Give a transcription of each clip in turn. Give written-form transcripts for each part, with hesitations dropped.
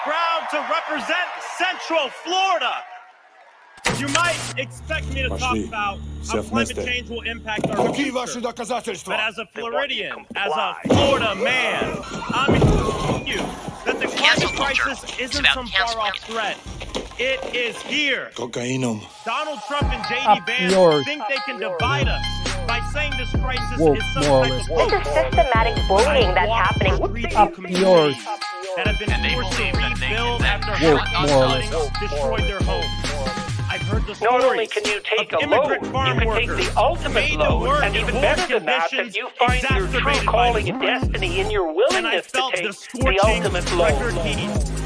proud to represent Central Florida. You might expect me to talk about how climate change will impact our future. But as a Floridian, as a Florida man, I'm telling you that the climate crisis isn't some far-off threat. It is here. Donald Trump and J.D. Vance think they can divide us by saying this crisis is some type of hoax. This is systematic bullying that's happening. That have been forced to rebuild after hurricane flooding destroyed their homes. I've heard the stories. Not only can you take a load, you can take the ultimate load, and even better than that you find your true calling and destiny in your willingness to take the ultimate load.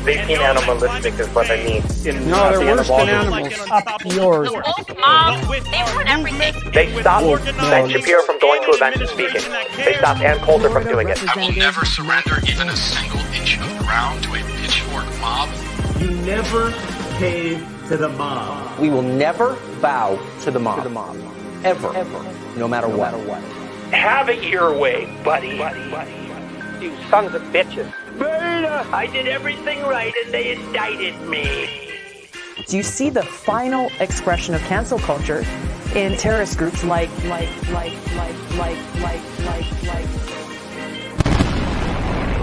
They seem animalistic is what I mean. No, they're worse than animals. Up yours. They want everything. They stopped Ben Shapiro from going to events and speaking. They stopped Ann Coulter from doing it. I will never surrender even a single inch of ground to a pitchfork mob. You never cave to the mob. We will never bow to the mob. Ever. No matter what. Have it your way, buddy. You sons of bitches. Beta, I did everything right and they indicted me. Do you see the final expression of cancel culture in terrorist groups like.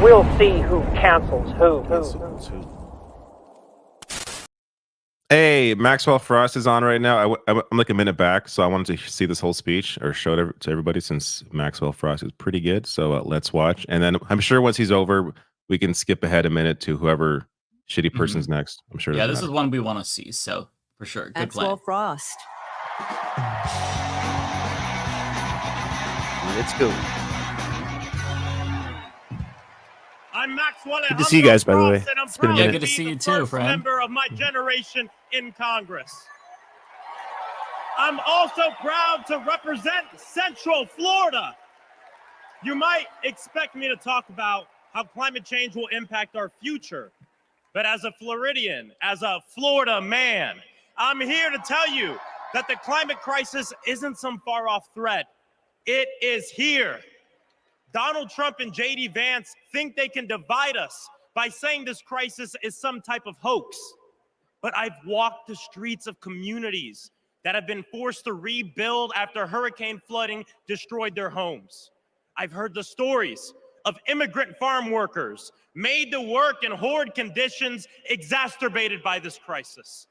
We'll see who cancels who. Hey, Maxwell Frost is on right now. I'm like a minute back, so I wanted to see this whole speech or show it to everybody since Maxwell Frost is pretty good. So let's watch. And then I'm sure once he's over, we can skip ahead a minute to whoever shitty person's next. I'm sure. Yeah, this is one we want to see. So for sure. Good Maxwell plan. Frost. Let's go. I'm Maxwell. Good to see you guys, by the way. It's been a minute. Good to see you too, friend. Member of my generation in Congress. I'm also proud to represent Central Florida. You might expect me to talk about how climate change will impact our future. But as a Floridian, as a Florida man, I'm here to tell you that the climate crisis isn't some far-off threat. It is here. Donald Trump and J.D. Vance think they can divide us by saying this crisis is some type of hoax. But I've walked the streets of communities that have been forced to rebuild after hurricane flooding destroyed their homes. I've heard the stories of immigrant farm workers made to work in horrid conditions exacerbated by this crisis.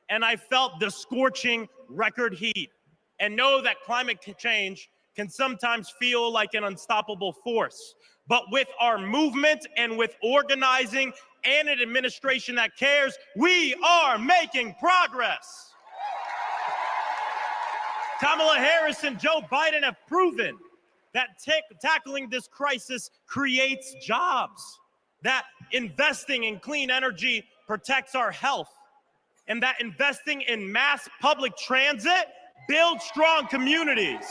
And I felt the scorching record heat and know that climate change can sometimes feel like an unstoppable force. But with our movement and with organizing and an administration that cares, we are making progress. Kamala Harris and Joe Biden have proven that tackling this crisis creates jobs, that investing in clean energy protects our health, and that investing in mass public transit builds strong communities.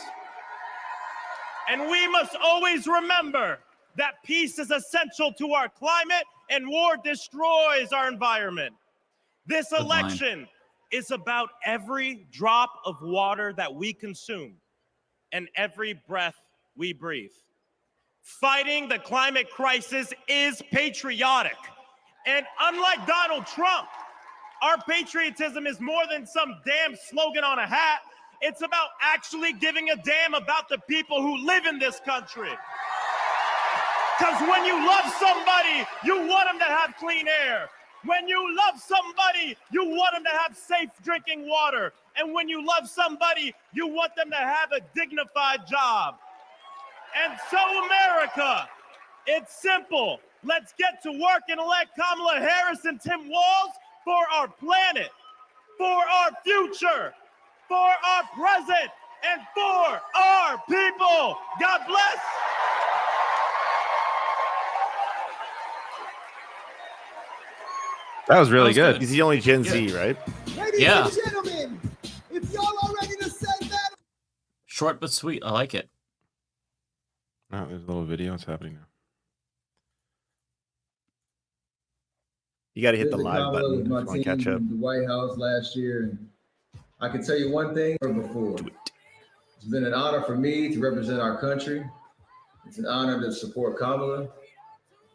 And we must always remember that peace is essential to our climate and war destroys our environment. This election is about every drop of water that we consume and every breath we breathe. Fighting the climate crisis is patriotic. And unlike Donald Trump, our patriotism is more than some damn slogan on a hat. It's about actually giving a damn about the people who live in this country. Because when you love somebody, you want them to have clean air. When you love somebody, you want them to have safe drinking water. And when you love somebody, you want them to have a dignified job. And so, America, it's simple. Let's get to work and elect Kamala Harris and Tim Walz for our planet, for our future, for our present, and for our people. God bless. That was really good. He's the only Gen Z, right? Ladies Yeah. and gentlemen, if y'all are ready to set that. Short but sweet. I like it. Oh, there's a little video. What's happening now? You got to hit the live button if you want to catch up. The White House last year, and I can tell you one thing before. It's been an honor for me to represent our country. It's an honor to support Kamala.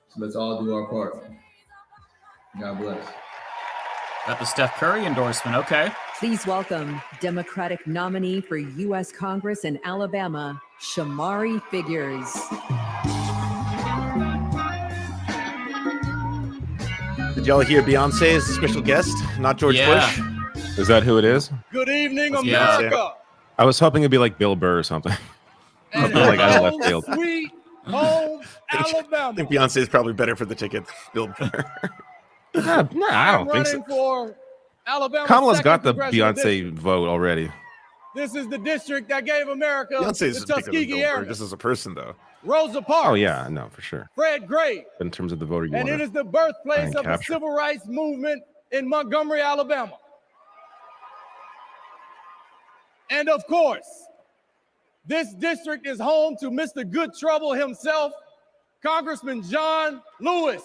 So let's all do our part. God bless. Got the Steph Curry endorsement. Okay. Please welcome Democratic nominee for U.S. Congress in Alabama, Shamari Figures. Did y'all hear Beyonce is the special guest, not George Bush? Is that who it is? Good evening, Yeah. America. I was hoping it'd be like Bill Burr or something. And like out of left field. Sweet home Alabama. I think Beyonce is probably better for the ticket than Bill Burr. No, I don't think so. Running for Alabama. Kamala's got the Beyonce vote already. This is the district that gave America Beyonce's the bigger than Bill Tuskegee Burr, Airmen. just as a person, though. Rosa Parks. Oh yeah, no, for sure. Fred Gray. But in terms of the voter, you And want it is the birthplace of the capture. civil rights movement in Montgomery, Alabama. And of course, this district is home to Mr. Good Trouble himself, Congressman John Lewis.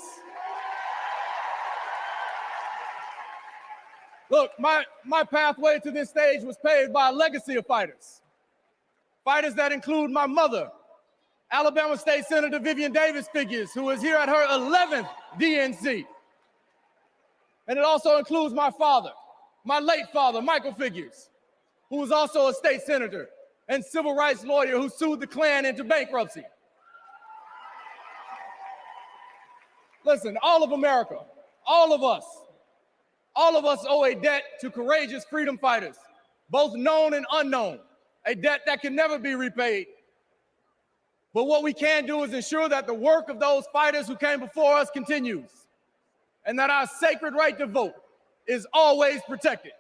Look, my pathway to this stage was paved by a legacy of fighters. Fighters that include my mother, Alabama State Senator Vivian Davis Figures, who is here at her 11th DNC. And it also includes my father, my late father, Michael Figures, who was also a state senator and civil rights lawyer who sued the Klan into bankruptcy. Listen, all of America, all of us owe a debt to courageous freedom fighters, both known and unknown, a debt that can never be repaid. But what we can do is ensure that the work of those fighters who came before us continues, and that our sacred right to vote is always protected.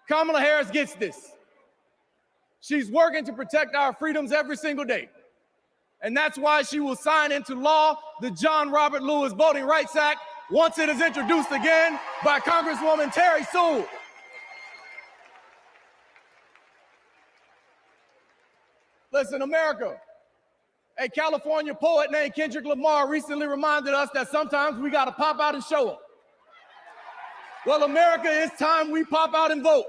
Kamala Harris gets this. She's working to protect our freedoms every single day. And that's why she will sign into law the John Robert Lewis Voting Rights Act once it is introduced again by Congresswoman Terry Sewell. Listen, America, a California poet named Kendrick Lamar recently reminded us that sometimes we gotta pop out and show up. Well, America, it's time we pop out and vote.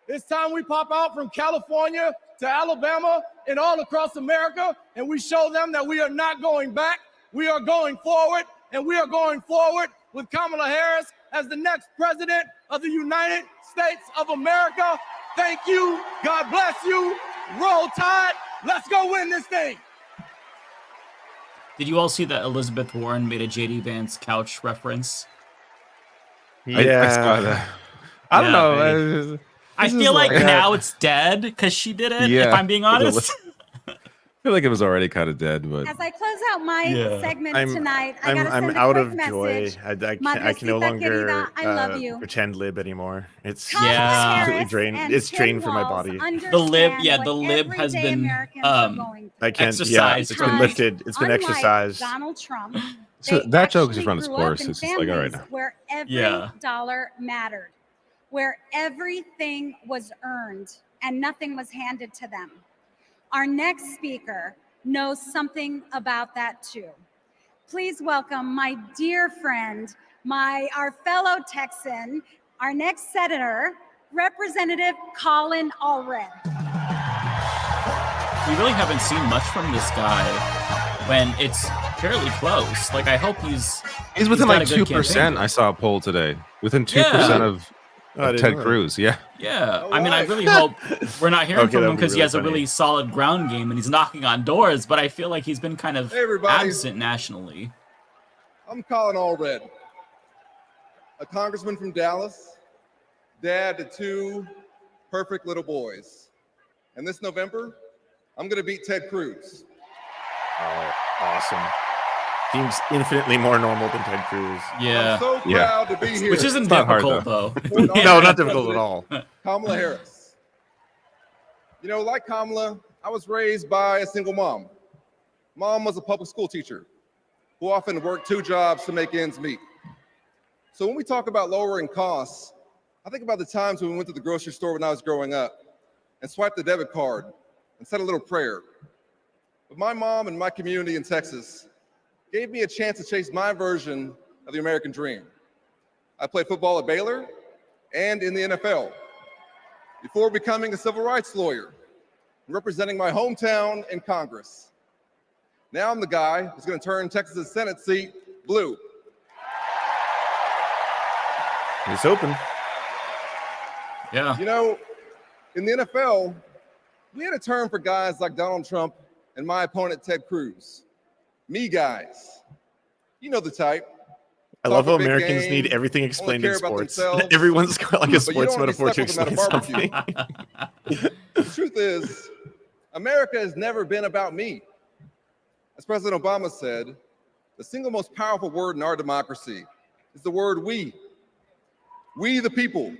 It's time we pop out from California to Alabama and all across America, and we show them that we are not going back, we are going forward, and we are going forward with Kamala Harris as the next president of the United States of America. Thank you, God bless you, roll tide, let's go win this thing. Did you all see that Elizabeth Warren made a JD Vance couch reference? Yeah, I saw that. I don't know. I feel like now it's dead because she did it, if I'm being honest. I feel like it was already kind of dead, but As I close out my segment tonight, I gotta I'm send a out quick of message. joy. I can no Madrecita longer querida, I love you. pretend lib anymore. It's Kamala completely Harris drained. and It's Tim drained for my Walz body. The lib, understand the what lib has everyday been Americans are going through. I can't. exercised Yeah, it's been from- lifted. It's been Unlike exercised. Donald Trump, So they that joke just actually run its grew course. up in It's just like, all right. families where every Yeah. dollar mattered, where everything was earned and nothing was handed to them. Our next speaker knows something about that too. Please welcome my dear friend, our fellow Texan, our next senator, Representative Colin Allred. We really haven't seen much from this guy when it's fairly close. Like, I hope he's within got like a good 2%. campaign. I saw a poll today. Within 2% of I didn't Ted know. Cruz. Yeah. Yeah, I mean, I really hope we're not hearing Okay, from him that'd be because he really has a funny. really solid ground game and he's knocking on doors, but I feel like he's been kind of Hey, everybody. absent nationally. I'm Colin Allred, a congressman from Dallas, dad to two perfect little boys. And this November, I'm going to beat Ted Cruz. Oh, awesome. Seems infinitely more normal than Ted Cruz. Yeah. I'm so proud to be here. Which isn't It's not hard, difficult, though. No, not difficult at all. Kamala Harris. You know, like Kamala, I was raised by a single mom. Mom was a public school teacher who often worked two jobs to make ends meet. So when we talk about lowering costs, I think about the times when we went to the grocery store when I was growing up and swiped the debit card and said a little prayer. But my mom and my community in Texas gave me a chance to chase my version of the American dream. I played football at Baylor and in the NFL before becoming a civil rights lawyer and representing my hometown in Congress. Now I'm the guy who's going to turn Texas's Senate seat blue. It's open. Yeah. You know, in the NFL, we had a term for guys like Donald Trump and my opponent, Ted Cruz. Me guys. You know the type. I love how Americans need everything explained in sports. Everyone's got like a sports metaphor to explain something. The truth is, America has never been about me. As President Obama said, the single most powerful word in our democracy is the word we. We the people.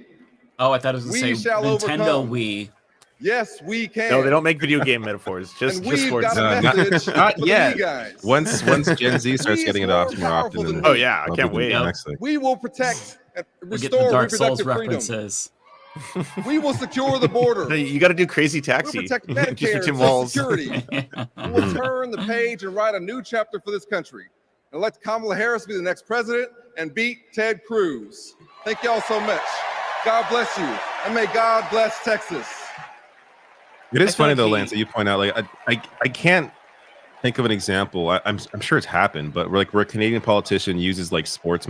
Oh, I thought it was We the same shall Nintendo overcome. Wii. Yes, we can. No, they don't make video game metaphors. Just we've sports. got a message not for the yet. me guys. Once Gen Z starts getting it off more often. Then oh yeah, I can't wait. We will protect and We'll get the restore Dark Souls reproductive freedom. references. We will secure the border. You got to do Crazy Taxi. We'll protect Just Medicare and between Social walls. Security. We'll turn the page and write a new chapter for this country. And let Kamala Harris be the next president and beat Ted Cruz. Thank y'all so much. God bless you. And may God bless Texas. It is funny though, Lance, that you point out. Like I can't think of an example. I'm sure it's happened, but where a Canadian politician uses like sports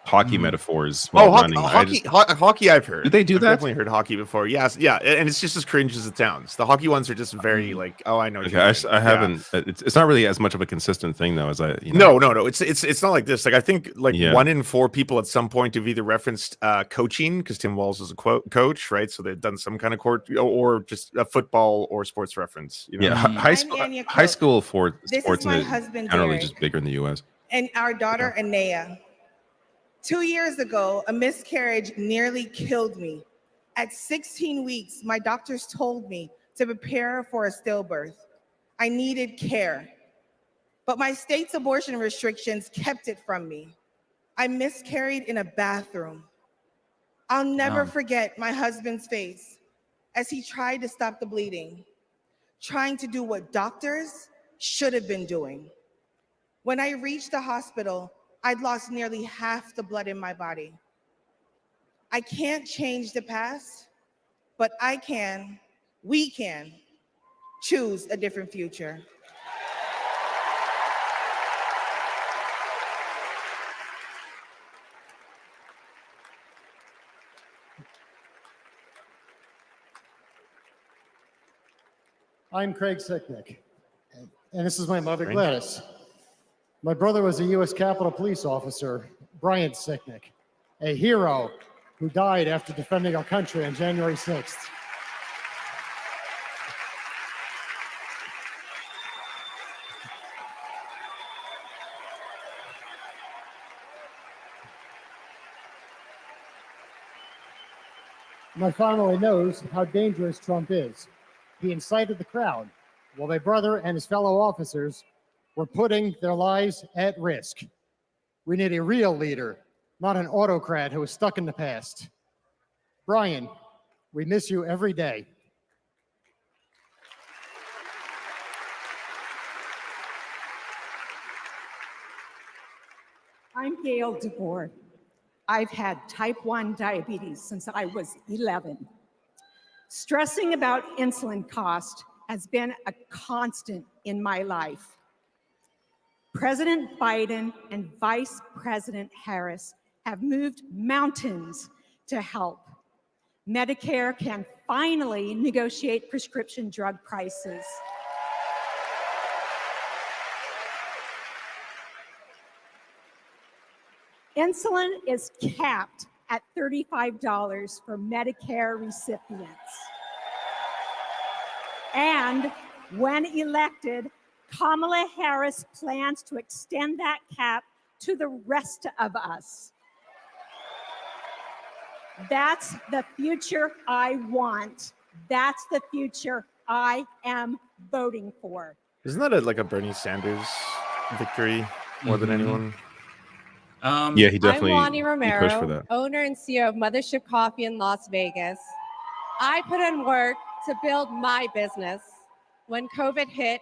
hockey metaphors while running. Hockey I've heard. Did they do I've that? Definitely heard hockey before. Yes, yeah, and it's just as cringe as it sounds. The hockey ones are just very like, oh, I know. Okay, I haven't. It's not really as much of a consistent thing though as I. No. It's not like this. Like I think 1 in 4 people at some point have either referenced coaching because Tim Walz is a coach, right? So they've done some kind of court or just a football or sports reference. You know? Yeah, high school for sports is generally just bigger in the U.S. And our daughter Anaya. 2 years ago, a miscarriage nearly killed me. At 16 weeks, my doctors told me to prepare for a stillbirth. I needed care, but my state's abortion restrictions kept it from me. I miscarried in a bathroom. I'll never forget my husband's face as he tried to stop the bleeding, trying to do what doctors should have been doing. When I reached the hospital, I'd lost nearly half the blood in my body. I can't change the past, but we can choose a different future. I'm Craig Sicknick, and this is my mother, Gladys. My brother was a U.S. Capitol Police officer, Brian Sicknick, a hero who died after defending our country on January 6th. My family knows how dangerous Trump is. He incited the crowd while my brother and his fellow officers were putting their lives at risk. We need a real leader, not an autocrat who is stuck in the past. Brian, we miss you every day. I'm Gail DeBoer. I've had type 1 diabetes since I was 11. Stressing about insulin cost has been a constant in my life. President Biden and Vice President Harris have moved mountains to help. Medicare can finally negotiate prescription drug prices. Insulin is capped at $35 for Medicare recipients. And when elected, Kamala Harris plans to extend that cap to the rest of us. That's the future I want. That's the future I am voting for. Isn't that like a Bernie Sanders victory more than anyone? Yeah, he definitely. I'm Wani he pushed for Romero, that. owner and CEO of Mothership Coffee in Las Vegas. I put in work to build my business. When COVID hit,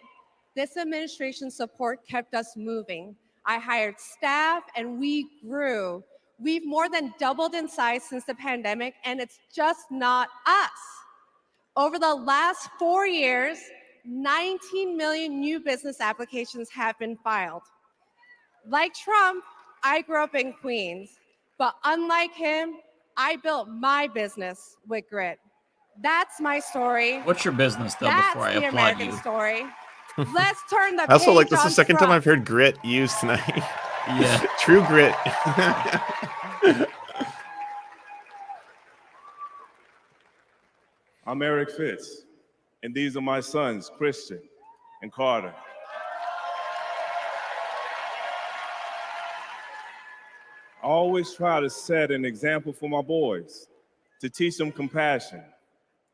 this administration's support kept us moving. I hired staff and we grew. We've more than doubled in size since the pandemic, and it's just not us. Over the last 4 years, 19 million new business applications have been filed. Like Trump, I grew up in Queens. But unlike him, I built my business with grit. That's my story. What's your business, though, That's before I the applaud American you? story. Let's turn the I also like page this is on the second time Trump. I've heard grit used tonight. Yeah. True grit. I'm Eric Fitz, and these are my sons, Christian and Carter. I always try to set an example for my boys, to teach them compassion,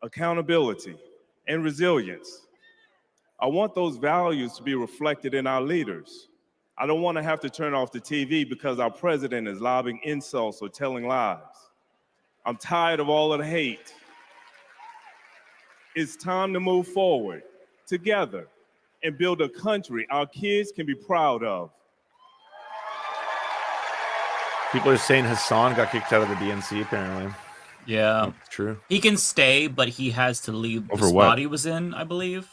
accountability, and resilience. I want those values to be reflected in our leaders. I don't want to have to turn off the TV because our president is lobbing insults or telling lies. I'm tired of all of the hate. It's time to move forward together and build a country our kids can be proud of. People are saying Hassan got kicked out of the DNC, apparently. Yeah. It's true. He can stay, but he has to leave Over the what? spot he was in, I believe.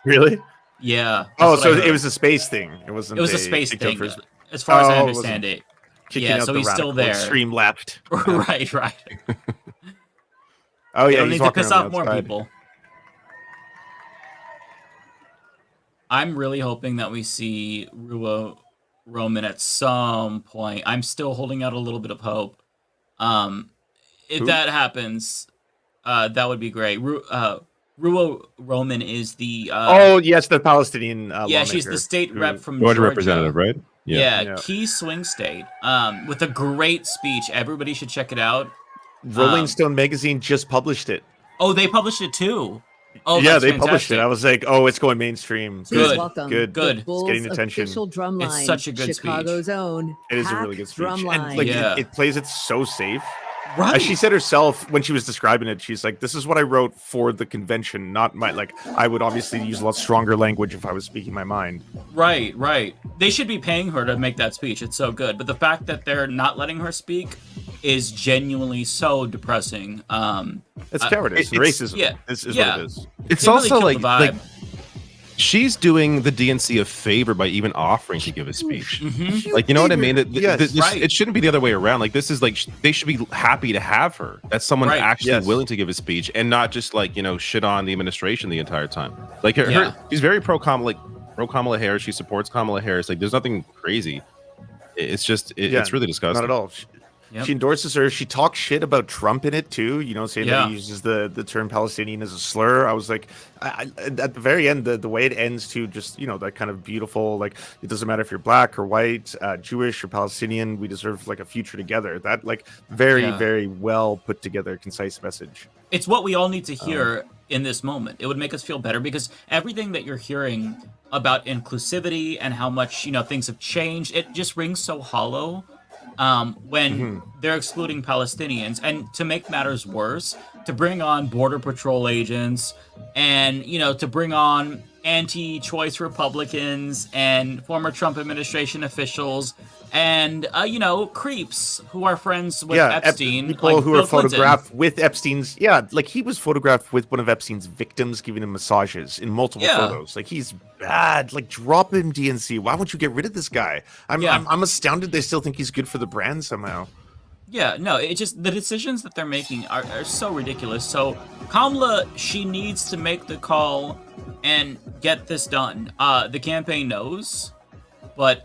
Really? Yeah. Oh, that's what so I heard. it was a space thing. It wasn't. It was a they space kicked him thing, for his- as far as I Oh, it understand wasn't it. kicking Yeah, out so the he's still radical there. extreme left. Right, right. Oh They yeah, don't he's need to walking piss around off more outside. people. I'm really hoping that we see Ruo Roman at some point. I'm still holding out a little bit of hope. If Who? that happens, that would be great. Ruo Roman is the Oh yes, the Palestinian. yeah, she's the lawmaker state who- rep from Georgia Georgia. representative, right? Yeah, Yeah. key swing state. With a great speech. Everybody should check it out. Rolling Stone magazine just published it. Oh, they published it too. Oh, yeah, that's they published fantastic. it. I was like, oh, it's going mainstream. Good. Welcome. Good. Good. The Bulls It's getting attention. official drum It's line. such a good Chicago's own. It is a Pack really good speech. drum And line. like Yeah. it plays it so safe. Right. As she said herself when she was describing it, she's like, "This is what I wrote for the convention, not my like." I would obviously use a lot stronger language if I was speaking my mind. Right, right. They should be paying her to make that speech. It's so good. But the fact that they're not letting her speak is genuinely so depressing. It's cowardice and racism. Yeah, is what it is. It's It really also killed the like vibe. she's doing the DNC a favor by even offering to give a speech. Mhm. Like, you know what I mean? Yes. Right. It shouldn't be the other way around. Like, this is like they should be happy to have her. That's someone Right. actually Yes. willing to give a speech and not just like shit on the administration the entire time. Like, Yeah. she's very pro Kamala Harris. She supports Kamala Harris. Like, there's nothing crazy. It's just it's really disgusting. Not at all. Yep. She endorses her. She talks shit about Trump in it too. Saying that Yeah. he uses the term Palestinian as a slur. I was like, at the very end, the way it ends to just that kind of beautiful, like, it doesn't matter if you're black or white, Jewish or Palestinian. We deserve like a future together. That like very Yeah. very well put together, concise message. It's what we all need to hear in this moment. It would make us feel better because everything that you're hearing about inclusivity and how much things have changed, it just rings so hollow when they're excluding Palestinians. And to make matters worse, to bring on Border Patrol agents and to bring on anti-choice Republicans and former Trump administration officials and creeps who are friends with Epstein, people like who Bill are Clinton. photographed with Epstein's. Yeah, like he was photographed with one of Epstein's victims, giving him massages in multiple Yeah. photos. Like, he's bad. Like, drop him, DNC. Why won't you get rid of this guy? I'm astounded they still think he's good for the brand somehow. Yeah, no, it just, the decisions that they're making are so ridiculous. So Kamala, she needs to make the call and get this done. The campaign knows, but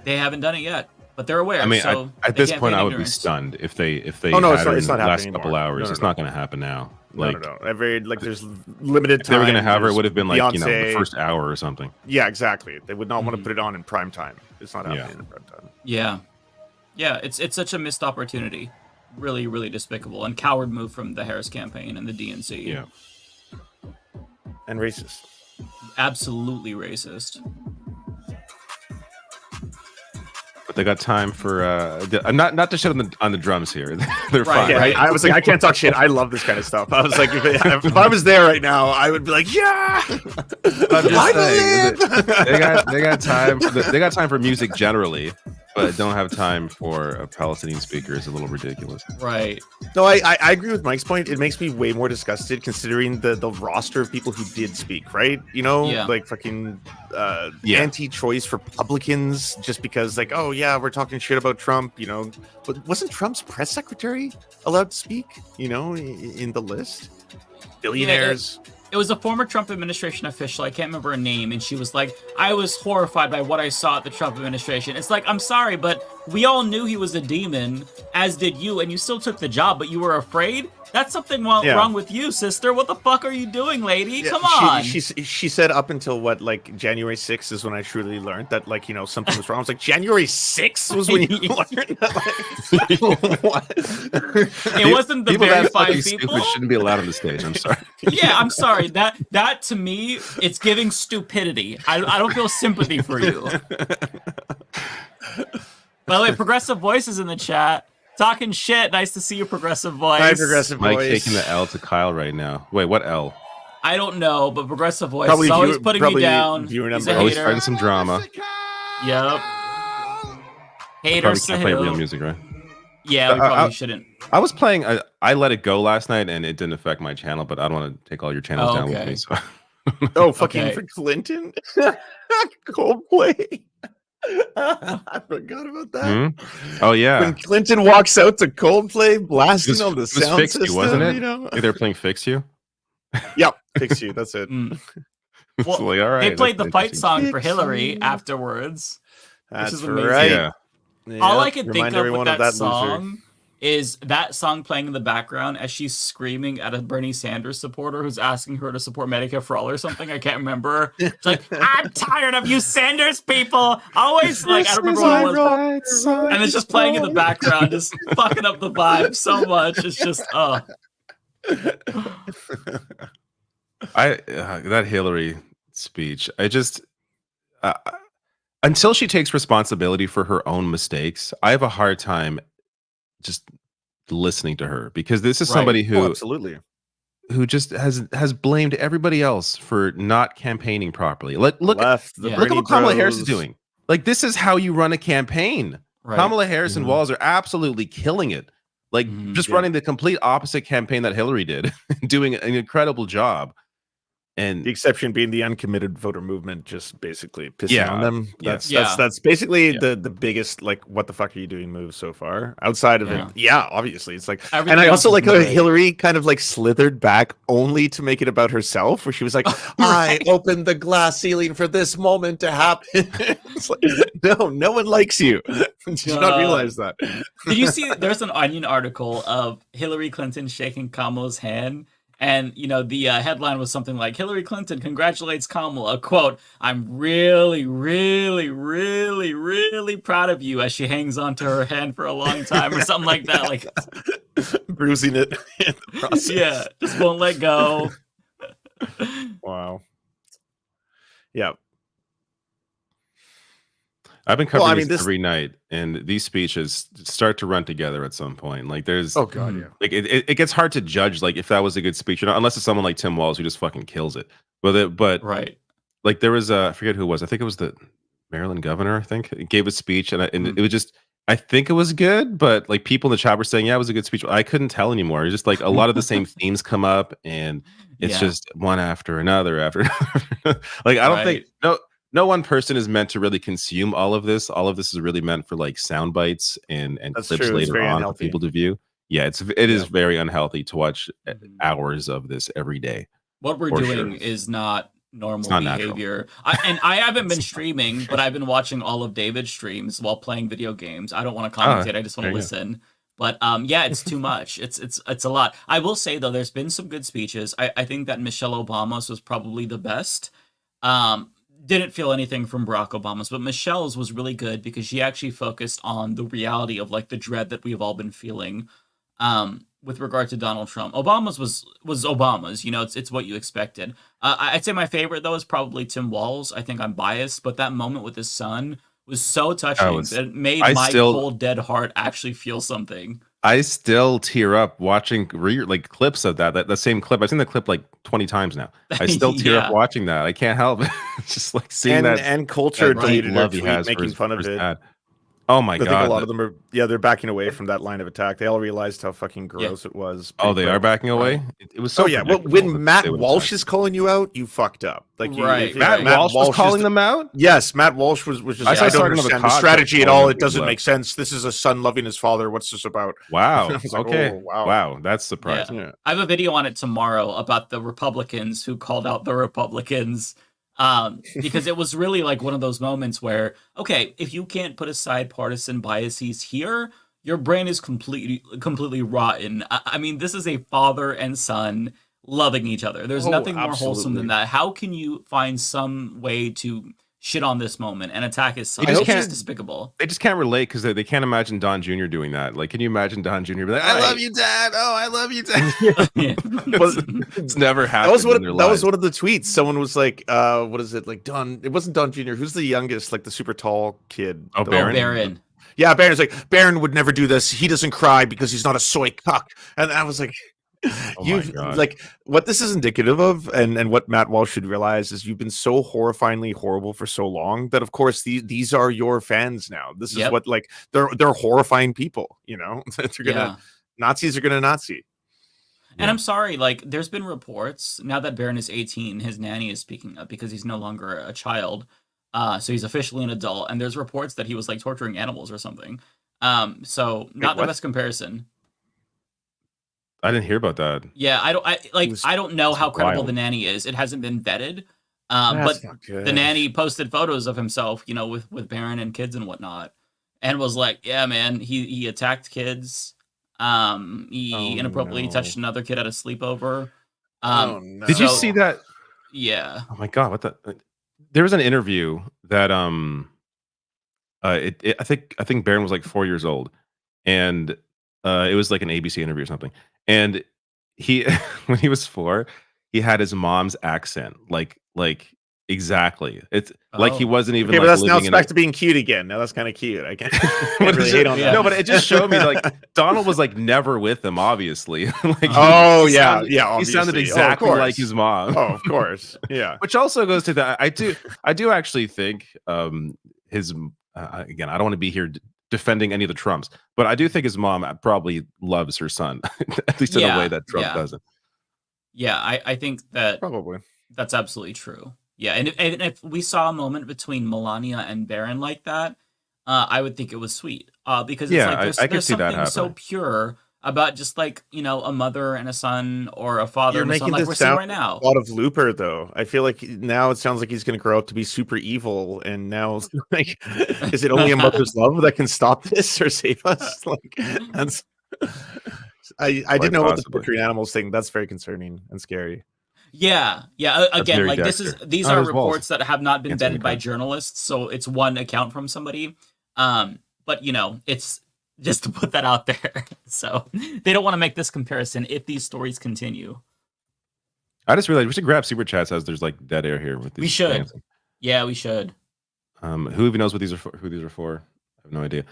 they haven't done it yet. But they're aware. I mean, so at they this can't point, feign I would be ignorance. stunned if they Oh, no, had her it's in not the last happening couple anymore. hours. No, It's no, not going to happen now. No, Like, no. There's limited if time. they were going to have her, it There's would have been like the Beyonce. first hour or something. Yeah, exactly. They would not want to put it on in prime time. It's not happening in prime time. Yeah. Yeah, it's such a missed opportunity. Really, really despicable and coward move from the Harris campaign and the DNC. Yeah. And racist. Absolutely racist. But they got time for not to shit on the drums here. They're fine. Yeah, right. I was like, I can't talk shit. I love this kind of stuff. I was like, if I was there right now, I would be like, yeah. But I'm just saying, they got time. They got time for music generally. but don't have time for a Palestinian speaker is a little ridiculous. Right. No, I agree with Mike's point. It makes me way more disgusted considering the roster of people who did speak, right? You know, like fucking anti-choice Republicans just because like, oh yeah, we're talking shit about Trump, you know. But wasn't Trump's press secretary allowed to speak, you know, in the list? Billionaires. It was a former Trump administration official. I can't remember her name. And she was like, I was horrified by what I saw at the Trump administration. It's like, I'm sorry, but we all knew he was a demon, as did you, and you still took the job, but you were afraid? That's something wrong with you, sister. What the fuck are you doing, lady? Come on. She said up until what, like January 6th is when I truly learned that, like, you know, something was wrong. I was like, January 6th was when you learned that? Like, what? It wasn't the verified people. Shouldn't be allowed on the stage. I'm sorry. Yeah, I'm sorry. That to me, it's giving stupidity. I don't feel sympathy for you. By the way, Progressive Voice is in the chat. Talking shit. Nice to see you, Progressive Voice. Hi, Progressive Voice. Mike taking the L to Kyle right now. Wait, what L? I don't know, but Progressive Voice is always putting me down. He's a always hater. fighting some drama. Yep. Haters Probably to can't play who? real music, right? Yeah, we probably shouldn't. I was playing. I let it go last night, and it didn't affect my channel. But I don't want to take all your channels down with me. So. Oh, fucking for Clinton? Coldplay. I forgot about that. Oh yeah, when Clinton walks out to Coldplay blasting on the sound Fix system, You, wasn't it? You know? They're playing Fix You. Yep, Fix You. That's it. Well, like, all right, they played the fight song Fix for Hillary You. afterwards. That's which is amazing. right. Yeah. All I can think Remind of everyone with of that that song loser. is that song playing in the background as she's screaming at a Bernie Sanders supporter who's asking her to support Medicare for all or something. I can't remember. It's like, I'm tired of you Sanders people. Always like, I don't remember what it was. And it's just playing in the background, just fucking up the vibe so much. It's just, that Hillary speech, I just until she takes responsibility for her own mistakes, I have a hard time just listening to her, because this is somebody who absolutely who just has blamed everybody else for not campaigning properly. Look at what Kamala Harris is doing. Like, this is how you run a campaign. Kamala Harris and Walz are absolutely killing it. Like, just running the complete opposite campaign that Hillary did, doing an incredible job. And the exception being the uncommitted voter movement, just basically pissing on them. That's basically the biggest, like, what the fuck are you doing move so far outside of it. Yeah, obviously it's like, everything and I also like how great. Hillary kind of like slithered back only to make it about herself, where she was like, I opened the glass ceiling for this moment to happen. It's like, no one likes you. Did you not realize that? Did you see there's an Onion article of Hillary Clinton shaking Kamala's hand? And, you know, the headline was something like, Hillary Clinton congratulates Kamala, quote, I'm really, really, really, really proud of you, as she hangs onto her hand for a long time, or something like that. Like, bruising it in the process. Yeah, just won't let go. Wow. Yeah. I've been covering this every night, and these speeches start to run together at some point. Like, there's like it gets hard to judge like if that was a good speech or not, unless it's someone like Tim Walz who just fucking kills it. But like there was I forget who it was. I think it was the Maryland governor. I think he gave a speech, and it was just, I think it was good, but like people in the chat were saying, yeah, it was a good speech. I couldn't tell anymore. It's just like a lot of the same themes come up, and it's just one after another after another. Like, I don't think no one person is meant to really consume all of this. All of this is really meant for like sound bites and clips later on for people to view. Yeah, it is very unhealthy to watch hours of this every day. What we're doing is not normal behavior. I haven't been streaming, but I've been watching all of David's streams while playing video games. I don't want to commentate. I just want to listen. But yeah, it's too much. It's a lot. I will say though, there's been some good speeches. I think that Michelle Obama's was probably the best. Didn't feel anything from Barack Obama's, but Michelle's was really good because she actually focused on the reality of like the dread that we've all been feeling with regard to Donald Trump. Obama's was Obama's, you know, it's what you expected. I'd say my favorite though is probably Tim Walz. I think I'm biased, but that moment with his son was so touching. It made my cold dead heart actually feel something. I still tear up watching like clips of that same clip. I've seen the clip like 20 times now. I still tear up watching that. I can't help it. It's just like seeing that. And Culture deleted love her he tweet has making fun of it. dad. Oh my I think god! a lot of them are. Yeah, they're backing away from that line of attack. They all realized how fucking gross it was. Oh, they are backing away. It was so. Oh yeah. Well, predictable when that Matt they would Walsh attack. is calling you out, you fucked up. Like Right, Matt Walsh was calling them out. Yes, Matt Walsh was just. I I saw don't talking to the understand the cops strategy at calling all. them It doesn't people make sense. This is a son loving his father. What's this about? Wow. I was like, Okay. oh, Wow. That's surprising. Yeah. I have a video on it tomorrow about the Republicans who called out the Republicans. Because it was really like one of those moments where, okay, if you can't put aside partisan biases here, your brain is completely rotten. I mean, this is a father and son loving each other. There's nothing more wholesome than that. How can you find some way to shit on this moment and attack his son? It's just despicable. They just can't relate because they can't imagine Don Jr. doing that. Like, can you imagine Don Jr. be like, "I love you, Dad. Oh, I love you, Dad." It's never happened. That was one of the tweets. Someone was like, "What is it? Like Don? It wasn't Don Jr. Who's the youngest? Like the super tall kid? Oh, Barron. Barron. Yeah, Barron's like Barron would never do this. He doesn't cry because he's not a soy cuck." And I was like, "You've like what this is indicative of, and what Matt Walsh should realize is you've been so horrifyingly horrible for so long that of course these are your fans now. This is what like they're horrifying people. You know, they're gonna Nazis are gonna Nazi." And I'm sorry, like there's been reports now that Barron is 18, his nanny is speaking up because he's no longer a child. So he's officially an adult, and there's reports that he was like torturing animals or something. So not the best comparison. I didn't hear about that. Yeah, I don't know how credible the nanny is. It hasn't been vetted. But the nanny posted photos of himself, you know, with Barron and kids and whatnot, and was like, "Yeah, man, he attacked kids. He inappropriately touched another kid at a sleepover." Did you see that? Yeah. Oh my god, what the? There was an interview that I think Barron was like 4 years old, and it was like an ABC interview or something. And he when he was 4, he had his mom's accent, like exactly. It's like he wasn't even. Okay, like, but that's now living it's in back to being cute again. Now that's kind of cute. I can't really hate on that. No, but it just showed me like Donald was like never with him, obviously. Like, he sounded exactly like his mom. Oh, of course, yeah. Which also goes to that. I do actually think his again. I don't want to be here defending any of the Trumps, but I do think his mom probably loves her son, at least in a way that Trump doesn't. Yeah, I think that probably that's absolutely true. Yeah, and if we saw a moment between Melania and Barron like that, I would think it was sweet. Because it's like there's something so pure about just like, you know, a mother and a son or a father and a son, like we're seeing right now. A lot of Looper, though. I feel like now it sounds like he's going to grow up to be super evil, and now like, is it only a mother's love that can stop this or save us? Like, that's. I didn't know about the butchering animals thing. That's very concerning and scary. Yeah. Again, like these are reports that have not been vetted by journalists, so it's one account from somebody. But you know, it's just to put that out there. So they don't want to make this comparison if these stories continue. I just realized we should grab super chats as there's like dead air here with these. We should. Dancing. Yeah, we should. Who even knows what these are for, who these are for? I have no idea.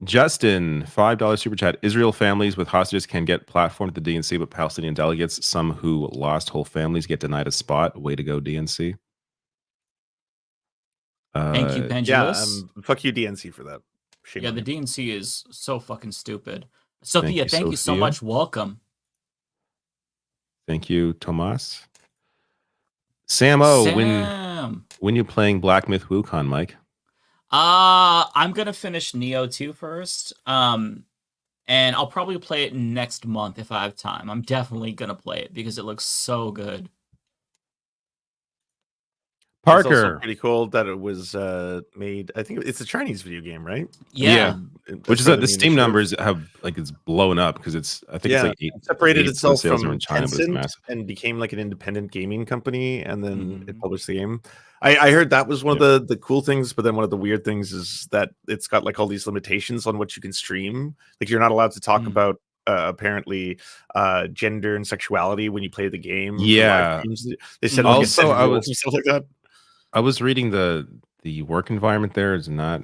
Justin, $5 super chat. Israel families with hostages can get platformed at the DNC, but Palestinian delegates, some who lost whole families, get denied a spot. Way to go, DNC. Thank you, Pendulous. Yeah, fuck you, DNC, for that. Shame the DNC is so fucking stupid. Sophia, thank you so much. Welcome. Thank you, Tomas. Sam O, when you playing Black Myth WukOn, Mike? I'm gonna finish Neo 2 first. And I'll probably play it next month if I have time. I'm definitely gonna play it because it looks so good. Parker, it's also pretty cool that it was made. I think it's a Chinese video game, right? Yeah. Which is the Steam numbers have like it's blown up because it's I think it's like it separated itself from China, Tencent and became like an independent gaming company, and then it published the game. I heard that was one of the cool things, but then one of the weird things is that it's got like all these limitations on what you can stream. Like you're not allowed to talk about apparently gender and sexuality when you play the game. Yeah, they said also I was stuff like that. I was reading the work environment there is not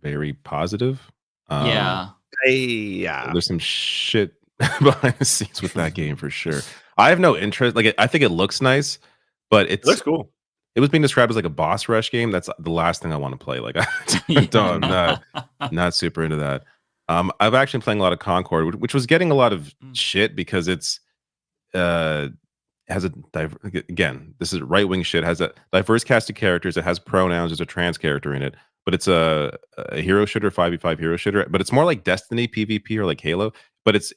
very positive. There's some shit behind the scenes with that game for sure. I have no interest. Like I think it looks nice, but it looks cool. it was being described as like a boss rush game. That's the last thing I want to play. Like, I'm not super into that. I've actually been playing a lot of Concord, which was getting a lot of shit because it's has a again, this is right wing shit. Has a diverse cast of characters. It has pronouns. There's a trans character in it, but it's a hero shooter, 5v5 hero shooter. But it's more like Destiny PvP or like Halo. But it's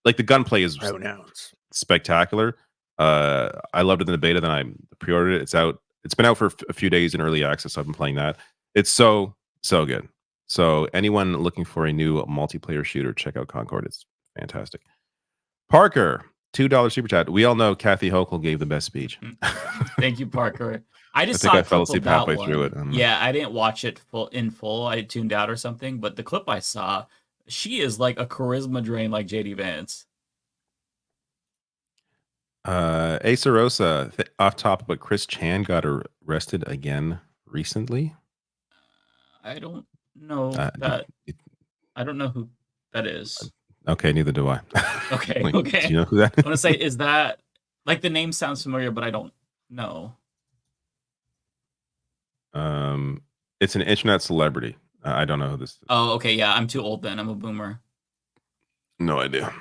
like the gunplay is pronouns spectacular. I loved it in the beta. Then I pre-ordered it. It's out. It's been out for a few days in early access. So I've been playing that. It's so good. So anyone looking for a new multiplayer shooter, check out Concord. It's fantastic. Parker, $2 super chat. We all know Kathy Hochul gave the best speech. Thank you, Parker. I just think saw I fell asleep halfway through it. Yeah, I didn't watch it in full. I tuned out or something. But the clip I saw, she is like a charisma drain, like JD Vance. Asa Rosa, off topic, but Chris Chan got arrested again recently. I don't know that. I don't know who that is. Okay, neither do I. Okay, like, okay. Do you know who that is? I want to say, is that like the name sounds familiar, but I don't know. It's an internet celebrity. I don't know who this is. Oh, okay, yeah, I'm too old then. I'm a boomer. No idea.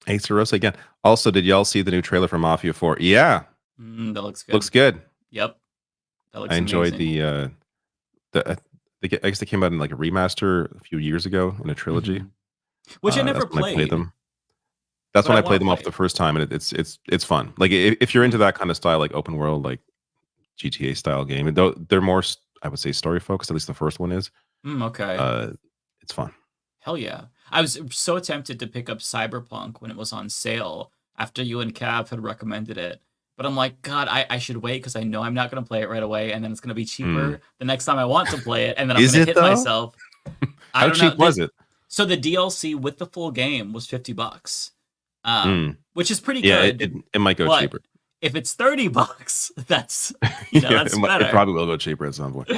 Asa Rosa again. Also, did y'all see the new trailer for Mafia 4? Yeah. That looks good. Looks good. Yep. That looks I enjoyed amazing. I guess they came out in like a remaster a few years ago in a trilogy. Which I never that's when I played. them. That's when I played them off the first time, and it's fun. Like if you're into that kind of style, like open world, like GTA style game, and though they're more, I would say, story focused. At least the first one is. Okay. It's fun. Hell yeah. I was so tempted to pick up Cyberpunk when it was on sale after you and Cav had recommended it. But I'm like, God, I should wait because I know I'm not going to play it right away. And then it's going to be cheaper the next time I want to play it. And then I'm going to hit myself. How cheap was it? So the DLC with the full game was $50, which is pretty Yeah, good. it might go cheaper. If it's $30, that's, that's better. It probably will go cheaper at some point. All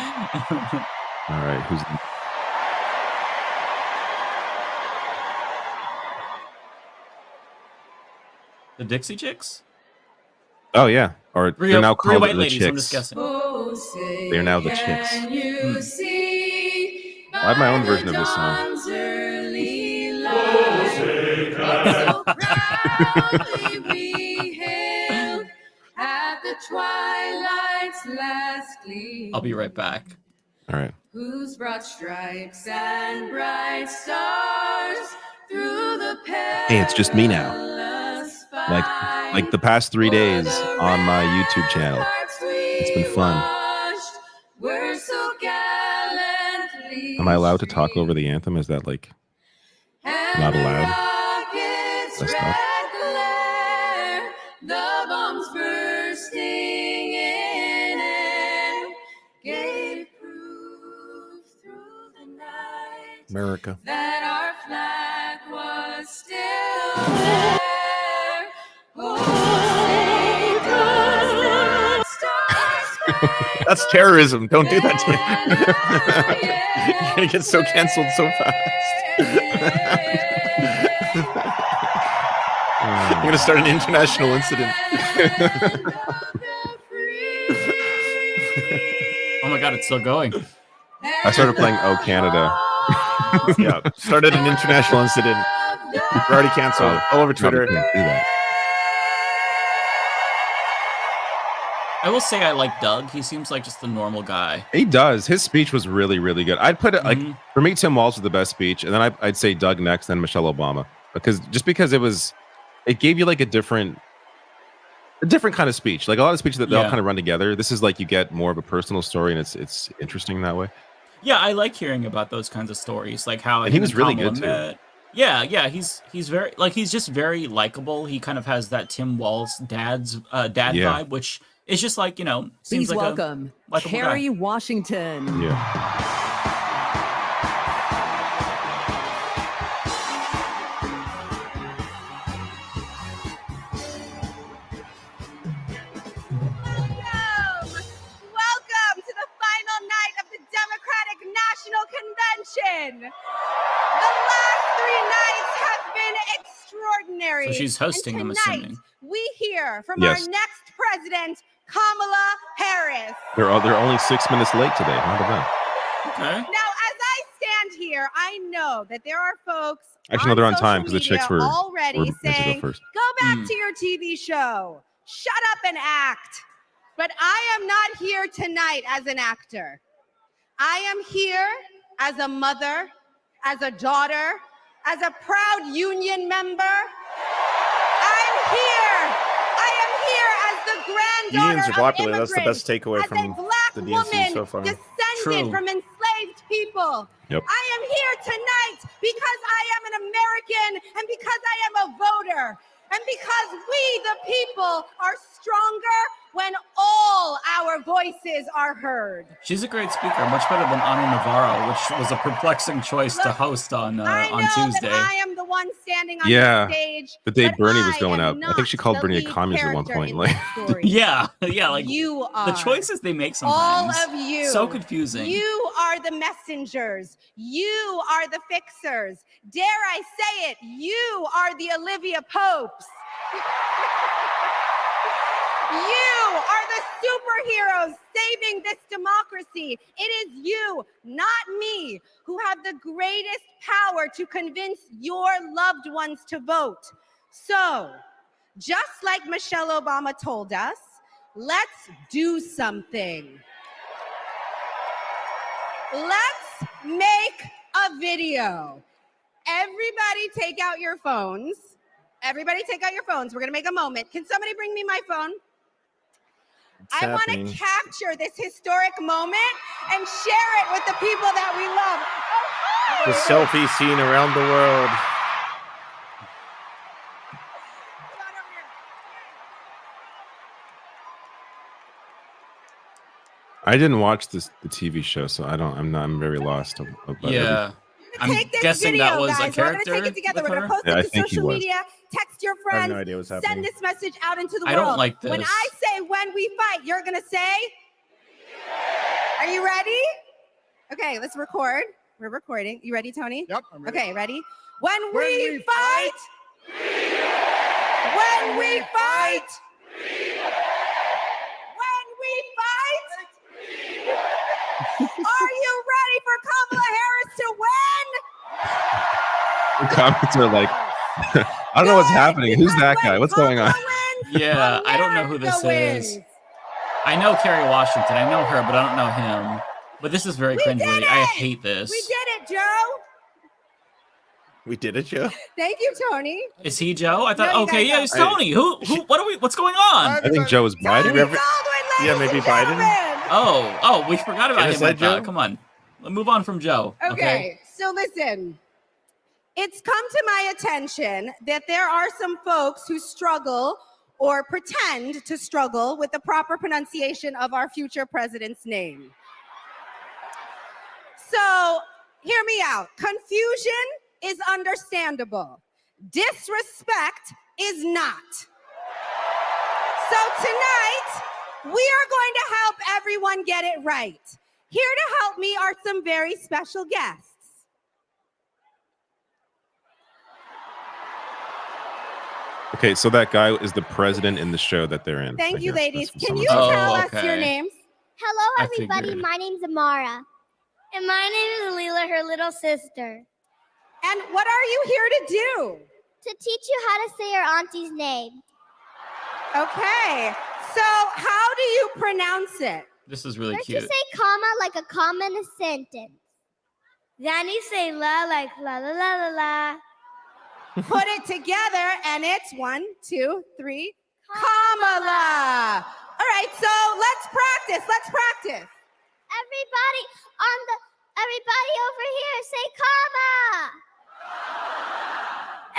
right. Who's... The Dixie Chicks? Oh yeah, or they're now called white the ladies, Chicks. I'm just guessing. They're now the Chicks. I have my own version of this song. I'll be right back. All right. Who's brought stripes and bright stars through the Hey, it's just me now. Like the past 3 days on my YouTube channel. It's been fun. We're so gallantly Am I allowed to talk over the anthem? Is that like not allowed? That's not. The bombs bursting in air gave proof through the night America. that our flag was still there. That's terrorism. Don't do that to me. You're gonna get so canceled so fast. You're gonna start an international incident. Oh my God, it's still going. I started playing Oh Canada. Yeah, started an international incident. We're already canceled all over Twitter. Can't do that. I will say I like Doug. He seems like just the normal guy. He does. His speech was really, really good. I'd put it like for me, Tim Walz was the best speech, and then I'd say Doug next, then Michelle Obama, because it gave you like a different kind of speech. Like a lot of speeches that they all kind of run together. This is like you get more of a personal story, and it's interesting that way. Yeah, I like hearing about those kinds of stories, like how he was really good too. Yeah, he's very he's just very likable. He kind of has that Tim Walz dad vibe, which is just like, seems Please like welcome a likable Kerry guy. Washington. Yeah. Welcome to the final night of the Democratic National Convention. The last 3 nights have been extraordinary. So she's hosting, and I'm tonight, assuming. we hear from Yes. our next President Kamala Harris. They're only 6 minutes late today. How about that? Okay. Now, as I stand here, I know that there are folks Actually, no, they're on time social because the chicks media were already meant to go saying, first. go back to your TV show. Shut up and act. But I am not here tonight as an actor. I am here as a mother, as a daughter, as a proud union member. I am here as the granddaughter Unions are popular. of That's the best takeaway as from a black the DNC woman so far. descended from enslaved people. Yep. I am here tonight because I am an American and because I am a voter and because we, the people, are stronger when all our voices are heard. She's a great speaker, much better than Ana Navarro, which was a perplexing choice to host on Tuesday. That I am the one standing on Yeah, the stage. the day but Bernie was I going am up. I think she called not Bernie a the lead communist at one character point. in Like, this story. yeah, like you are. the choices they make All sometimes. of you. So confusing. You are the messengers. You are the fixers. Dare I say it, you are the Olivia Popes. You are the superheroes saving this democracy. It is you, not me, who have the greatest power to convince your loved ones to vote. So, just like Michelle Obama told us, let's do something. Let's make a video. Everybody take out your phones. Everybody take out your phones. We're going to make a moment. Can somebody bring me my phone? I want to capture this historic moment and share it with the people that we love. The selfie scene around the world. I didn't watch the TV show, so I'm very lost about yeah. I'm guessing video, that was guys. a character. We're going to take it together. with We're going to her? post Yeah, I it to think he social was. media. Text your I have friends. no idea what's Send happening. this message out into the I world. don't like this. When I say when we fight, you're going to say, are you ready? Okay, let's record. We're recording. You ready, Tony? Yep, I'm ready. Okay, ready? When we fight. When we fight. When we fight. Are you ready for Kamala Harris to win? The comments are like, I don't know what's happening. Who's that guy? What's going on? Yeah, I don't know who this is. I know Kerry Washington. I know her, but I don't know him. But this is very cringeworthy. I hate this. We did it, Joe. We did it, Joe. Thank you, Tony. Is he Joe? I thought. No, you Okay, guys yeah, don't. it's Tony. Who? What are we? What's going on? I think Joe is Biden. Yeah, maybe Biden. Oh, we forgot about him. Genocide I thought. Joe? Come on, let's move on from Joe. Okay, so listen. It's come to my attention that there are some folks who struggle or pretend to struggle with the proper pronunciation of our future president's name. So, hear me out. Confusion is understandable. Disrespect is not. So tonight, we are going to help everyone get it right. Here to help me are some very special guests. Okay, so that guy is the president in the show that they're in. Thank you, I guess. ladies. That's Can what you someone tell said. us your names? Hello, I everybody. figured. My name's Amara. And my name is Leela, her little sister. And what are you here to do? To teach you how to say your auntie's name. Okay. So how do you pronounce it? This is really First cute. you say comma like a comma in a sentence. Then you say la like la la la la la. Put it together and it's 1, 2, 3. Kamala. All right, so let's practice. Let's practice. Everybody over here say comma.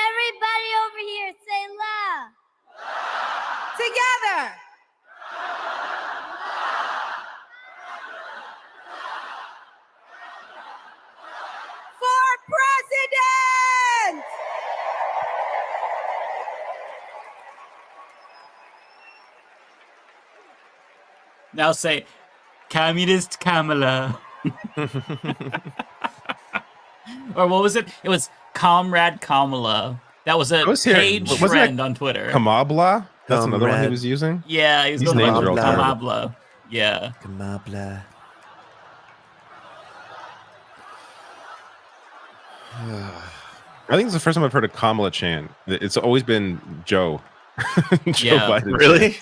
Everybody over here say la. Together. For president. Now say, Communist Kamala. Or what was it? It was Comrade Kamala. That was a paid Wasn't that trend on Twitter. Kamabla? That's another one he was using? Yeah, he's going names like are all terrible. Kamabla. Yeah. Kamabla. I think it's the first time I've heard a Kamala chant. It's always been Joe. Joe Yeah. Biden. Really?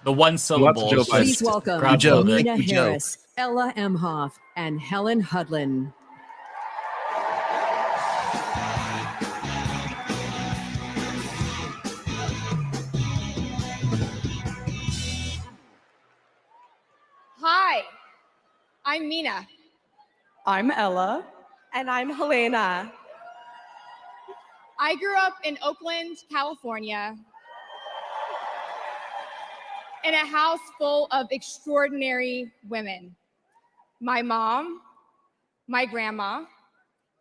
The one syllable. Joe Biden. Please welcome Crowd love it. Kamala Harris, Ella Emhoff, and Helen Hudlin. Hi, I'm Mina. I'm Ella. And I'm Helena. I grew up in Oakland, California, in a house full of extraordinary women. My mom, my grandma,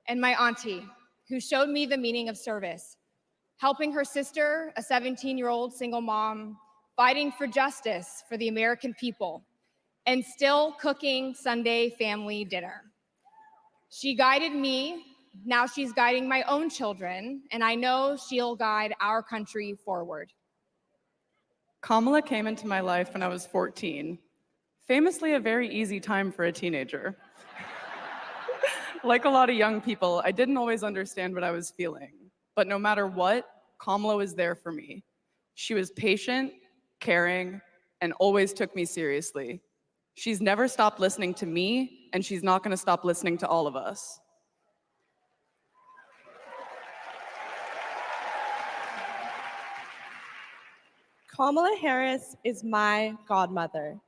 and my auntie, who showed me the meaning of service, helping her sister, a 17-year-old single mom, fighting for justice for the American people, and still cooking Sunday family dinner. She guided me, now she's guiding my own children, and I know she'll guide our country forward. Kamala came into my life when I was 14. Famously a very easy time for a teenager. Like a lot of young people, I didn't always understand what I was feeling. But no matter what, Kamala was there for me. She was patient, caring, and always took me seriously. She's never stopped listening to me, and she's not going to stop listening to all of us. Kamala Harris is my godmother.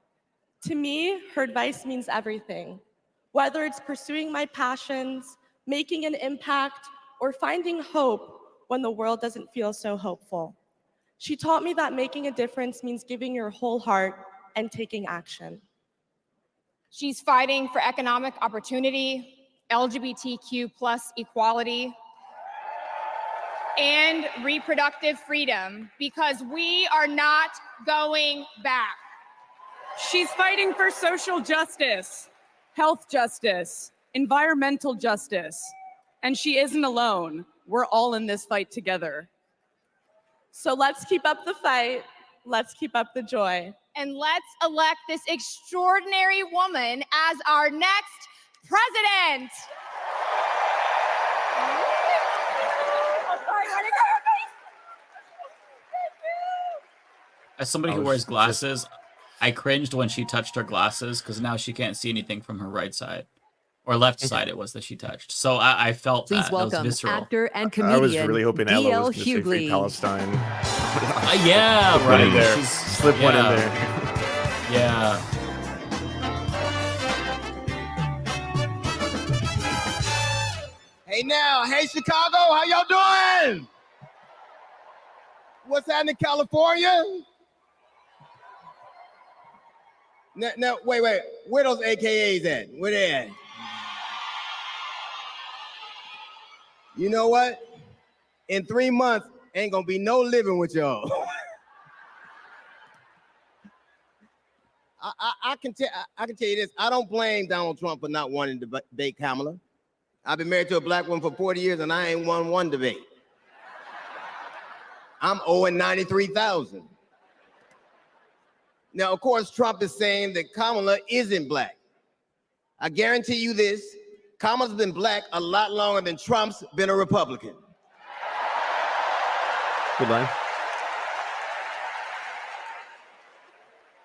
To me, her advice means everything. Whether it's pursuing my passions, making an impact, or finding hope when the world doesn't feel so hopeful. She taught me that making a difference means giving your whole heart and taking action. She's fighting for economic opportunity, LGBTQ+ equality, and reproductive freedom, because we are not going back. She's fighting for social justice, health justice, environmental justice, and she isn't alone. We're all in this fight together. So let's keep up the fight. Let's keep up the joy. And let's elect this extraordinary woman as our next president. As somebody who wears glasses, I cringed when she touched her glasses because now she can't see anything from her right side. Or left side it was that she touched. So I felt Please that. welcome That was visceral. actor and comedian I was really hoping Ella D.L. was going to say free Hughley. Palestine. Yeah, Slip one in right. there. She's- Slip one in yeah. there. Yeah. Hey now, hey Chicago, how y'all doing? What's happening, California? Now, wait, where those AKAs at? Where they at? You know what? In 3 months, ain't gonna be no living with y'all. I can tell you this. I don't blame Donald Trump for not wanting to debate Kamala. I've been married to a black woman for 40 years and I ain't won one debate. I'm owing $93,000. Now, of course, Trump is saying that Kamala isn't black. I guarantee you this, Kamala's been black a lot longer than Trump's been a Republican. Good line.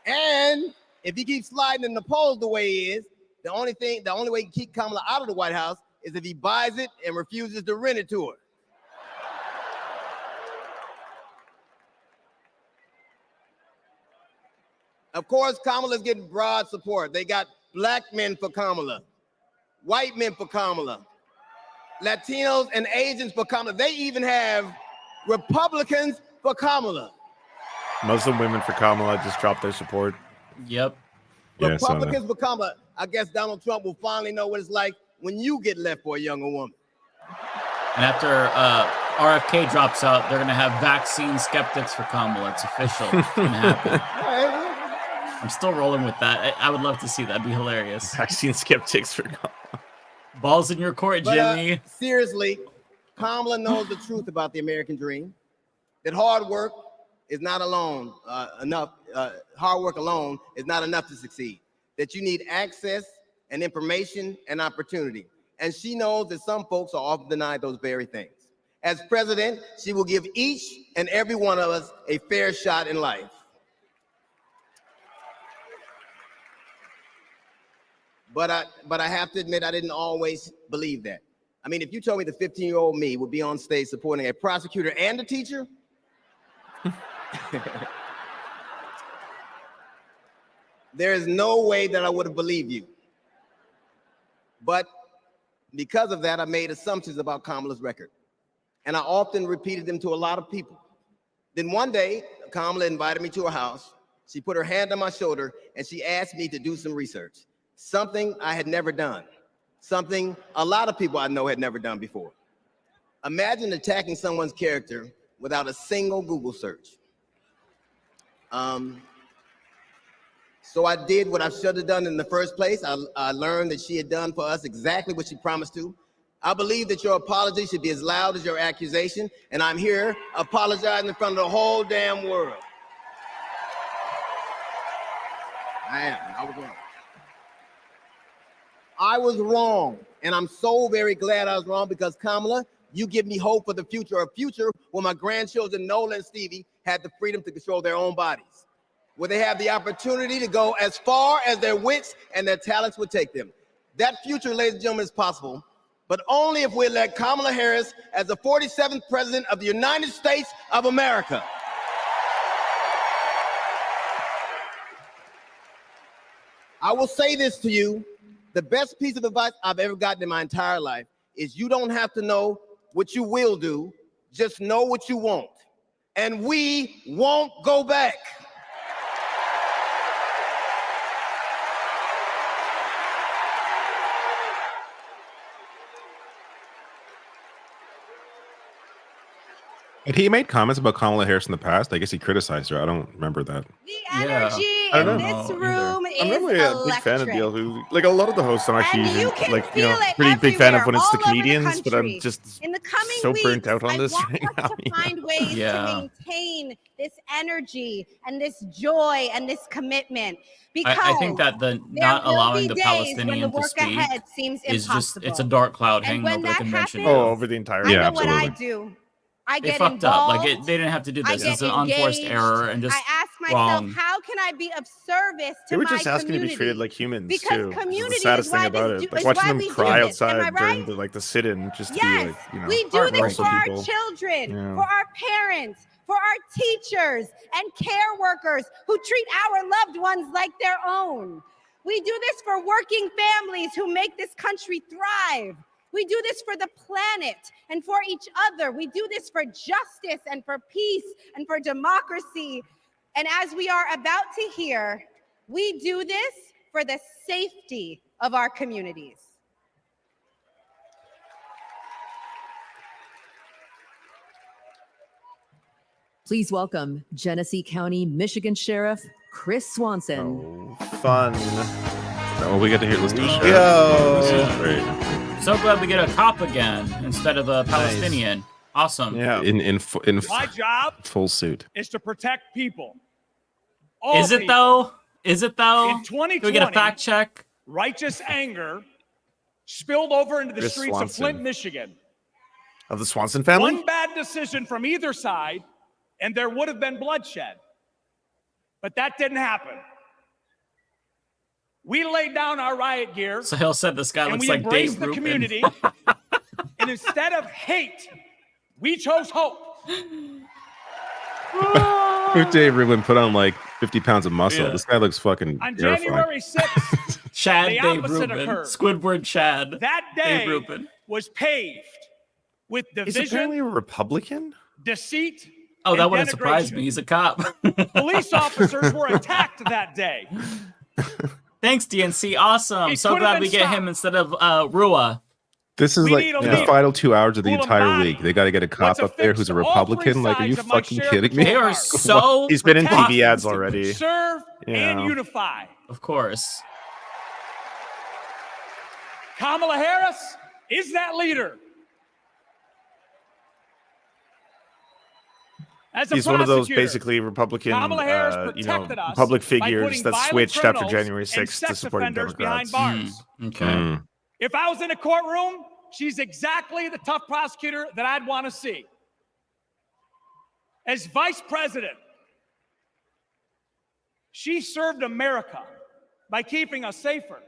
And if he keeps sliding in the polls the way he is, the only way he can keep Kamala out of the White House is if he buys it and refuses to rent it to her. Of course, Kamala's getting broad support. They got black men for Kamala, white men for Kamala, Latinos and Asians for Kamala. They even have Republicans for Kamala. Muslim women for Kamala just dropped their support. Yep. Yeah, Republicans for Kamala. I guess Donald Trump will finally know what it's like when you get left for a younger woman. And after RFK drops out, they're going to have vaccine skeptics for Kamala. It's official. It's going to happen. I'm still rolling with that. I would love to see that. That'd be hilarious. Vaccine skeptics for Kamala. Balls in your court, Jimmy. Seriously, Kamala knows the truth about the American dream, that hard work, is not alone enough. Hard work alone is not enough to succeed. That you need access and information and opportunity. And she knows that some folks are often denied those very things. As president, she will give each and every one of us a fair shot in life. But I have to admit, I didn't always believe that. I mean, if you told me the 15-year-old me would be on stage supporting a prosecutor and a teacher, there is no way that I would have believed you. But because of that, I made assumptions about Kamala's record. And I often repeated them to a lot of people. Then one day, Kamala invited me to her house. She put her hand on my shoulder and she asked me to do some research. Something I had never done. Something a lot of people I know had never done before. Imagine attacking someone's character without a single Google search. So I did what I should have done in the first place. I learned that she had done for us exactly what she promised to. I believe that your apology should be as loud as your accusation, and I'm here apologizing in front of the whole damn world. I was wrong. I was wrong, and I'm so very glad I was wrong because Kamala, you give me hope for the future, a future where my grandchildren, Nola and Stevie, had the freedom to control their own bodies, where they have the opportunity to go as far as their wits and their talents would take them. That future, ladies and gentlemen, is possible, but only if we elect Kamala Harris as the 47th President of the United States of America. I will say this to you, the best piece of advice I've ever gotten in my entire life is you don't have to know what you will do, just know what you won't. And we won't go back. And he made comments about Kamala Harris in the past. I guess he criticized her. I don't remember that. Energy I in don't this know room I'm is really a big fan of electric. Deal, who like a lot of the hosts on our And season, you can like feel it pretty big fan of when it's the everywhere, all over the comedians, but I'm country. just In the coming so weeks, burnt out on I this want right us now. to find ways Yeah. to maintain this energy and this joy and this commitment. Because I think that the there not will allowing be the days when the Palestinian to work speak ahead seems is just impossible. it's a dark cloud And hanging when over the that convention. happens, Oh, over the entire I know what I do. I They get fucked up. involved. Like they didn't have to do I this. get It's an unforced engaged. error and just I ask myself, wrong. how can I be of service to They were my just asking community? to be treated like humans Because too. This is community the is saddest why thing about this it. do- Like is watching why them we do cry this. Am I outside during right? the sit-in, just to be Yes, like, you know, we do this also for our people. children, Yeah. for our parents, for our teachers and care workers who treat our loved ones like their own. We do this for working families who make this country thrive. We do this for the planet and for each other. We do this for justice and for peace and for democracy. And as we are about to hear, we do this for the safety of our communities. Please welcome Genesee County, Michigan Sheriff Chris Swanson. Fun. Oh, we get to hear. Let's do sheriff. Yo. This is great. So glad we get a cop again instead of a Palestinian. Awesome. Yeah. In My job full suit. is to protect people. Is it though? Is it though? In 2020, Can we get a fact check? Righteous anger spilled over into the Chris streets of Swanson. Flint, Michigan. Of the Swanson family? One bad decision from either side, and there would have been bloodshed. But that didn't happen. We laid down our riot gear. Sahil said this guy and looks we like embraced Dave the Rubin. community. And instead of hate, we chose hope. If Dave Rubin put on like 50 pounds of muscle, Yeah. this guy looks fucking On terrifying. January 6th, Chad the Dave opposite Rubin. occurred. Squidward Chad. That day Dave Rubin. was paved with He's apparently division, a Republican? deceit, Oh, that and wouldn't surprise denigration. me. He's a cop. Police officers were attacked that day. Thanks, DNC. Awesome. It So could've glad been we get stopped. him instead of Rua. This is We like need a the leader. final 2 hours of the Who'll entire embody week. They got to get a cop what's up there who's a Republican. Like, are you sides of my fucking shared kidding me? They are so. He's been in TV fucking ads stupid. already. Serve and Yeah. unify. Of course. Kamala Harris is that leader. As a He's one of those prosecutor, basically Republican, Kamala Harris public by figures putting that violent switched after criminals January and 6th to sex supporting offenders behind Democrats. bars. Okay. If I was in a courtroom, she's exactly the tough prosecutor that I'd want to see. As vice president, she served America by keeping us safer.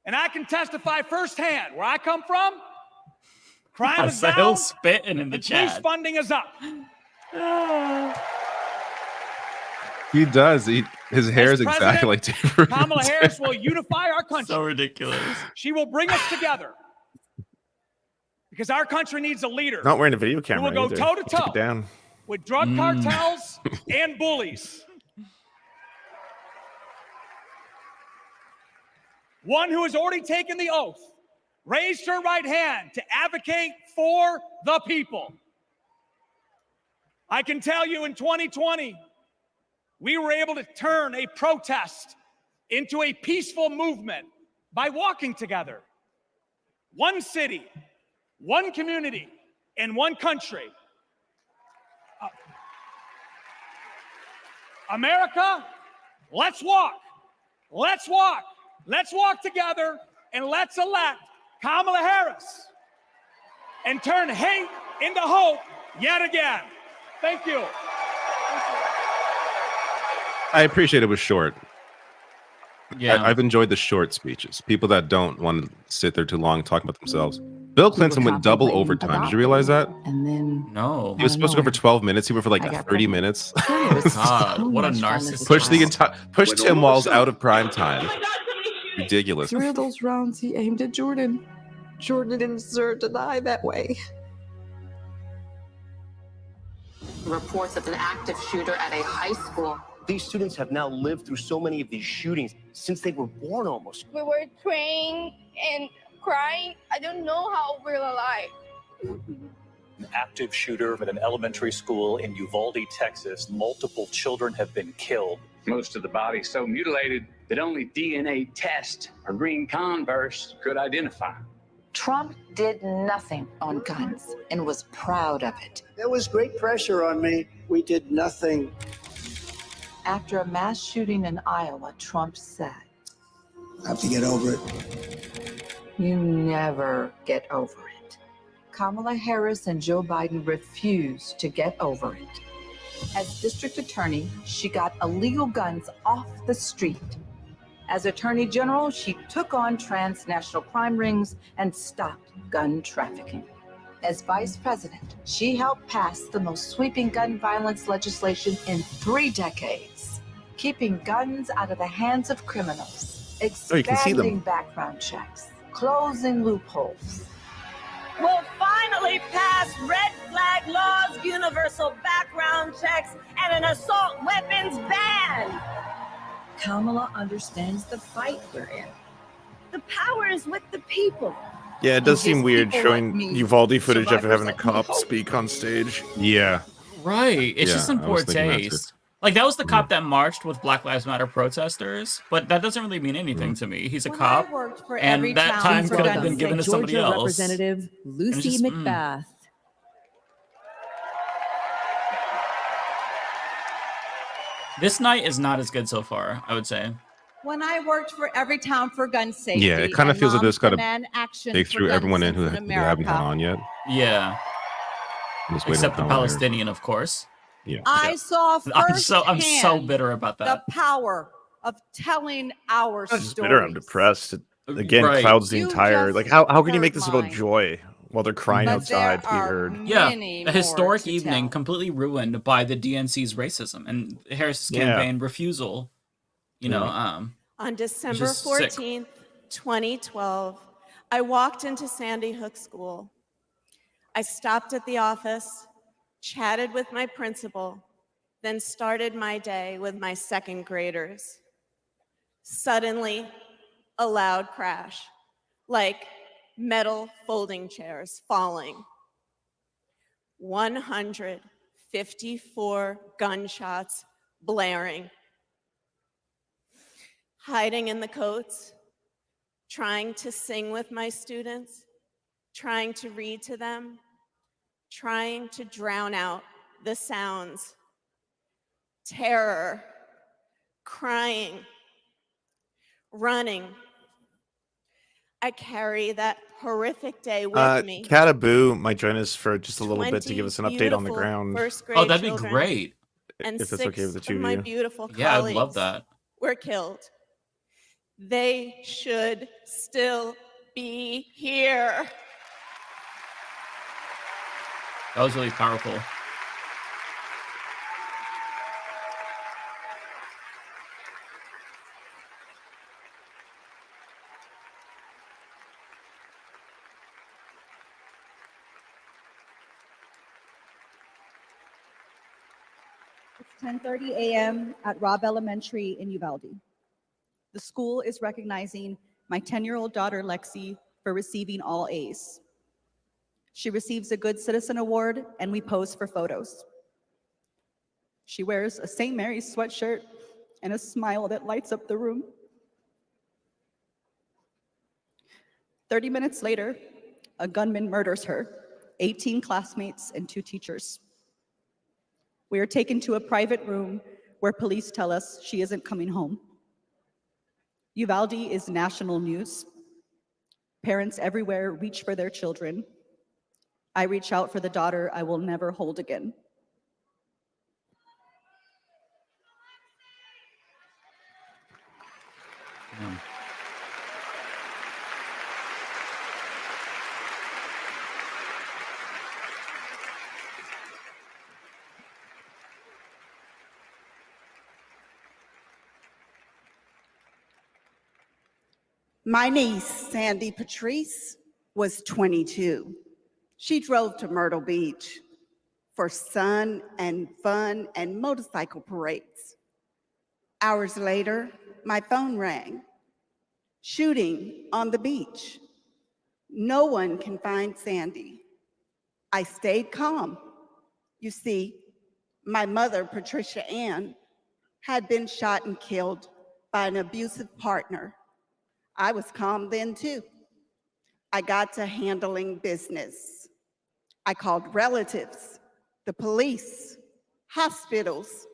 And I can testify firsthand where I come from, crime is down, Sahil's spitting in the and police chat. funding is up. He does. His hair is exactly like David. Kamala Harris will unify our country. So ridiculous. She will bring us together because our country needs a leader Not wearing a video camera who will go either. toe to He took toe it down. with drug cartels and bullies. One who has already taken the oath, raised her right hand to advocate for the people. I can tell you in 2020, we were able to turn a protest into a peaceful movement by walking together. One city, one community, and one country. America, let's walk. Let's walk. Let's walk together and let's elect Kamala Harris and turn hate into hope yet again. Thank you. I appreciate it was short. Yeah. I've enjoyed the short speeches. People that don't want to sit there too long talking about themselves. Bill Clinton went double overtime. Did you realize that? And then No. He was supposed to go for 12 minutes. He went for like 30 minutes. God, what a narcissist. Pushed Tim Walz out of prime time. Ridiculous. 3 of those rounds he aimed at Jordan. Jordan didn't deserve to die that way. Reports of an active shooter at a high school. These students have now lived through so many of these shootings since they were born almost. We were praying and crying. I don't know how we're alive. An active shooter at an elementary school in Uvalde, Texas. Multiple children have been killed. Most of the body so mutilated that only DNA tests or green Converse could identify. Trump did nothing on guns and was proud of it. There was great pressure on me. We did nothing. After a mass shooting in Iowa, Trump said, I have to get over it. "You never get over it." Kamala Harris and Joe Biden refused to get over it. As district attorney, she got illegal guns off the street. As attorney general, she took on transnational crime rings and stopped gun trafficking. As vice president, she helped pass the most sweeping gun violence legislation in 3 decades, keeping guns out of the hands of criminals, you can see them. expanding background checks, closing loopholes. We'll finally pass red flag laws, universal background checks, and an assault weapons ban. Kamala understands the fight we're in. The power is with the people. Yeah, it does seem weird people showing like me, Uvalde footage after having a survivors cop speak on stage. Yeah. Right. It's just in I poor was thinking that too. taste. Like, that was the cop that marched with Black Lives Matter protesters, but that doesn't really mean anything to me. He's a cop, and that time could have been given to somebody Georgia else. Representative Lucy just, McBath. This night is not as good so far, I would say. When I worked for Everytown for gun safety, Yeah, it kind of and feels like Moms this got Demand to Action they for threw Gun everyone in who Safety they haven't had on yet. Yeah. I'm just waiting Except for the Kamala Harris. Palestinian, of course. Yeah. I saw I'm so bitter about the that. power of telling our I'm just stories. bitter. I'm depressed. It, again, Right. clouds the You entire. just Like, how can you heard make this about mine. joy while they're crying But outside to be there are heard? Yeah, many a historic more to evening tell. completely ruined by the DNC's racism and Harris's Yeah. campaign refusal. You know, On December just sick. 14th, 2012, I walked into Sandy Hook School. I stopped at the office, chatted with my principal, then started my day with my second graders. Suddenly, a loud crash, like metal folding chairs falling. 154 gunshots blaring. Hiding in the coats, trying to sing with my students, trying to read to them, trying to drown out the sounds: terror, crying, running. I carry that horrific day with me. Cataboo might join us for just a little bit to 20 give us an update on the beautiful ground. first grade Oh, that'd be children great. and If it's 6 okay with the two of of my you. beautiful Yeah, I'd colleagues love that. were killed. They should still be here. That was really powerful. It's 10:30 a.m. at Robb Elementary in Uvalde. The school is recognizing my 10-year-old daughter, Lexi, for receiving all A's. She receives a Good Citizen Award, and we pose for photos. She wears a St. Mary's sweatshirt and a smile that lights up the room. 30 minutes later, a gunman murders her, 18 classmates, and 2 teachers. We are taken to a private room where police tell us she isn't coming home. Uvalde is national news. Parents everywhere reach for their children. I reach out for the daughter I will never hold again. My niece, Sandy Patrice, was 22. She drove to Myrtle Beach for sun and fun and motorcycle parades. Hours later, my phone rang. Shooting on the beach. No one can find Sandy. I stayed calm. You see, my mother, Patricia Ann, had been shot and killed by an abusive partner. I was calm then too. I got to handling business. I called relatives, the police, hospitals,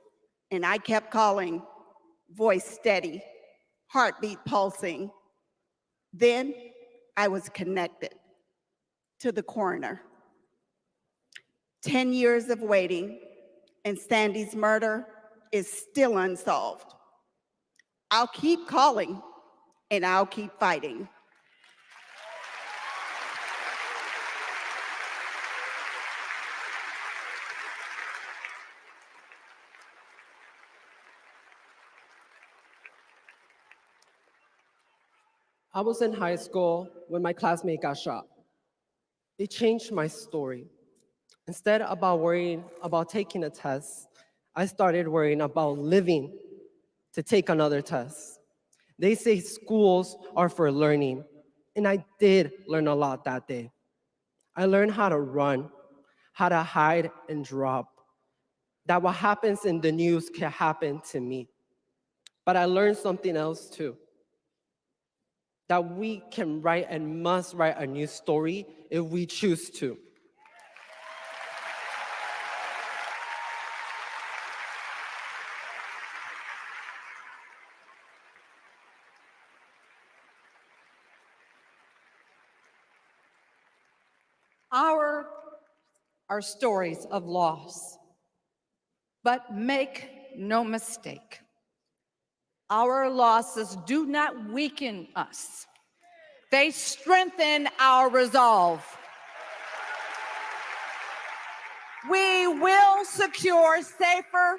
and I kept calling, voice steady, heartbeat pulsing. Then I was connected to the coroner. 10 years of waiting, and Sandy's murder is still unsolved. I'll keep calling, and I'll keep fighting. I was in high school when my classmate got shot. It changed my story. Instead about worrying about taking a test, I started worrying about living to take another test. They say schools are for learning, and I did learn a lot that day. I learned how to run, how to hide and drop, that what happens in the news can happen to me. But I learned something else too, that we can write and must write a new story if we choose to. Our are stories of loss. But make no mistake, our losses do not weaken us. They strengthen our resolve. We will secure safer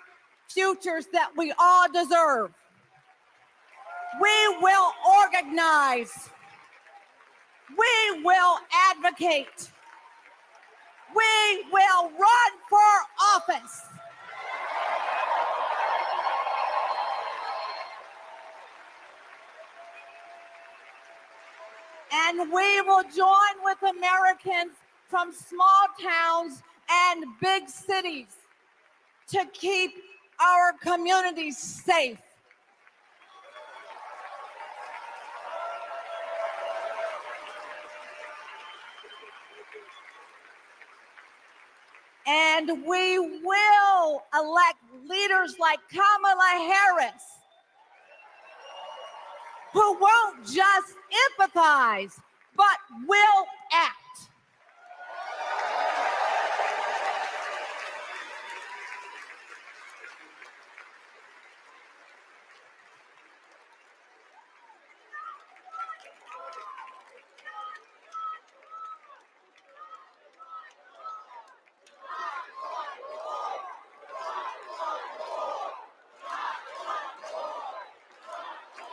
futures that we all deserve. We will organize. We will advocate. We will run for office. And we will join with Americans from small towns and big cities to keep our communities safe. And And we will elect leaders like Kamala Harris, who won't just empathize, but will act.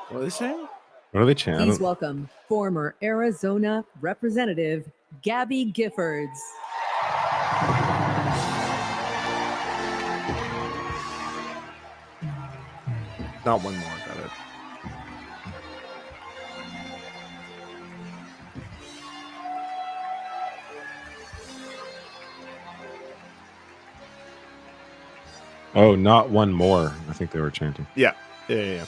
What are they saying? What are they chanting? Please welcome former Arizona Representative Gabby Giffords. Not one more. Got it. Oh, not one more. I think they were chanting. Yeah. Yeah.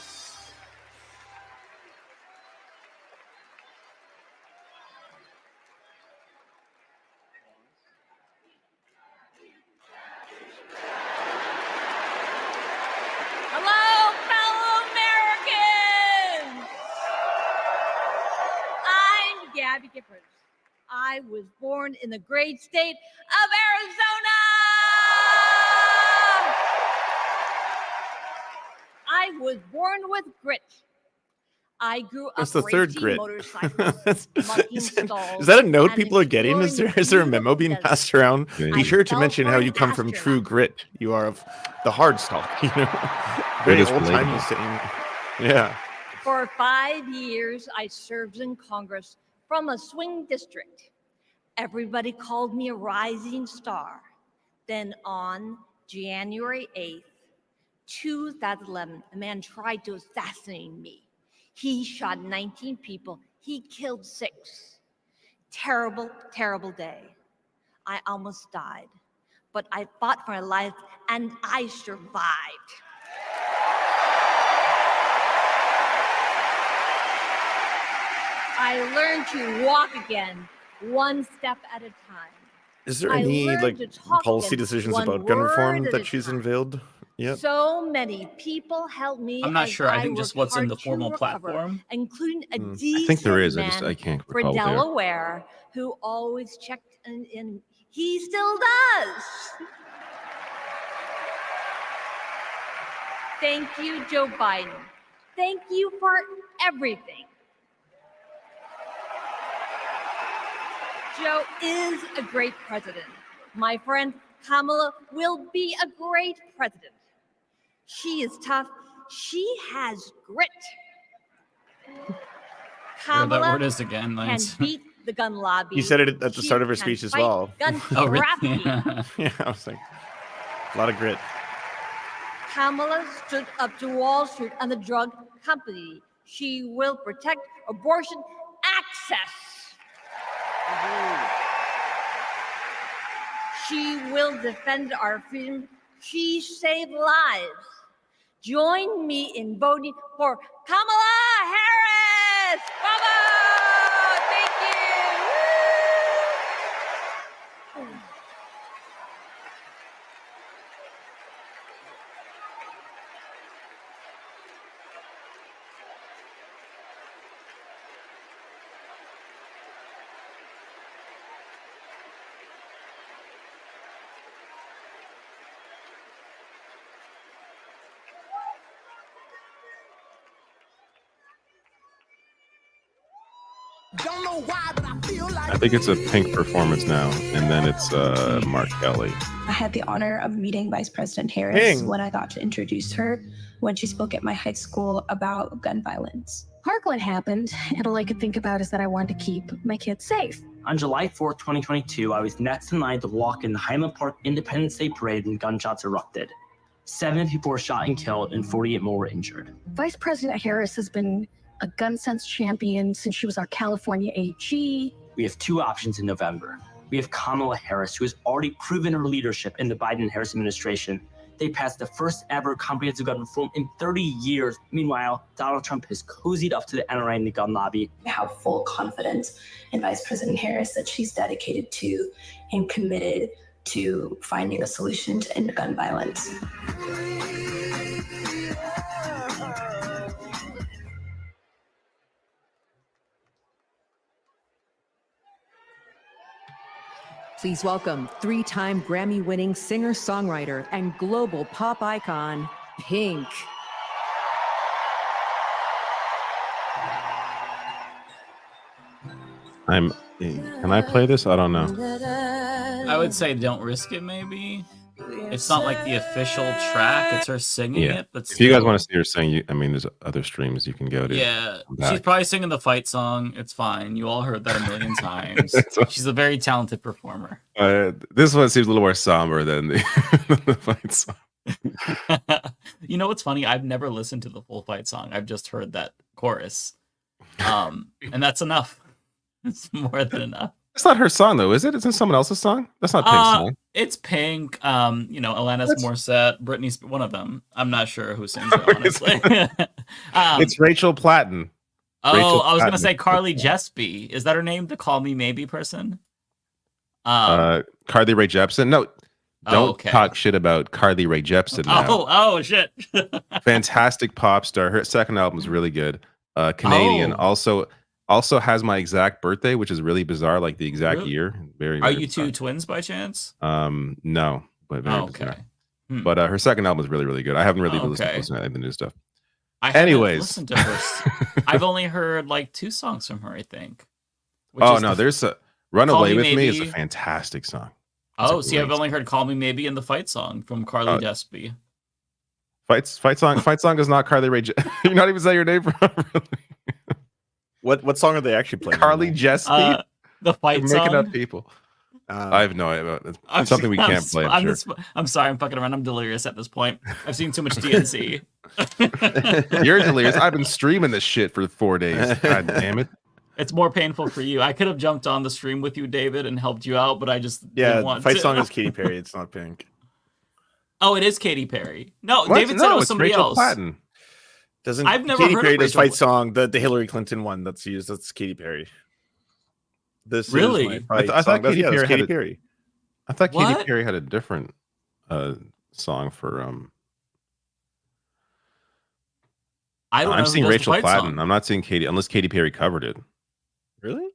Hello, fellow Americans! I'm Gabby Giffords. I was born in the great state of Arizona! I was born with grit. I grew up That's the third racing grit. motorcycles, mucking stalls, Is that a note and people are getting? exploring Is there a the memo being beautiful passed around? desert. Be sure to I mention fell how for you an come from astronaut. true grit. You are of the hard stock, Very Grit is old timey relatable. saying. Yeah. For 5 years, I served in Congress from a swing district. Everybody called me a rising star. Then on January 8th, 2011, a man tried to assassinate me. He shot 19 people. He killed 6. Terrible, terrible day. I almost died, but I fought for my life and I survived. I learned to walk again, one step at a time. Is there I any learned to talk policy again, decisions one about gun reform word at that a she's time. unveiled yet? So many people helped me. I'm not as sure. I think just worked what's in hard the to formal recover, platform. including a I think there is. decent I can't for recall there. Delaware who always checked in. He still does. Thank you, Joe Biden. Thank you for everything. Joe is a great president. My friend Kamala will be a great president. She is tough. She has grit. There that Kamala word is again, can Lance. beat the gun lobby. You said it at the She start of her can speech as fight well. Gun Oh, really? trafficking. Yeah, I was like, a lot of grit. Kamala stood up to Wall Street and the drug company. She will protect abortion access. She will defend our freedom. She saved lives. Join me in voting for Kamala Harris. Bravo! Thank you. Woo! I think it's a Pink performance now, and then it's Mark Kelly. I had the honor of meeting Vice President Harris Ping. when I got to introduce her when she spoke at my high school about gun violence. Parkland happened, and all I could think about is that I wanted to keep my kids safe. On July 4th, 2022, I was next in line to walk in the Highland Park Independence Day Parade when gunshots erupted. 7 people were shot and killed, and 48 more were injured. Vice President Harris has been a gun sense champion since she was our California AG. We have 2 options in November. We have Kamala Harris, who has already proven her leadership in the Biden-Harris administration. They passed the first ever comprehensive gun reform in 30 years. Meanwhile, Donald Trump has cozied up to the NRA and the gun lobby. I have full confidence in Vice President Harris that she's dedicated to and committed to finding a solution to end gun violence. Please welcome three-time Grammy-winning singer-songwriter and global pop icon, Pink. Can I play this? I don't know. I would say don't risk it, maybe. It's not like the official track, it's her singing it, but if you guys still. want to see her sing, there's other streams you can go to. Yeah, Come back. she's probably singing the fight song. It's fine. You all heard that a million times. She's a very talented performer. This one seems a little more somber than the fight song. You know what's funny? I've never listened to the full fight song. I've just heard that chorus. And that's enough. It's more than enough. It's not her song though, is it? Isn't it someone else's song? That's not Pink's song. It's Pink. Alanis Morissette, Britney, one of them. I'm not sure who sings it, honestly. It's Rachel Platten. I was gonna say Carly Jespy. Is that her name? The Call Me Maybe person? Carly Rae Jepsen. No, don't talk shit about Carly Rae Jepsen now. Oh shit. Fantastic pop star. Her second album is really good. Canadian. Also has my exact birthday, which is really bizarre, like the exact year. Very. Are you two twins by chance? No, but very bizarre. Hmm. But her second album is really, really good. I haven't really listened to any of the new stuff. Anyways, listened to her. I've only heard like 2 songs from her, I think. There's a "Runaway with Me" is a Maybe. fantastic song. I've only heard "Call Me Maybe" and the fight song from Carly Jespy. Fight song is not Carly Rae. You're not even saying your name properly. What song are they actually playing? Carly Jespy. The fight You're making song. up people. I have no idea. It's something we can't play. I'm sorry, I'm fucking around. I'm delirious at this point. I've seen too much DNC. You're delirious. I've been streaming this shit for 4 days. God damn it. It's more painful for you. I could have jumped on the stream with you, David, and helped you out, but I just didn't want fight to. song is Katy Perry. It's not Pink. Oh, it is Katy Perry. No, What? David said it was it's somebody Rachel else. Platten. I've never Katy heard Perry of does Rachel fight song, the Hillary Clinton one that's used. That's Katy Perry. This Really? is my fight I thought song. That's- Katy yeah, that's Perry Katy had Perry. I thought Katy What? Perry had a different song for I don't know I'm who seeing does the Rachel fight Platten. song. I'm not seeing Katy unless Katy Perry covered it. Really?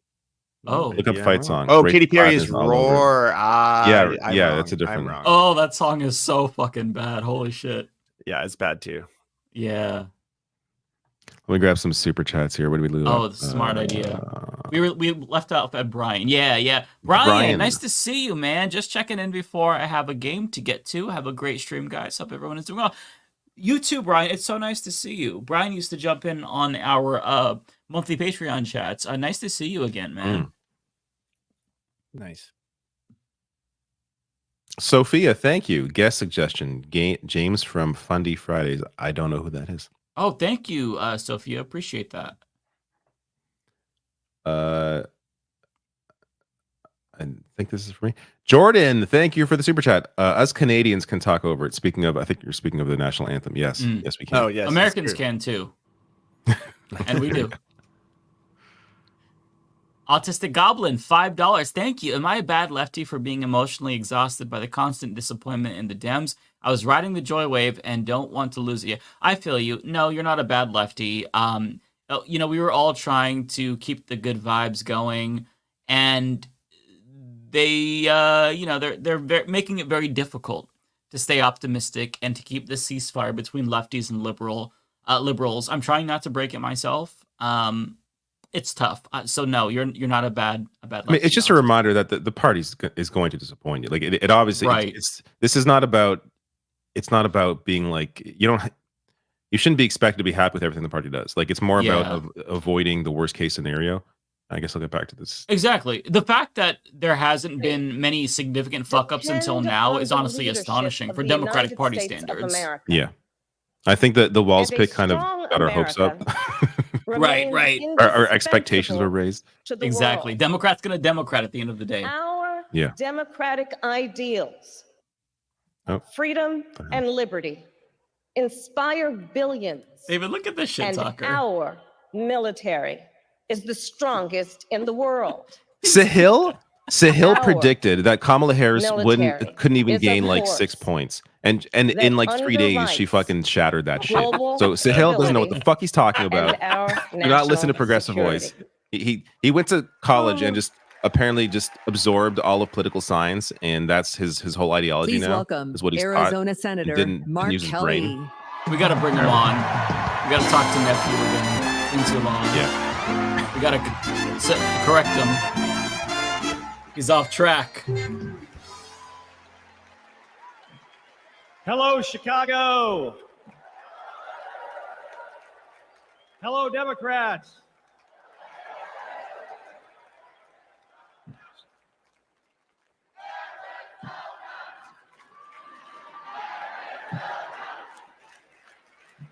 Oh, Look up Yeah, fight I'm song. wrong. Oh, Rachel Katy Perry Platten is all over it. Roar. Yeah, I'm yeah, wrong. that's a different. I'm wrong. Oh, that song is so fucking bad. Holy shit. Yeah, it's bad too. Yeah. Let me grab some super chats here. What do we lose? Oh, it's a smart idea. We left out at Brian. Yeah. Brian, Brian. nice to see you, man. Just checking in before I have a game to get to. Have a great stream, guys. Hope everyone is doing well. You too, Brian. It's so nice to see you. Brian used to jump in on our monthly Patreon chats. Nice to see you again, man. Nice. Sophia, thank you. Guest suggestion. James from Fundy Fridays. I don't know who that is. Oh, thank you, Sophia. Appreciate that. I think this is for me. Jordan, thank you for the super chat. Us Canadians can talk over it. Speaking of, I think you're speaking of the national anthem. Yes, yes, we can. Oh, yes. Americans can too. And we do. Autistic Goblin, $5. Thank you. Am I a bad lefty for being emotionally exhausted by the constant disappointment in the Dems? I was riding the joy wave and don't want to lose it. I feel you. No, you're not a bad lefty. We were all trying to keep the good vibes going, and they, they're making it very difficult to stay optimistic and to keep the ceasefire between lefties and liberals. I'm trying not to break it myself. It's tough. So no, you're not a bad lefty. I mean, it's just a reminder that the party is going to disappoint you. Like it obviously, right. This is not about. It's not about being like you shouldn't be expected to be happy with everything the party does. Like it's more about avoiding the worst case scenario. I guess I'll get back to this. Exactly. The fact that there hasn't been many significant fuck ups until now is honestly astonishing for Democratic Party standards. Yeah, I think that the Walls pick kind of got our hopes up. Right. Our expectations were raised. Exactly. Democrats gonna Democrat at the end of the day. Our Yeah. democratic ideals, Oh. freedom and liberty, inspire billions. David, look at this shit And talker. our military is the strongest in the world. Sahil? Sahil Our predicted that Kamala Harris military couldn't even is a gain like force 6 points, and that in like 3 days she underwrites fucking shattered that shit. global So Sahil doesn't know what the stability fuck he's talking about. and our Do not listen to national Progressive security. Voice. He went to college and just apparently just absorbed all of political science, and that's his whole ideology Please now. welcome Is what he's Arizona taught. Senator Didn't Mark use his Kelly. brain. We got to bring him on. We got to talk to nephew again. In too long. Yeah. We got to correct him. He's off track. Hello, Chicago. Hello, Democrats.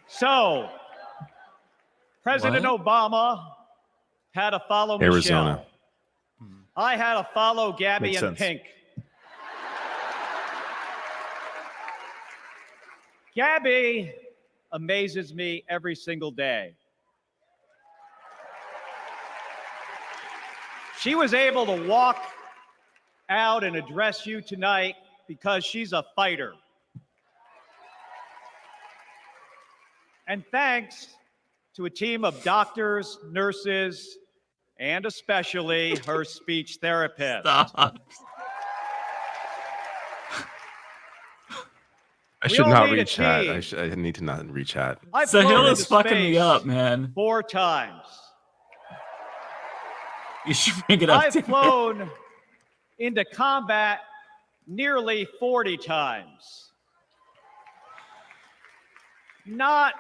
So, President Obama had to follow Arizona. Michelle. I had to follow Gabby Makes and sense. Pink. Gabby amazes me every single day. She was able to walk out and address you tonight because she's a fighter. And thanks to a team of doctors, nurses, and especially her speech therapist. Stop. I We should all not need a read chat. team. I need to not read chat. I've Sahil flown is into fucking me space up, man. 4 times. You should bring it up. I've to flown into combat nearly 40 times. Not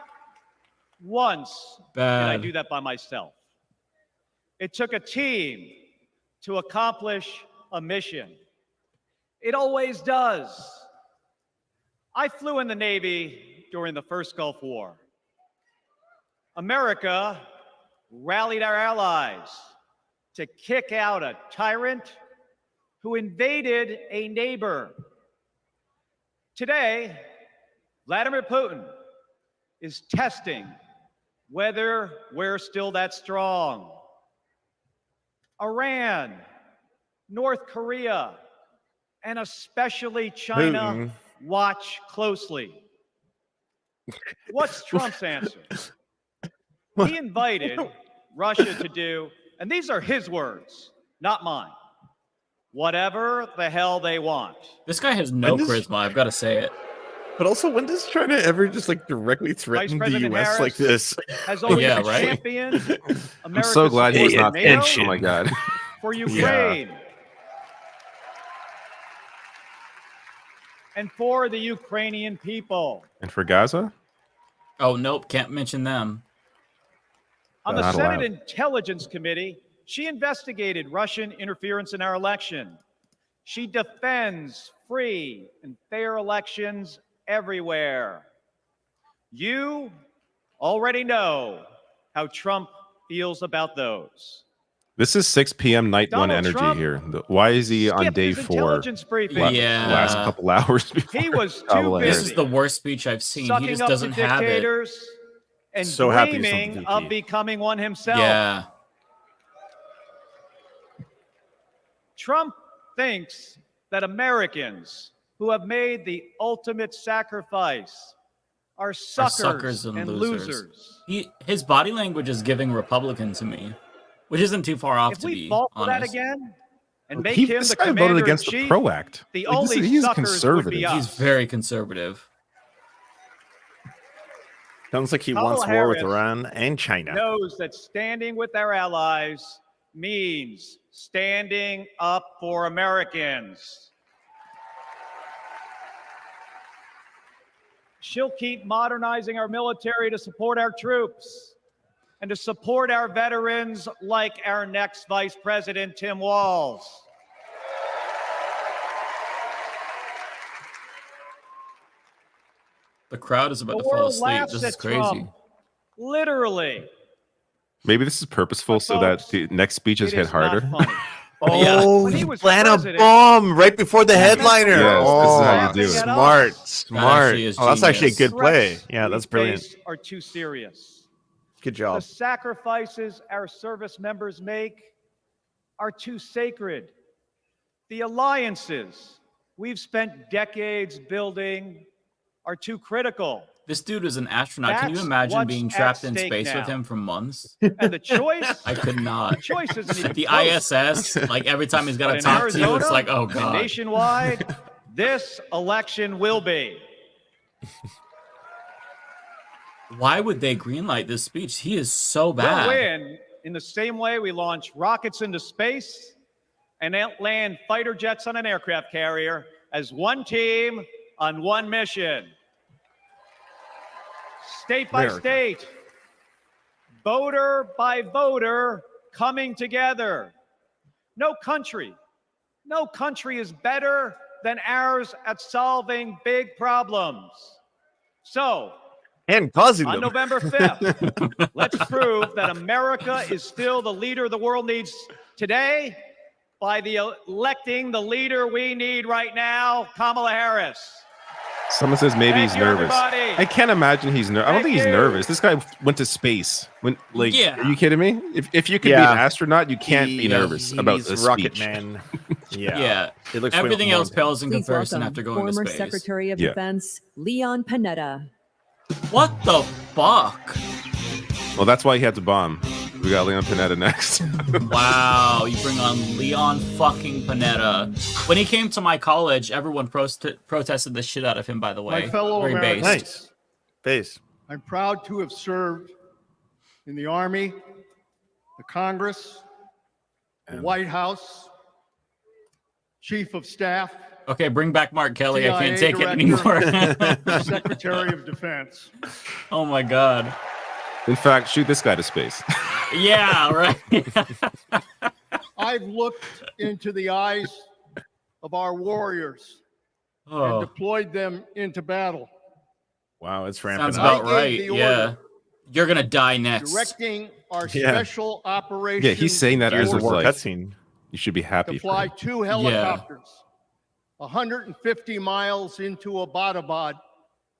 once did I Bad. do that by myself. It took a team to accomplish a mission. It always does. I flew in the Navy during the first Gulf War. America rallied our allies to kick out a tyrant who invaded a neighbor. Today, Vladimir Putin is testing whether we're still that strong. Iran, North Korea, and especially China Putin. watch closely. What's Trump's answer? He invited Russia to do, and these are his words, not mine, whatever the hell they want. This guy has no When does- charisma. I've got to say it. But also, when does China ever just like directly threaten the President U.S. Harris like this? has always Yeah, right? championed I'm America's so glad he's support not. for NATO, Oh my god. for Ukraine, and for the Ukrainian people. And for Gaza? Oh, nope. Can't mention them. On the Not Senate allowed. Intelligence Committee, she investigated Russian interference in our election. She defends free and fair elections everywhere. You already know how Trump feels about those. This is 6 p.m. night one Donald energy Trump here. Why is he on skipped day his 4? intelligence briefing. Yeah. Last couple hours before He was too Kamala This Harris. is the worst speech I've seen. He sucking just up to doesn't have it. dictators and So happy he's not the dreaming VP. of becoming one himself. Yeah. Trump thinks that Americans who have made the ultimate sacrifice are Are suckers, and losers. His body language is giving Republican to me, which isn't too far off If to we be fall for that honest. again and make him This the guy voted commander in against the chief, PRO Act. the Like, only he's suckers would conservative. be us. He's very conservative. Sounds like he Kamala wants war with Harris Iran and China. knows that standing with our allies means standing up for Americans. She'll keep modernizing our military to support our troops and to support our veterans like our next Vice President, Tim Walz. The crowd is about The to fall world asleep. laughs This is at crazy. Trump, literally. Maybe this is purposeful so that the next speeches It hit is not harder. funny. Oh, When he he was planted a president- bomb right before the headliner. Yes, this is how you Oh, do it. smart, That smart. actually is Oh, that's actually a genius. good play. Threats Yeah, we that's brilliant. face are too serious. Good The job. sacrifices our service members make are too sacred. The alliances we've spent decades building are too critical. This dude is an astronaut. Can you That's imagine what's being at trapped in stake space with now. him for months? And the choice? I could not. The choice isn't even The close. ISS, like every time he's got But to in talk to you, it's Arizona like, oh and god. nationwide, this election will be. Why would they greenlight this speech? He is so We'll bad. win in the same way we launch rockets into space and land fighter jets on an aircraft carrier as one team on one mission. State by America. state, voter by voter, coming together. No country is better than ours at solving big problems. So, And causing on them. November 5th, let's prove that America is still the leader the world needs today by electing the leader we need right now, Kamala Harris. Someone says maybe Thank he's you, nervous. everybody. I can't imagine he's nervous. I don't Thank think he's you. nervous. This guy went to space. Are you kidding me? If you could be Yeah. an astronaut, you can't be nervous about He's a Rocket speech. Man. Yeah. Yeah. It looks Everything more else pales in Please comparison welcome after going to former space. Secretary of Yeah. Defense Leon Panetta. What the fuck? Well, that's why he had to bomb. We got Leon Panetta next. Wow, you bring on Leon fucking Panetta. When he came to my college, everyone protested the shit out of him, by the way. My fellow Very Americans. based. Nice. Base. I'm proud to have served in the Army, the Congress, the White House, Chief of Staff, Okay, bring back Mark Kelly. I can't CIA take it anymore. Secretary of Defense. Oh my god. In fact, shoot this guy to space. Yeah, right. I've looked into the eyes of our warriors and Oh, deployed them into battle, Wow, it's ramping sounds up. about I right. gave the Yeah. order. You're gonna die next. directing our Yeah. special operations Yeah, he's saying that Gears as of if War like cutscene. you should be to happy. For fly him. 2 helicopters 150 miles into Abbottabad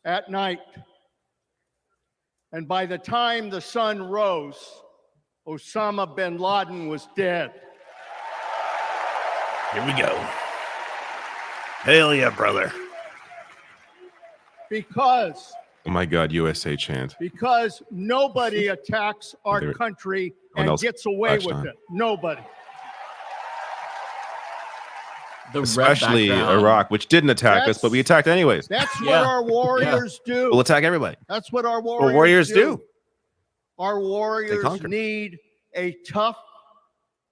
at night. And by the time the sun rose, Osama bin Laden was dead. Here we go. Hell yeah, brother. Because Oh my God, USA chant. nobody attacks our There- country no one and else gets away latched with on. it. Nobody. The red Especially background. Iraq, which didn't attack us, but we attacked anyways. That's Yeah. what our warriors do. We'll attack everybody. That's what our warriors, Well, warriors do. Our warriors conquer. need a tough,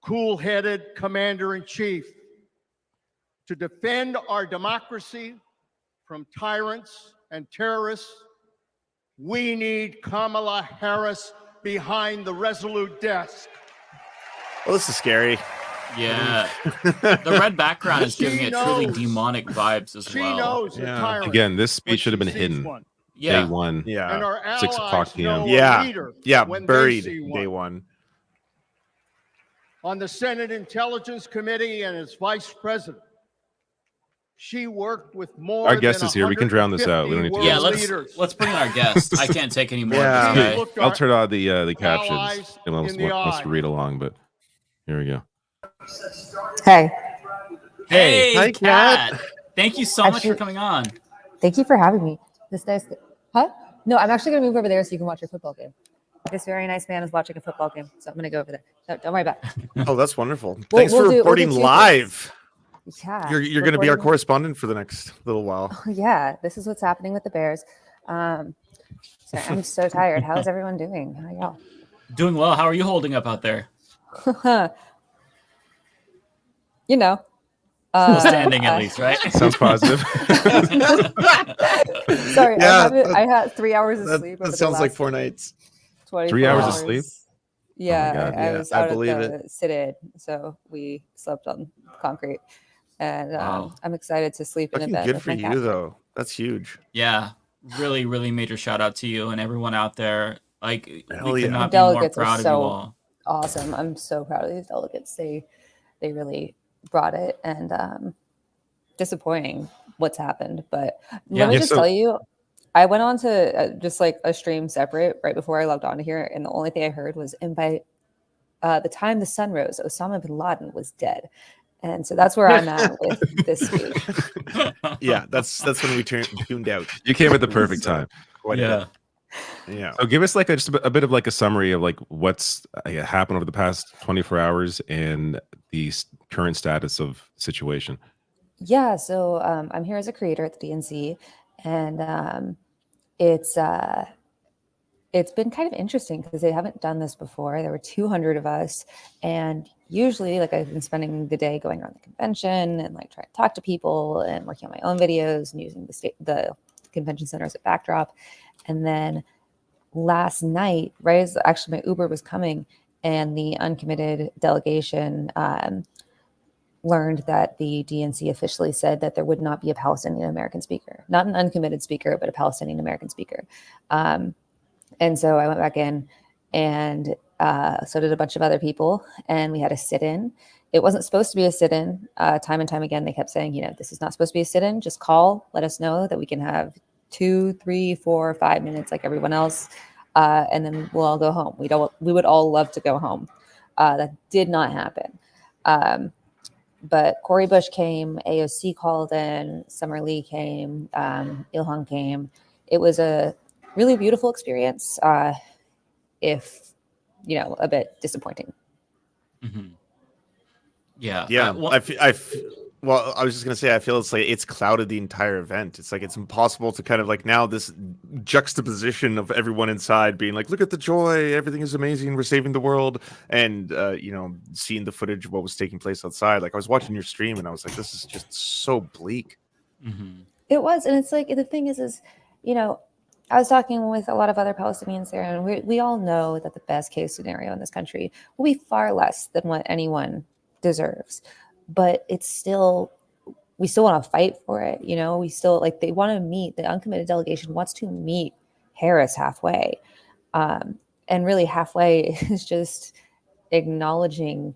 cool-headed commander-in-chief to defend our democracy from tyrants and terrorists. We need Kamala Harris behind the resolute desk. Well, this is scary. Yeah. The red background is giving She it truly knows. demonic vibes as She well. knows a Yeah. tyrant. Again, this speech when should have she been sees hidden. one. Yeah. Day one. And Yeah. our 6 o'clock allies PM. know Yeah. a leader Yeah. when they Buried see one. day one. On the Senate Intelligence Committee and as vice president, she worked with more Our guest than is here. We can drown this out. We don't need to. 150 Yeah, world let's leaders. bring in our guest. I can't take any more Yeah. of this guy. Looked I'll our turn on the captions. allies Anyone else in the wants eye. to read along, but here we go. Hey, Hey, Hi, Kat. Kat. Thank you so much Actually- for coming on. thank you for having me. This nice, huh? No, I'm actually gonna move over there so you can watch your football game. This very nice man is watching a football game, so I'm gonna go over there. No, don't worry about it. Oh, that's wonderful. We'll- Thanks we'll for do- we'll do reporting 2 things. live. Yeah, You're going to be our reporting- correspondent for the next little while. Oh, yeah, this is what's happening with the Bears. Sorry, I'm so tired. How is everyone doing? How are y'all? Doing well. How are you holding up out there? You know, Standing at least, right? Sounds positive. Sorry, Yeah, I had 3 hours of That, sleep. that over the sounds like last 4 nights. 24 3 hours of sleep? Yeah, God, I yeah, was I out believe at the sit-in, so we slept on concrete, and Wow. I'm excited to sleep in a Fucking bed good with for my you, cat. though. That's huge. Yeah. Really, really major shout out to you and everyone out there. Like, Hell we yeah. could not The be more delegates are proud of you so all. Awesome! I'm so proud of these delegates. They really brought it, and disappointing what's happened. But Yeah. let me Yeah, just so- tell you, I went on to just like a stream separate right before I logged on here, and the only thing I heard was, and by the time the sun rose, Osama bin Laden was dead. And so that's where I'm at with this speech. Yeah, that's when we tuned out. You came at the perfect time. Quite a bit. Yeah. So give us like just a bit of like a summary of like what's happened over the past 24 hours and the current status of the situation. Yeah, so I'm here as a creator at the DNC, and it's been kind of interesting because they haven't done this before. There were 200 of us, and usually, like, I've been spending the day going around the convention and like trying to talk to people and working on my own videos and using the convention center as a backdrop. And then last night, right as actually my Uber was coming, and the uncommitted delegation learned that the DNC officially said that there would not be a Palestinian American speaker, not an uncommitted speaker, but a Palestinian American speaker. And so I went back in, and so did a bunch of other people, and we had a sit-in. It wasn't supposed to be a sit-in. Time and time again, they kept saying, this is not supposed to be a sit-in. Just call, let us know that we can have 2, 3, 4, 5 minutes like everyone else, and then we'll all go home. We would all love to go home. That did not happen. But Cori Bush came, AOC called in, Summer Lee came, Ilhan came. It was a really beautiful experience, if, a bit disappointing. Mm-hmm. Yeah. Yeah. Well, I was just gonna say, I feel it's clouded the entire event. It's like it's impossible to kind of like now this juxtaposition of everyone inside being like, look at the joy, everything is amazing, we're saving the world, and seeing the footage of what was taking place outside. Like I was watching your stream and I was like, this is just so bleak. Mm-hmm. It was, and it's like the thing is I was talking with a lot of other Palestinians there, and we all know that the best case scenario in this country will be far less than what anyone deserves. But it's still, we still want to fight for it. We still they want to meet, the uncommitted delegation wants to meet Harris halfway. And really halfway is just acknowledging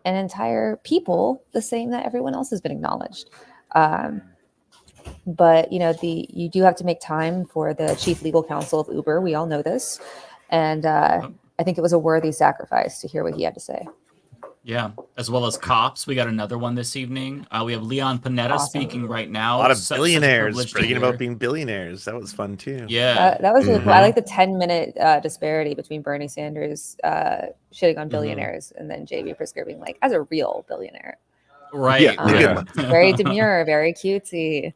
an entire people the same that everyone else has been acknowledged. But you do have to make time for the chief legal counsel of Uber. We all know this. And I think it was a worthy sacrifice to hear what he had to say. Yeah, as well as cops. We got another one this evening. We have Leon Panetta speaking right now. A lot of billionaires bragging about being billionaires. That was fun too. Yeah, that was really cool. I like the 10-minute disparity between Bernie Sanders shitting on billionaires and then JB Pritzker being like, as a real billionaire. Right. Yeah. Very demure, very cutesy.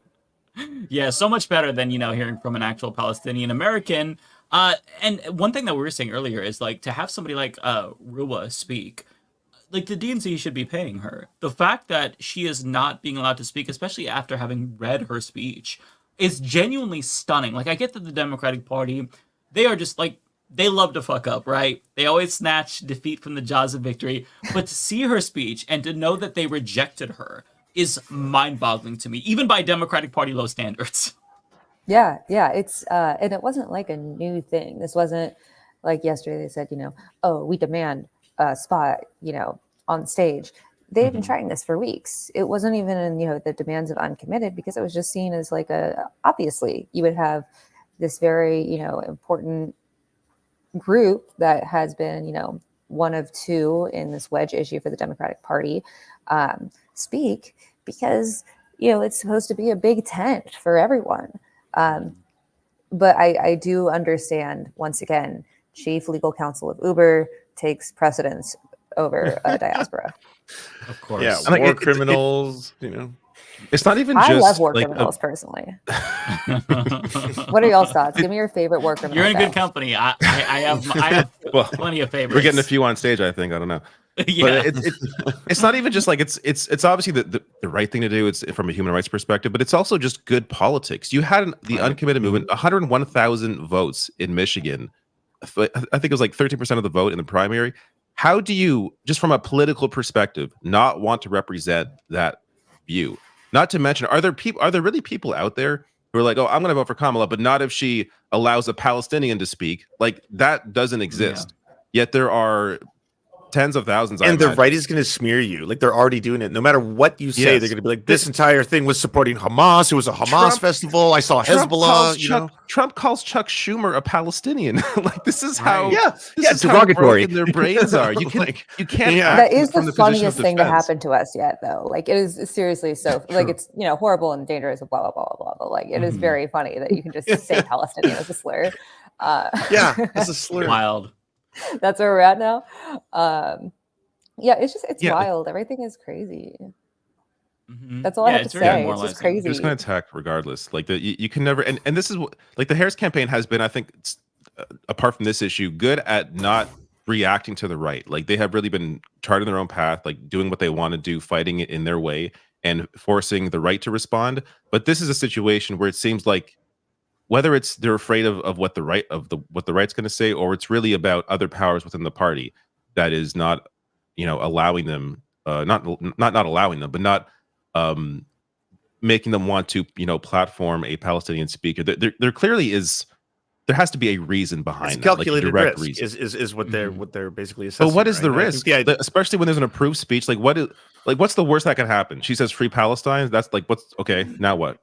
Yeah, so much better than hearing from an actual Palestinian American. And one thing that we were saying earlier is like to have somebody like Rua speak. Like the DNC should be paying her. The fact that she is not being allowed to speak, especially after having read her speech, is genuinely stunning. Like I get that the Democratic Party, they are just like, they love to fuck up, right? They always snatch defeat from the jaws of victory. But to see her speech and to know that they rejected her is mind-boggling to me, even by Democratic Party low standards. Yeah, it's and it wasn't like a new thing. This wasn't like yesterday they said, we demand a spot, on stage. They've been trying this for weeks. It wasn't even in, the demands of uncommitted, because it was just seen as like obviously you would have this very, important group that has been, one of two in this wedge issue for the Democratic Party speak, because, it's supposed to be a big tent for everyone. But I do understand, once again, chief legal counsel of Uber takes precedence over a diaspora. Of course. Yeah, war criminals, It's not even I just love war like criminals personally. What are y'all's thoughts? Give me your favorite war criminal. You're in good company. I have plenty of favorites. We're getting a few on stage, I think. I don't know. Yeah. But it's not even just like it's obviously the right thing to do. It's from a human rights perspective, but it's also just good politics. You had the uncommitted movement, 101,000 votes in Michigan. I think it was like 13% of the vote in the primary. How do you, just from a political perspective, not want to represent that view? Not to mention, are there really people out there who are like, oh, I'm going to vote for Kamala, but not if she allows a Palestinian to speak? Like that doesn't exist. Yeah. Yet there are tens of thousands. I And the imagine. right is going to smear you. Like they're already doing it. No matter what you say, Yes. they're going to be like, this entire thing was supporting Hamas. It was a Hamas festival. I saw Hezbollah. Trump calls Chuck Schumer a Palestinian. Like this is how this is how derogatory. broken their brains are. You can Like, you can't. yeah. That act is from the position of funniest thing to defense. happen to us yet, though. Like it is seriously so. Like it's horrible and dangerous. Blah blah blah blah blah. Like it is very funny that you can just say Palestinian as a slur. Yeah, that's a slur. Wild. That's where we're at now. Yeah, it's Yeah. wild. Everything is crazy. Mhm. That's all I Yeah, have it's to very say. It's demoralizing. just crazy. They're just going to attack regardless. Like you can never. And this is what like the Harris campaign has been. I think apart from this issue, good at not reacting to the right. Like they have really been charting their own path, like doing what they want to do, fighting it in their way, and forcing the right to respond. But this is a situation where it seems like whether it's they're afraid of what the right's going to say, or it's really about other powers within the party that is not, allowing them, not allowing them, but not making them want to, platform a Palestinian speaker. There clearly is. There has to be a reason behind It's that, like a calculated direct risk reason. is what they're basically assessing. But what is the right? risk? I think Especially when there's an approved speech. What's the worst that can happen? She says free Palestine. That's like what's okay. Now what?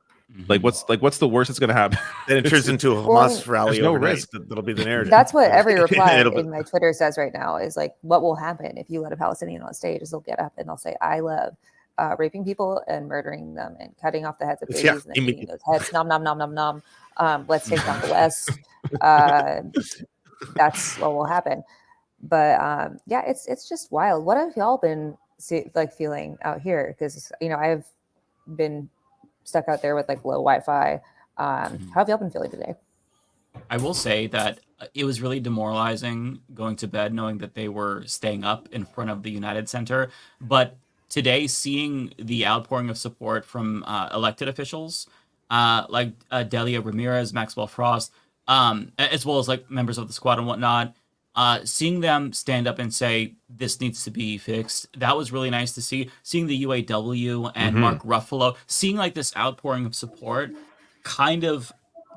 What's the worst that's going to happen? Then it turns into a Hamas rally there's no overnight. risk. That'll be the narrative. That's what every reply It'll be- in my Twitter says right now is like, what will happen if you let a Palestinian on stage is they'll get up and they'll say, I love raping people and murdering them and cutting off the heads of babies Yeah, and then eating those heads. Nom, nom, nom, nom, nom. Let's take down the West. That's what will happen. But yeah, it's just wild. What have y'all been feeling out here? Because, I've been stuck out there with like low Wi-Fi. How have y'all been feeling today? I will say that it was really demoralizing going to bed knowing that they were staying up in front of the United Center. But today, seeing the outpouring of support from elected officials like Delia Ramirez, Maxwell Frost, as well as like members of the squad and whatnot, seeing them stand up and say this needs to be fixed, that was really nice to see. Seeing the UAW and Mark Ruffalo, seeing like this outpouring of support kind of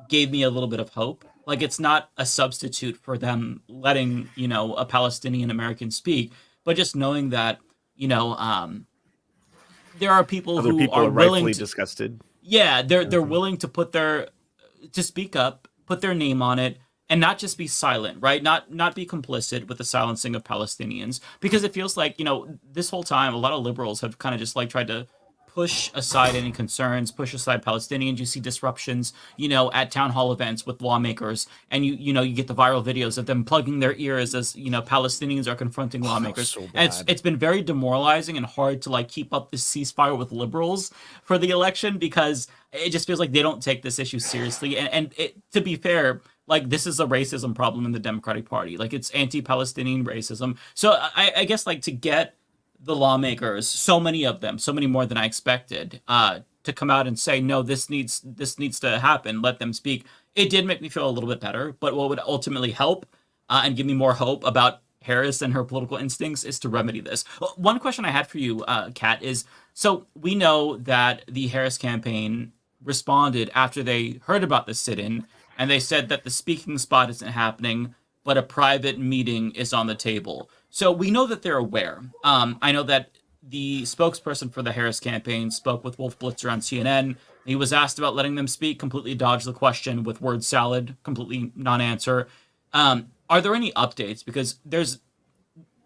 gave me a little bit of hope. Like it's not a substitute for them letting, a Palestinian American speak, but just knowing that, there are people Other who people are are willing rightfully to, disgusted. yeah, they're willing to to speak up, put their name on it, and not just be silent, right? Not be complicit with the silencing of Palestinians, because it feels like, this whole time a lot of liberals have kind of just like tried to push aside any concerns, push aside Palestinians. You see disruptions, at town hall events with lawmakers, and you get the viral videos of them plugging their ears as, Palestinians are confronting lawmakers. so And bad. it's been very demoralizing and hard to like keep up this ceasefire with liberals for the election, because it just feels like they don't take this issue seriously. And to be fair, like this is a racism problem in the Democratic Party. Like it's anti-Palestinian racism. So I guess like to get the lawmakers, so many of them, so many more than I expected, to come out and say, no, this needs to happen. Let them speak. It did make me feel a little bit better. But what would ultimately help and give me more hope about Harris and her political instincts is to remedy this. One question I had for you, Kat, is so we know that the Harris campaign responded after they heard about the sit-in, and they said that the speaking spot isn't happening, but a private meeting is on the table. So we know that they're aware. I know that the spokesperson for the Harris campaign spoke with Wolf Blitzer on CNN. He was asked about letting them speak, completely dodged the question with word salad, completely non-answer. Are there any updates? Because there's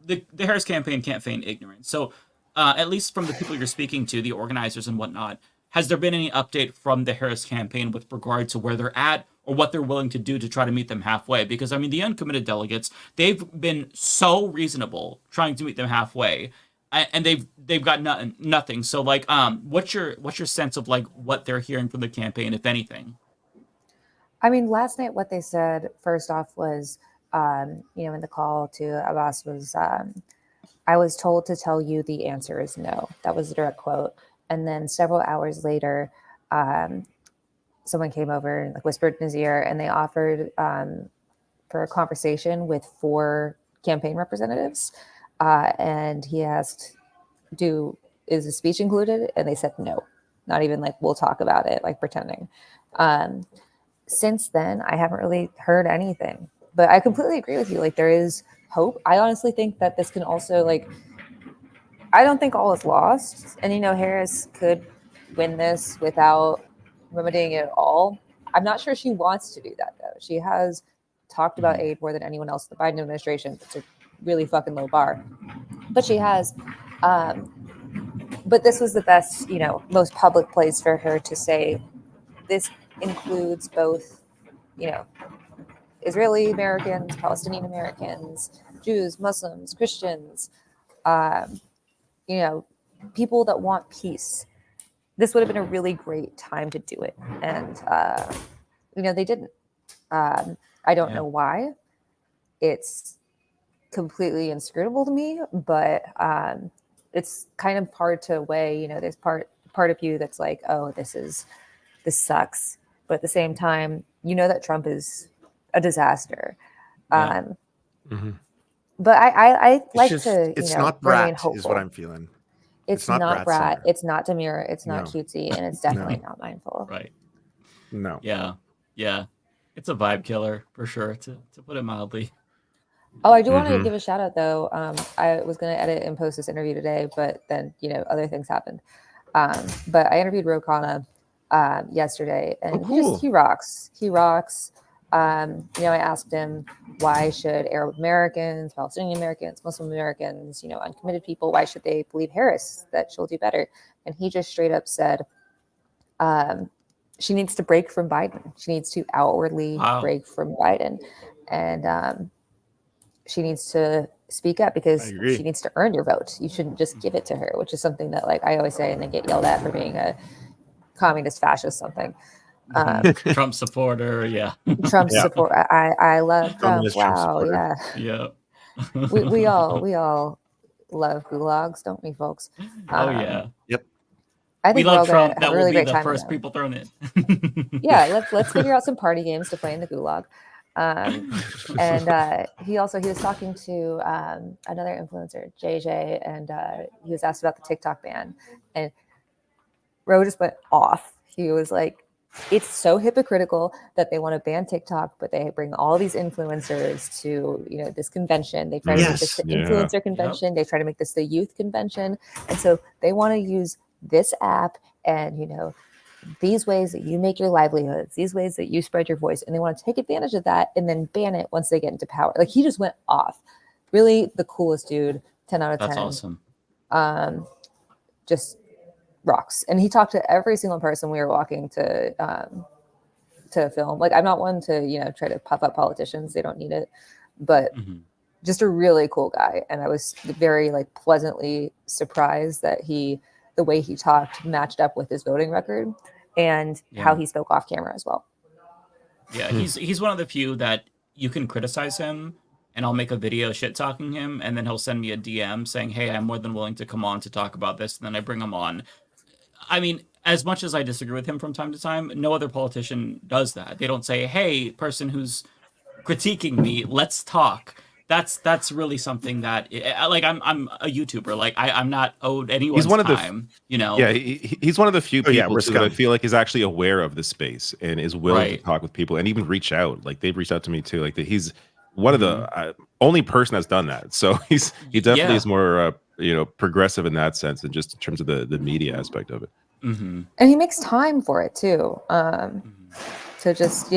the Harris campaign can't feign ignorance. So at least from the people you're speaking to, the organizers and whatnot, has there been any update from the Harris campaign with regard to where they're at or what they're willing to do to try to meet them halfway? Because, I mean, the uncommitted delegates, they've been so reasonable trying to meet them halfway, and they've got nothing. So, like, what's your sense of, like, what they're hearing from the campaign, if anything? I mean, last night what they said, first off, was, in the call to Abbas was, I was told to tell you the answer is no. That was a direct quote. And then several hours later, someone came over and like whispered in his ear, and they offered for a conversation with 4 campaign representatives. And he asked, is the speech included? And they said no, not even like, we'll talk about it, like pretending. Since then, I haven't really heard anything, but I completely agree with you. Like there is hope. I honestly think that this can also I don't think all is lost. And, Harris could win this without remedying it at all. I'm not sure she wants to do that, though. She has talked about aid more than anyone else in the Biden administration. It's a really fucking low bar. But she has. But this was the best, most public place for her to say this includes both, Israeli Americans, Palestinian Americans, Jews, Muslims, Christians, people that want peace. This would have been a really great time to do it. And, they didn't. I don't know why. It's completely inscrutable to me, but it's kind of hard to weigh. There's part of you that's like, oh, this sucks. But at the same time, that Trump is a disaster. Yeah. But I like to, it's not remain brat hopeful. is what I'm feeling. It's not brat. center. It's not demure. It's not No. cutesy, and it's definitely not mindful. Right. No. Yeah. Yeah. It's a vibe killer for sure, to put it mildly. Oh, I do want to give a shout out though. I was going to edit and post this interview today, but then other things happened. But I interviewed Ro Khanna yesterday, and he rocks. He rocks. I asked him, why should Arab Americans, Palestinian Americans, Muslim Americans, uncommitted people, why should they believe Harris that she'll do better? And he just straight up said, she needs to break from Biden. She needs to outwardly break from Biden. And she needs to speak up because she needs to earn your vote. You shouldn't just give it to her, which is something that I always say and then get yelled at for being a communist fascist something. Trump supporter, yeah. Trump support. I love Trump. Wow, yeah. Yeah. we all love gulags, don't we, folks? Oh yeah. Yep. I think we love we're all Trump. gonna have That a really will be great the time. first people thrown in. Yeah, let's figure out some party games to play in the gulag. And he was talking to another influencer, JJ, and he was asked about the TikTok ban, and Ro just went off. He was like, it's so hypocritical that they want to ban TikTok, but they bring all these influencers to this convention. They try to make this the influencer convention. They try to make this the youth convention, and so they want to use this app and these ways that you make your livelihoods, these ways that you spread your voice, and they want to take advantage of that and then ban it once they get into power. He just went off. Really, the coolest dude. 10 out of 10. That's awesome. Just rocks. And he talked to every single person we were walking to film. I'm not one to try to puff up politicians. They don't need it, but just a really cool guy. And I was very pleasantly surprised that the way he talked matched up with his voting record and how he spoke off camera as well. Yeah, he's one of the few that you can criticize him and I'll make a video shit talking him and then he'll send me a DM saying, hey, I'm more than willing to come on to talk about this. And then I bring him on. I mean, as much as I disagree with him from time to time, no other politician does that. They don't say, hey, person who's critiquing me, let's talk. That's really something that I'm a YouTuber. I'm not owed anyone's time. Yeah, he's one of the few people we're that I feel like is actually aware of the space and is willing to talk with people and even reach out. They've reached out to me too. He's one of the only person that's done that. So he definitely is more progressive in that sense, and just in terms of the media aspect of it. And he makes time for it too, to just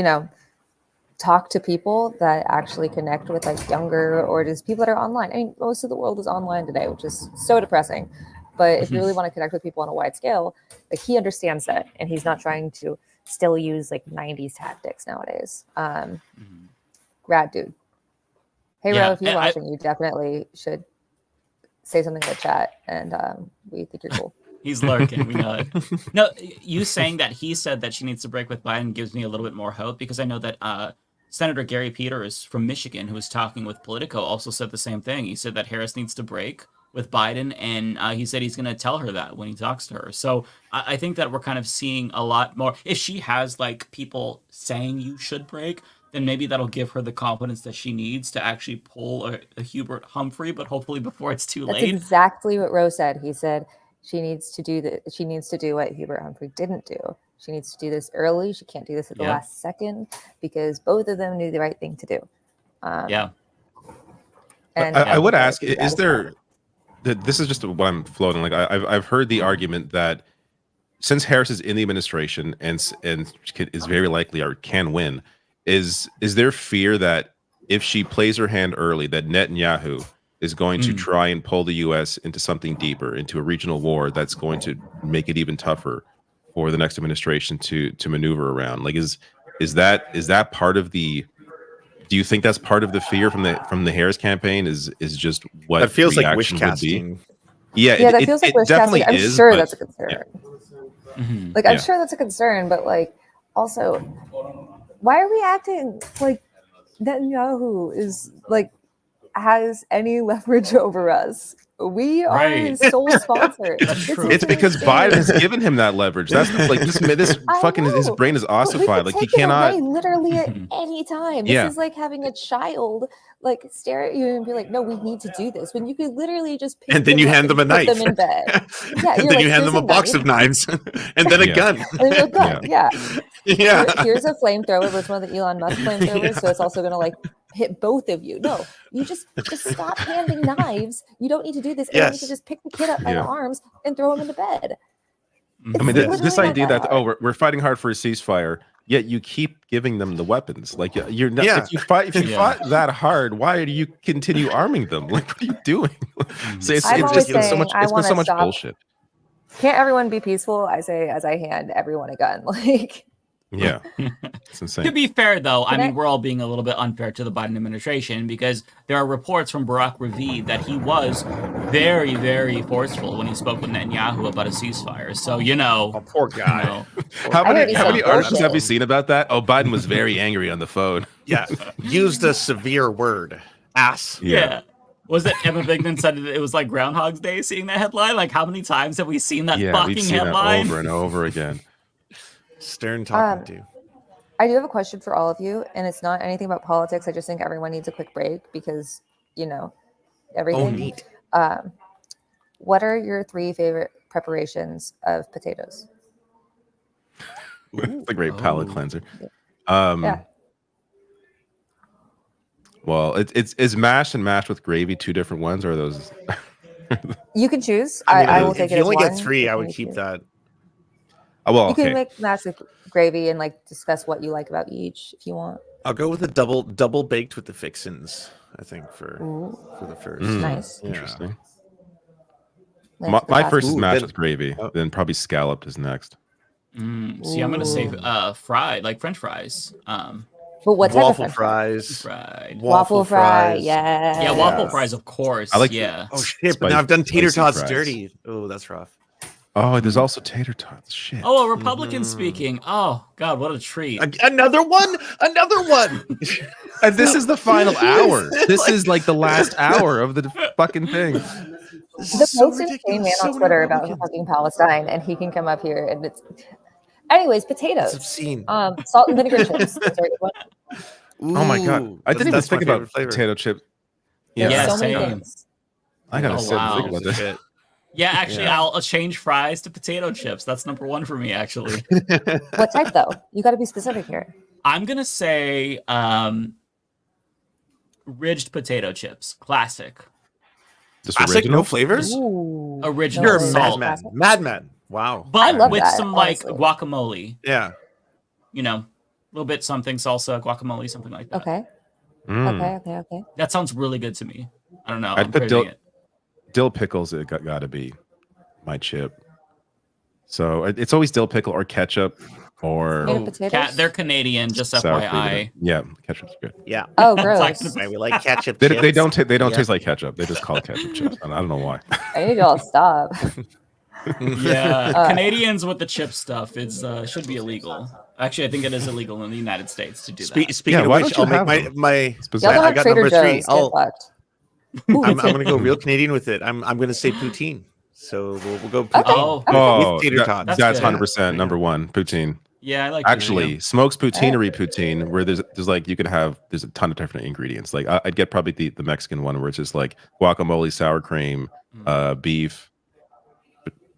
talk to people that actually connect with younger or just people that are online. I mean, most of the world is online today, which is so depressing. But if you really want to connect with people on a wide scale, he understands that, and he's not trying to still use 90s tactics nowadays. Rad dude. Hey, Ro, if you're watching, you definitely should say something in the chat, and we think you're cool. He's lurking. We know it. No, you saying that he said that she needs to break with Biden gives me a little bit more hope, because I know that Senator Gary Peters from Michigan, who was talking with Politico, also said the same thing. He said that Harris needs to break with Biden, and he said he's going to tell her that when he talks to her. So I think that we're kind of seeing a lot more. If she has people saying you should break, then maybe that'll give her the confidence that she needs to actually pull a Hubert Humphrey, but hopefully before it's too late. That's exactly what Rose said. He said she needs to do what Hubert Humphrey didn't do. She needs to do this early. She can't do this at the last second, because both of them knew the right thing to do. And I would ask: is there? This is just what I'm floating. Like I've heard the argument that since Harris is in the administration and is very likely or can win, is there fear that if she plays her hand early, that Netanyahu is going to try and pull the U.S. into something deeper, into a regional war that's going to make it even tougher for the next administration to maneuver around? Like, is that part of the? Do you think that's part of the fear from the Harris campaign? Is just what that feels like reaction wish would be? casting. Yeah, that feels like wish casting. I'm sure that's a concern. Yeah. Like, I'm sure that's a concern, but like, also, why are we acting like Netanyahu is like has any leverage over us? We are his sole sponsor. It's because Biden has given him that leverage. That's like this fucking his brain is ossified. Like he cannot literally at any time. This is like having a child like stare at you and be like, "No, we need to do this." When you could literally just pick and then you hand them a knife. Put them in bed. Yeah, and then you hand them a box of knives, and then a gun. And then a gun. Yeah. Yeah. Here's a flamethrower, but it's one of the Elon Musk flamethrowers, so it's also gonna like hit both of you. No, you just stop handing knives. You don't need to do this. You need to just pick the kid up by the arms and throw him into bed. I mean, this idea that we're fighting hard for a ceasefire, yet you keep giving them the weapons. Like you're not. If you fought that hard, why do you continue arming them? Like, what are you doing? So it's just so much. It's been so much bullshit. Can't everyone be peaceful? I say as I hand everyone a gun. Like. Yeah, it's insane. To be fair, though, I mean, we're all being a little bit unfair to the Biden administration because there are reports from Barack Ravid that he was very, very forceful when he spoke with Netanyahu about a ceasefire. So, poor guy. How many articles have you seen about that? Oh, Biden was very angry on the phone. Yeah, used a severe word, ass. Yeah. Was it Emma Bigman said it was like Groundhog's Day seeing that headline? Like, how many times have we seen that fucking we've seen headline? that over and over again. Stern talking to you. I do have a question for all of you, and it's not anything about politics. I just think everyone needs a quick break because, everything. Oh, neat. What are your 3 favorite preparations of potatoes? It's a great palate cleanser. Yeah. Well, is mash and mash with gravy 2 different ones, or are those? You can choose. I will take it. If you only as get one. 3, I would keep that. Oh, well, you can make mash with gravy and like discuss what you like about each if you want. I'll go with a double baked with the fixins. I think for the first. Nice. Interesting. My first is mashed with gravy. Then probably scalloped is next. See, I'm gonna say fried, like French fries. But what type waffle of fries? Fried. Waffle fry, yeah. Yeah, waffle fries, of course. I like Oh shit! But now I've done tater tots dirty. Oh, that's rough. Oh, there's also tater tots. Shit. Oh, a Republican speaking. Oh God, what a treat! Another one. And this is the final hour. This is like the last hour of the fucking thing. The most insane man on Twitter about fucking Palestine, and he can come up here and it's. Anyways, potatoes. It's obscene. Salt and vinegar chips. That's a good one. Oh my god! I didn't even think about potato chip. Yeah, so many same. things. I gotta sit and think about this. Yeah, actually, I'll change fries to potato chips. That's number 1 for me, actually. What type though? You got to be specific here. I'm gonna say ridged potato chips, classic. Just classic, original? no flavors. Ooh, Original. You're a salt. madman. Wow. But love with that, some honestly. like guacamole. Yeah. A little bit something salsa, guacamole, something like that. Okay. Okay. That sounds really good to me. I don't know. I'd I'm put craving it. dill pickles. It got to be my chip. So it's always dill pickle or ketchup or They're Canadian, just sour FYI. cream. Yeah, ketchup's good. Yeah. Oh, gross. We like ketchup. They chips. don't taste like ketchup. They just call it ketchup chips. I don't know why. I need y'all to stop. Yeah, Canadians with the chip stuff. It's should be illegal. Actually, I think it is illegal in the United States to do that. Speaking of which, I'll make my Y'all I got Trader number 3. Joe's. Get fucked. I'm gonna go real Canadian with it. I'm gonna say poutine. So we'll go poutine. Oh, with tater tots. that's 100% number 1 poutine. Yeah, I like actually Smokes Poutinery poutine, where there's like there's a ton of different ingredients. Like I'd get probably the Mexican one where it's just like guacamole, sour cream, beef.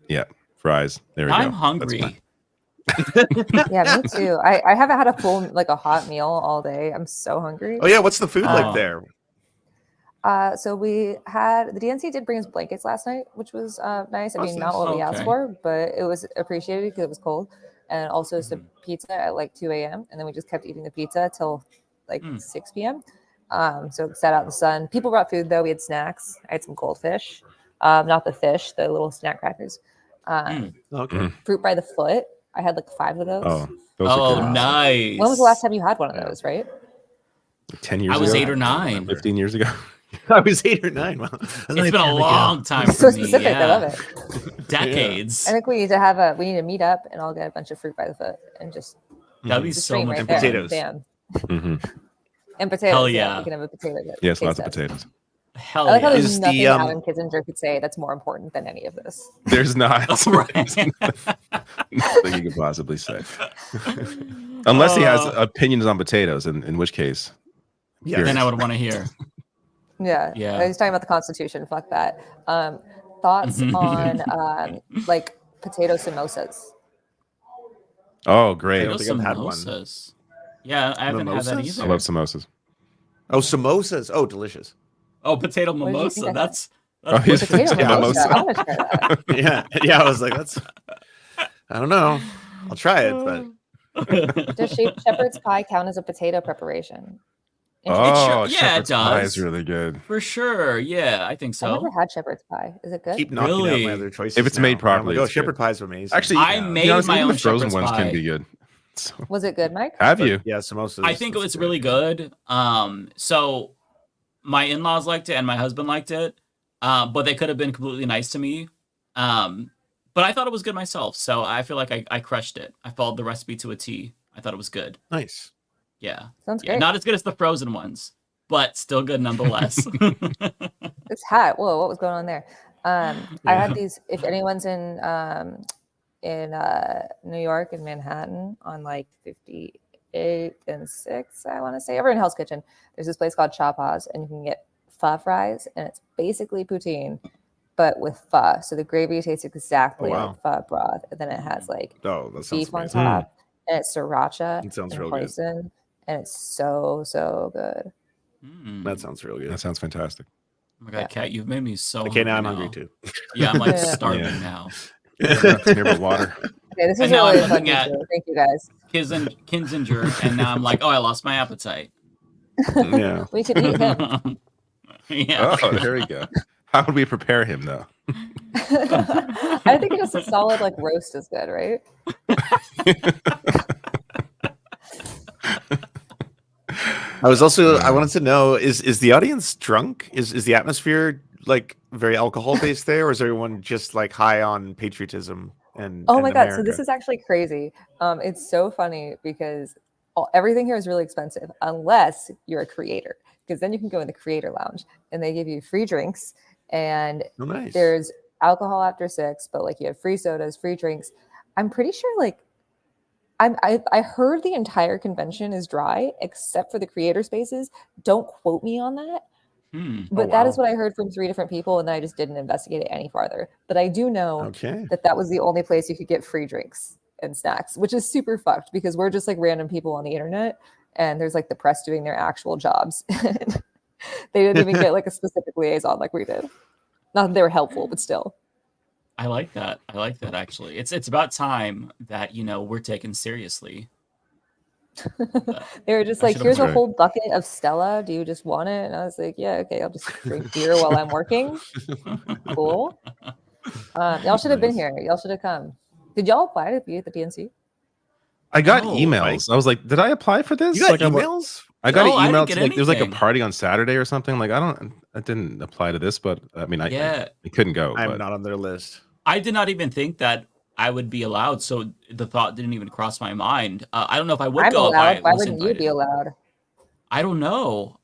Yeah, fries. There we go. I'm hungry. Yeah, me too. I haven't had a hot meal all day. I'm so hungry. Oh yeah, what's the food like there? So we had the DNC did bring us blankets last night, which was nice. I mean, not what we asked for, but it was appreciated because it was cold. And also some pizza at like 2 a.m. And then we just kept eating the pizza till like 6 p.m. So it sat out in the sun. People brought food though. We had snacks. I had some goldfish, not the fish, the little snack crackers. Fruit by the foot. I had like 5 of those. Oh, those are good. Nice. When was the last time you had one of those? Right? 10 years I ago. was 8 or 9. 15 years ago. I was 8 or 9. Well, it's been a long time for so me. specific. Yeah. I love it. Decades. I think we need to meet up and I'll get a bunch of fruit by the foot and just that'd be so much right fun. there. Potatoes. Bam. And potatoes. Hell yeah. yeah. We can have a potato. Yes, lots of potatoes. Hell I like how yeah. there's nothing Adam Kinzinger could say that's more important than any of this. There's not. Nothing you could possibly say. Unless he has opinions on potatoes, in which case. Yeah, then I would want to hear. Yeah. I was talking about the Constitution. Fuck that. Thoughts on like potato samosas? Oh, great. I don't think I've had one. Yeah, I haven't had that either. I love samosas. Oh, samosas. Oh, delicious. Oh, potato What did you mimosa. think of That's Potato mimosa. I want to try that. yeah. I was like, that's. I don't know. I'll try it, but. Does shepherd's pie count as a potato preparation? Oh, yeah, shepherd's it does. pie is really good. For sure. Yeah, I think I've so. never had shepherd's pie. Is it good? Keep knocking out my other choices. If it's now. made properly, I'm like, it's shepherd good. pie is amazing. Actually, I made my even own the frozen shepherd's ones pie. can be good. So, Was it good, Mike? have you? Yeah, samosas. I think it's really good. So my in-laws liked it and my husband liked it, but they could have been completely nice to me. But I thought it was good myself, so I feel like I crushed it. I followed the recipe to a T. I thought it was good. Nice. Yeah. Sounds Yeah, great. not as good as the frozen ones, but still good nonetheless. It's hot. Whoa, what was going on there? I had these. If anyone's in New York and Manhattan on like 58th and 6th, I want to say, over in Hell's Kitchen, there's this place called Chapa's, and you can get pho fries, and it's basically poutine, but with pho. So the gravy tastes exactly like pho broth, and then it has like that sounds beef on amazing. top, and it's sriracha It sounds and real good. hoisin, and it's so good. That sounds real good. That sounds fantastic. Oh my god, Kat, you've made me so Okay, now I'm hungry hungry too. Yeah, I'm like Yeah. starving Yeah. now. Nothing here but water. Okay, this is And now really I'm fun. looking at Thank you guys. Kinzinger, and now I'm like, oh, I lost my appetite. Yeah. We could eat him. Yeah. Oh, there we go. How would we prepare him though? I think just a solid like roast is good, right? I wanted to know, is the audience drunk? Is the atmosphere like very alcohol based there, or is everyone just like high on patriotism and Oh and my god! So this America? is actually crazy. It's so funny because everything here is really expensive unless you're a creator, because then you can go in the creator lounge and they give you free drinks and Oh, nice. there's alcohol after 6, but like you have free sodas, free drinks. I'm pretty sure like I heard the entire convention is dry except for the creator spaces. Don't quote me on that. But that is what I heard from 3 different people, and then I just didn't investigate it any farther. But I do know that was the only place you could get free drinks and snacks, which is super fucked because we're just like random people on the internet, and there's like the press doing their actual jobs. They didn't even get like a specific liaison like we did. Not that they were helpful, but still. I like that. I like that actually. It's about time that we're taken seriously. They were just I like, should've here's a learned. whole bucket of Stella. Do you just want it? And I was like, yeah, okay, I'll just drink beer while I'm working. Cool. Y'all should have been here. Y'all should have come. Did y'all apply to be at the DNC? I got emails. I was like, did I apply for this? You got Like, emails? I got No, I an didn't email get to like there's like a anything. party on Saturday or something. Like I didn't apply to this, but I mean I couldn't go. I'm but- not on their list. I did not even think that I would be allowed, so the thought didn't even cross my mind. I don't know if I would I'm go allowed. if I Why was wouldn't invited. you be allowed? I don't know.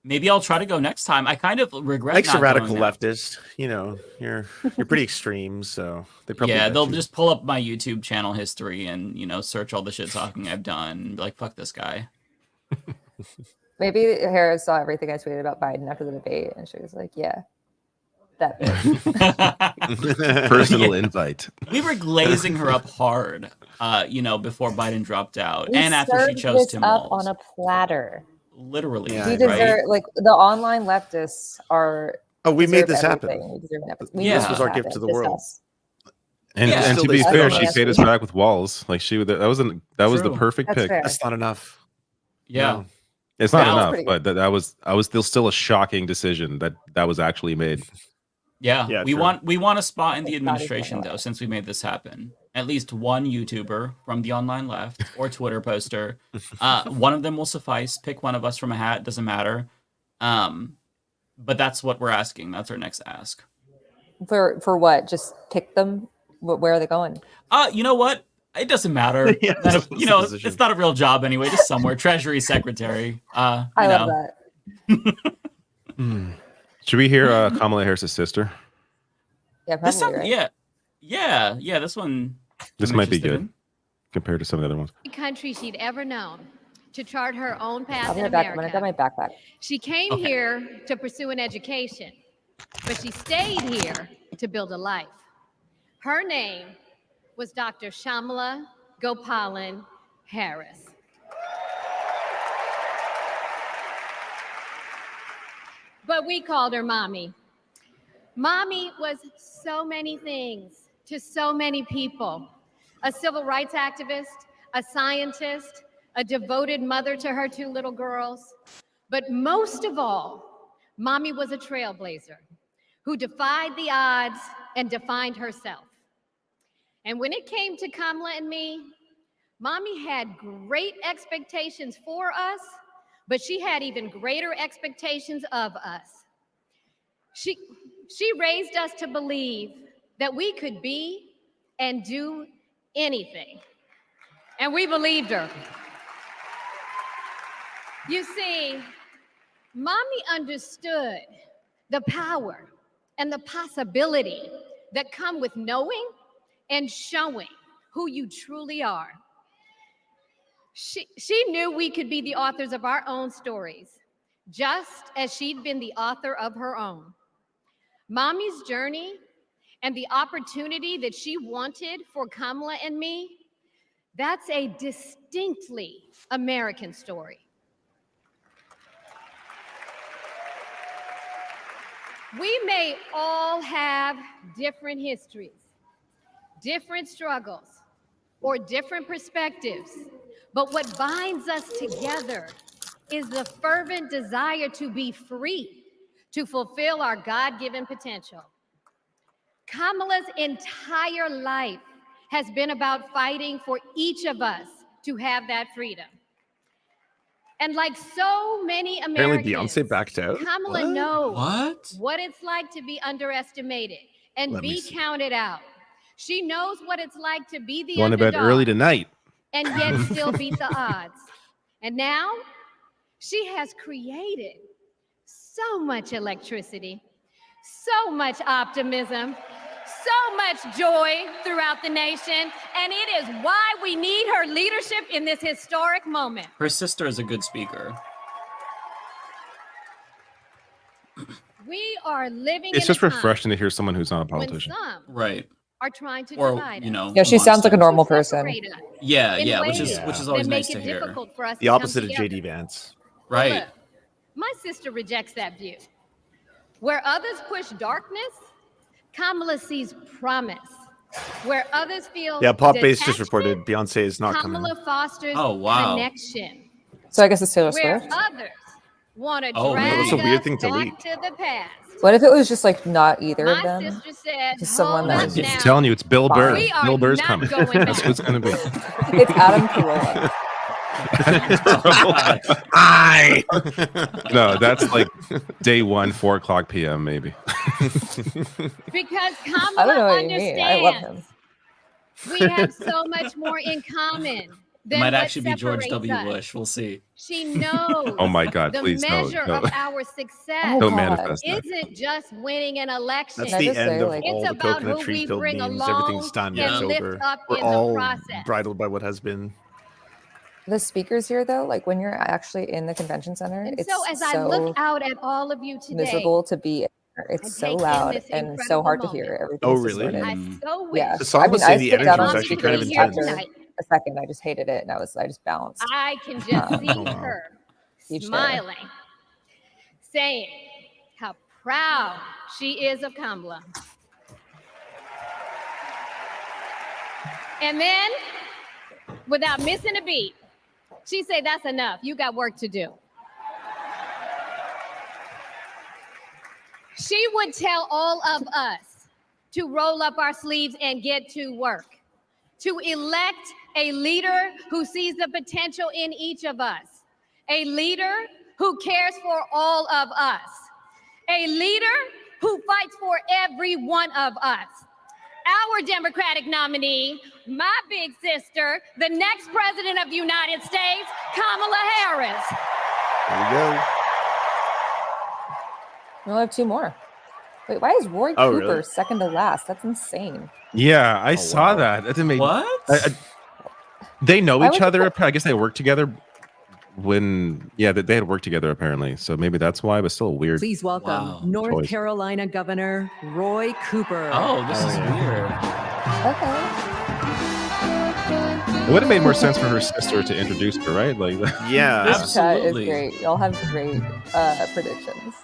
Maybe I'll try to go next time. I kind of regret. Mike's a not radical going now. leftist. You're pretty extreme, so they probably Yeah, let they'll you. just pull up my YouTube channel history and search all the shit talking I've done and be like, fuck this guy. Maybe Harris saw everything I tweeted about Biden after the debate, and she was like, yeah, that bitch. Personal invite. We were glazing her up hard, before Biden dropped out, We and after she served chose this Tim up Walz. on a platter. literally. Yeah, We right? deserve like the online leftists are. Oh, we made deserve this happen. everything. We deserve everything. We Yeah. made This was our gift happen. to the Just world. us. And, Yeah. and Still to they be still fair, don't she ask paid us me. back with walls. Like that was the True. perfect That's pick. fair. That's not enough. Yeah. No. It's not Now- enough, Pretty but that was still a shocking decision that was actually made. Yeah, Yeah, we true. want a spot in the It's not administration going though, away. since we made this happen. At least one YouTuber from the online left or Twitter poster. One of them will suffice. Pick one of us from a hat, doesn't matter. But that's what we're asking. That's our next ask. For what? Just pick them. Where are they going? You know what? It doesn't matter. Yeah, None of- it's you a know, decision. it's not a real job anyway. Just somewhere, Treasury Secretary. I You love know. that. Should we hear Kamala Harris' sister? Yeah, This probably sound, right. yeah. This one. This I'm might be interested good in. compared to some of the other ones. Country she'd ever known to chart her own path I'll be in right back. When I America. got my backpack. She came Okay. here to pursue an education, but she stayed here to build a life. Her name was Dr. Shamala Gopalan Harris. But we called her Mommy. Mommy was so many things to so many people. A civil rights activist, a scientist, a devoted mother to her 2 little girls. But most of all, Mommy was a trailblazer who defied the odds and defined herself. And when it came to Kamala and me, Mommy had great expectations for us, but she had even greater expectations of us. She raised us to believe that we could be and do anything. And we believed her. You see, Mommy understood the power and the possibility that come with knowing and showing who you truly are. She knew we could be the authors of our own stories, just as she'd been the author of her own. Mommy's journey and the opportunity that she wanted for Kamala and me, that's a distinctly American story. We may all have different histories, different struggles, or different perspectives, but what binds us together is the fervent desire to be free, to fulfill our God-given potential. Kamala's entire life has been about fighting for each of us to have that freedom. And like so many Apparently Americans, Beyonce backed out. Kamala What? knows what it's like to be underestimated and Let me be see. counted out. She knows what it's like to be the Going to bed underdog early tonight. and yet still beat the odds. And now she has created so much electricity, so much optimism, so much joy throughout the nation, and it is why we need her leadership in this historic moment. Her sister is a good speaker. We are living It's in just a time refreshing to hear someone who's not a when politician. some Right. are trying to Or, divide you us. know, Yeah, she sounds like a monsters. normal person. separate us Yeah, in yeah, which ways is that always make nice to it hear. difficult for us The to come opposite of together. JD Vance. Right. Look, my sister rejects that view. Where others push darkness, Kamala sees promise. Where others feel Yeah, Pop Base just detachment, reported Beyonce is not coming. Kamala fosters Oh, wow. connection. So I guess it's Taylor Where Swift. others want to Oh, man. drag That's a weird us thing to back leak. to the past. What if it was just like not either of My them? sister said, Just someone "Hold that- up I'm now. telling you, it's Bill Burr. We are Bill Burr's not coming. going That's back." what it's going to be. It's Adam Carolla. Aye. No, that's like day 1, 4:00 p.m. maybe. Because I don't know Kamala what you mean. I love him. understands we have so much more in common It than might what actually be George separates W. us. Bush. We'll see. She knows Oh my God! the Please no, measure no. of our success Oh, Don't God. manifest that. isn't just winning an election. That's Can I the just end say, of like- all It's the about coconut who tree we filled bring memes. along Everything's done. and It's lift over. up We're in the all process. bridled by what has been. The speakers here, though, like when you're actually in the convention center, And it's so as I look out at all of you today, miserable to be in there. It's I so take in loud this and so incredible hard to moment. hear. Everything's Oh, really? distorted. I so wish Yeah. The song I was mean, I saying the skipped energy out was on actually speakers kind of here intense. tonight. a second. I just hated it, and I just bounced. I can just see wow. her Huge day. smiling, saying how proud she is of Kamala. And then, without missing a beat, she said, "That's enough. You got work to do." She would tell all of us to roll up our sleeves and get to work, to elect a leader who sees the potential in each of us, a leader who cares for all of us, a leader who fights for every one of us. Our Democratic nominee, my big sister, the next president of the United States, Kamala Harris. There we go. We only have 2 more. Wait, why is Roy Oh, Cooper really? second to last? That's insane. Yeah, I Oh, saw wow. that. That didn't make What? they know Why each would you other. I guess they work together when they had worked together apparently. So maybe that's why, but still weird. Please welcome Wow. North choice. Carolina Governor Roy Cooper. Oh, this is weird. Okay. It would have made more sense for her sister to introduce her, right? Like, Yeah. This chat is Absolutely. great. Y'all have great predictions.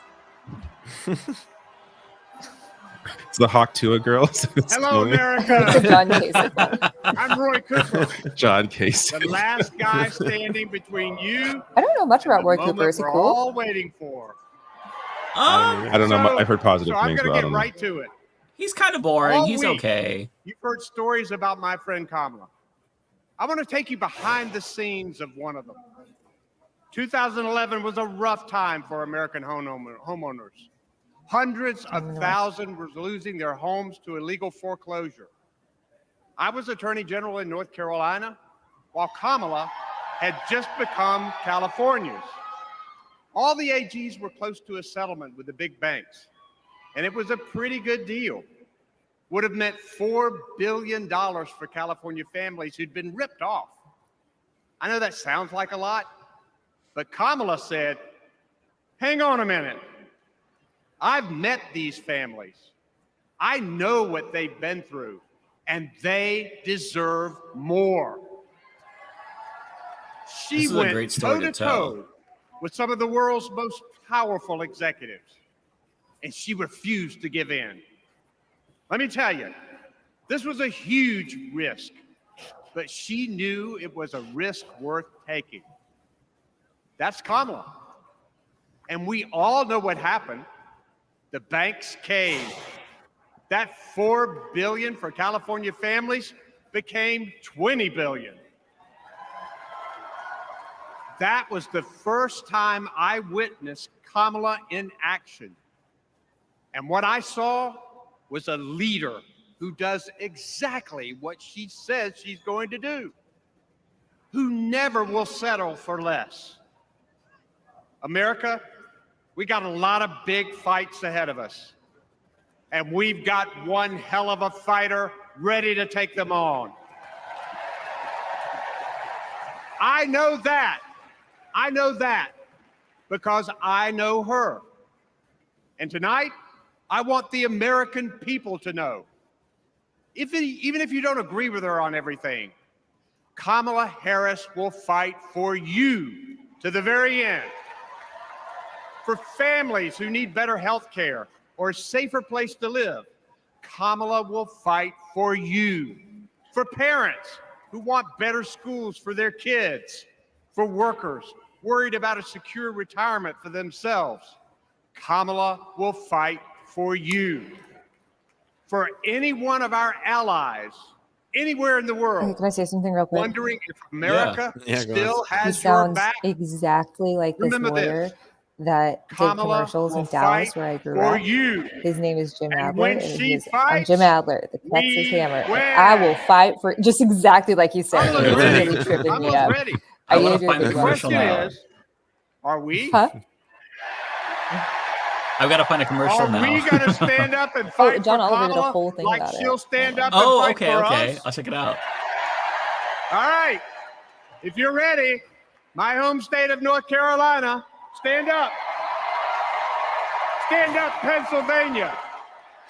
it's the Hawk Tua girls. It's Hello, funny. It's the America. John Kasich. I'm Roy Cooper, John Case. the last guy standing between you I don't know much about and Roy the Cooper. moment Is he we're cool? all waiting for. I don't know. I've heard positive So I'm things going to about get him. right to it. He's kind of boring. All He's week, okay. You've heard stories about my friend Kamala. I want to take you behind the scenes of one of them. 2011 was a rough time for American homeowners. Hundreds of thousands were losing their homes to illegal foreclosure. I was Attorney General in North Carolina, while Kamala had just become California's. All the AGs were close to a settlement with the big banks, and it was a pretty good deal. Would have meant $4 billion for California families who'd been ripped off. I know that sounds like a lot, but Kamala said, hang on a minute. I've met these families. I know what they've been through, and they deserve more. She This is a went great story to toe-to-toe with some of the world's most powerful executives, and she refused to give in. Let me tell you, this was a huge risk, but she knew it was a risk worth taking. That's Kamala. And we all know what happened. The banks caved. That $4 billion for California families became $20 billion. That was the first time I witnessed Kamala in action. And what I saw was a leader who does exactly what she says she's going to do, who never will settle for less. America, we got a lot of big fights ahead of us, and we've got one hell of a fighter ready to take them on. I know that because I know her. And tonight, I want the American people to know, even if you don't agree with her on everything, Kamala Harris will fight for you to the very end. For families who need better health care or a safer place to live, Kamala will fight for you. For parents who want better schools for their kids, for workers worried about a secure retirement for themselves, Kamala will fight for you. For any one of our allies, anywhere in the world, Okay, can I say something real quick? wondering if America Yeah, go still He has your sounds back, exactly like this remember lawyer this. that did Kamala commercials in will Dallas fight where I grew for up. you. His name is Jim And Adler, when and she he is, I'm fights, Jim Adler, the Texas we Hammer. win. And I will fight for just exactly like you said. Almost It was ready. really tripping me Almost up. ready. I I wanna gave you a find the good The one. commercial question now. is, are we? Huh? I've got to find a commercial Are now. we going to stand up and Oh, fight John for Oliver did a Kamala whole thing like about she'll it. stand up Oh, and fight okay, for okay. us? I'll check it out. All right. If you're ready, my home state of North Carolina, stand up. Stand up, Pennsylvania.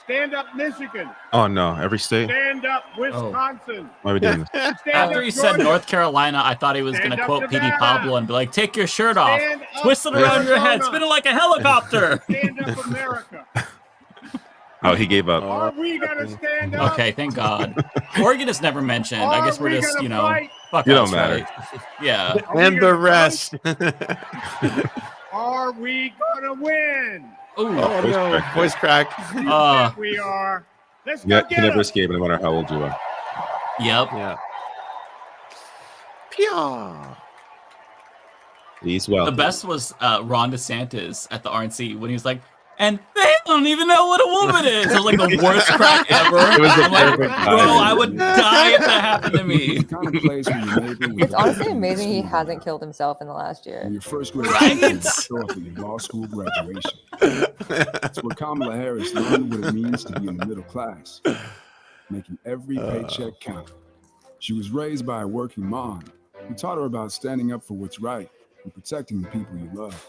Stand up, Michigan. Oh no, every state. Stand up, Wisconsin. Why are we doing this? Stand After up, he said Georgia. North Carolina, I thought he was going Stand to up, quote P.D. Nevada. Pablo and be like, take your shirt off, Stand up, twist it around your head, Arizona. spin it like a helicopter. Stand up, America. Oh, he gave up. Are we gonna stand up? Okay, thank God. Oregon is never mentioned. I guess Are we're we just, gonna fight? fuck You don't us, matter. right? Yeah. And the rest. Are we gonna win? Ooh. Oh no, voice crack. We are. Let's Yeah, go you get never 'em. escape no matter how old you are. Yep. Yeah. He's well. The best was Ron DeSantis at the RNC when he was like, and they don't even know what a woman is. It was like the worst crack ever. It was the I'm like, perfect bro, timing. I would die if that happened to me. It's honestly amazing he hasn't killed himself in the last year. Your first grade Right? teacher show up at your law school graduation. That's where Kamala Harris learned what it means to be in the middle class, making every paycheck count. She was raised by a working mom who taught her about standing up for what's right and protecting the people you love.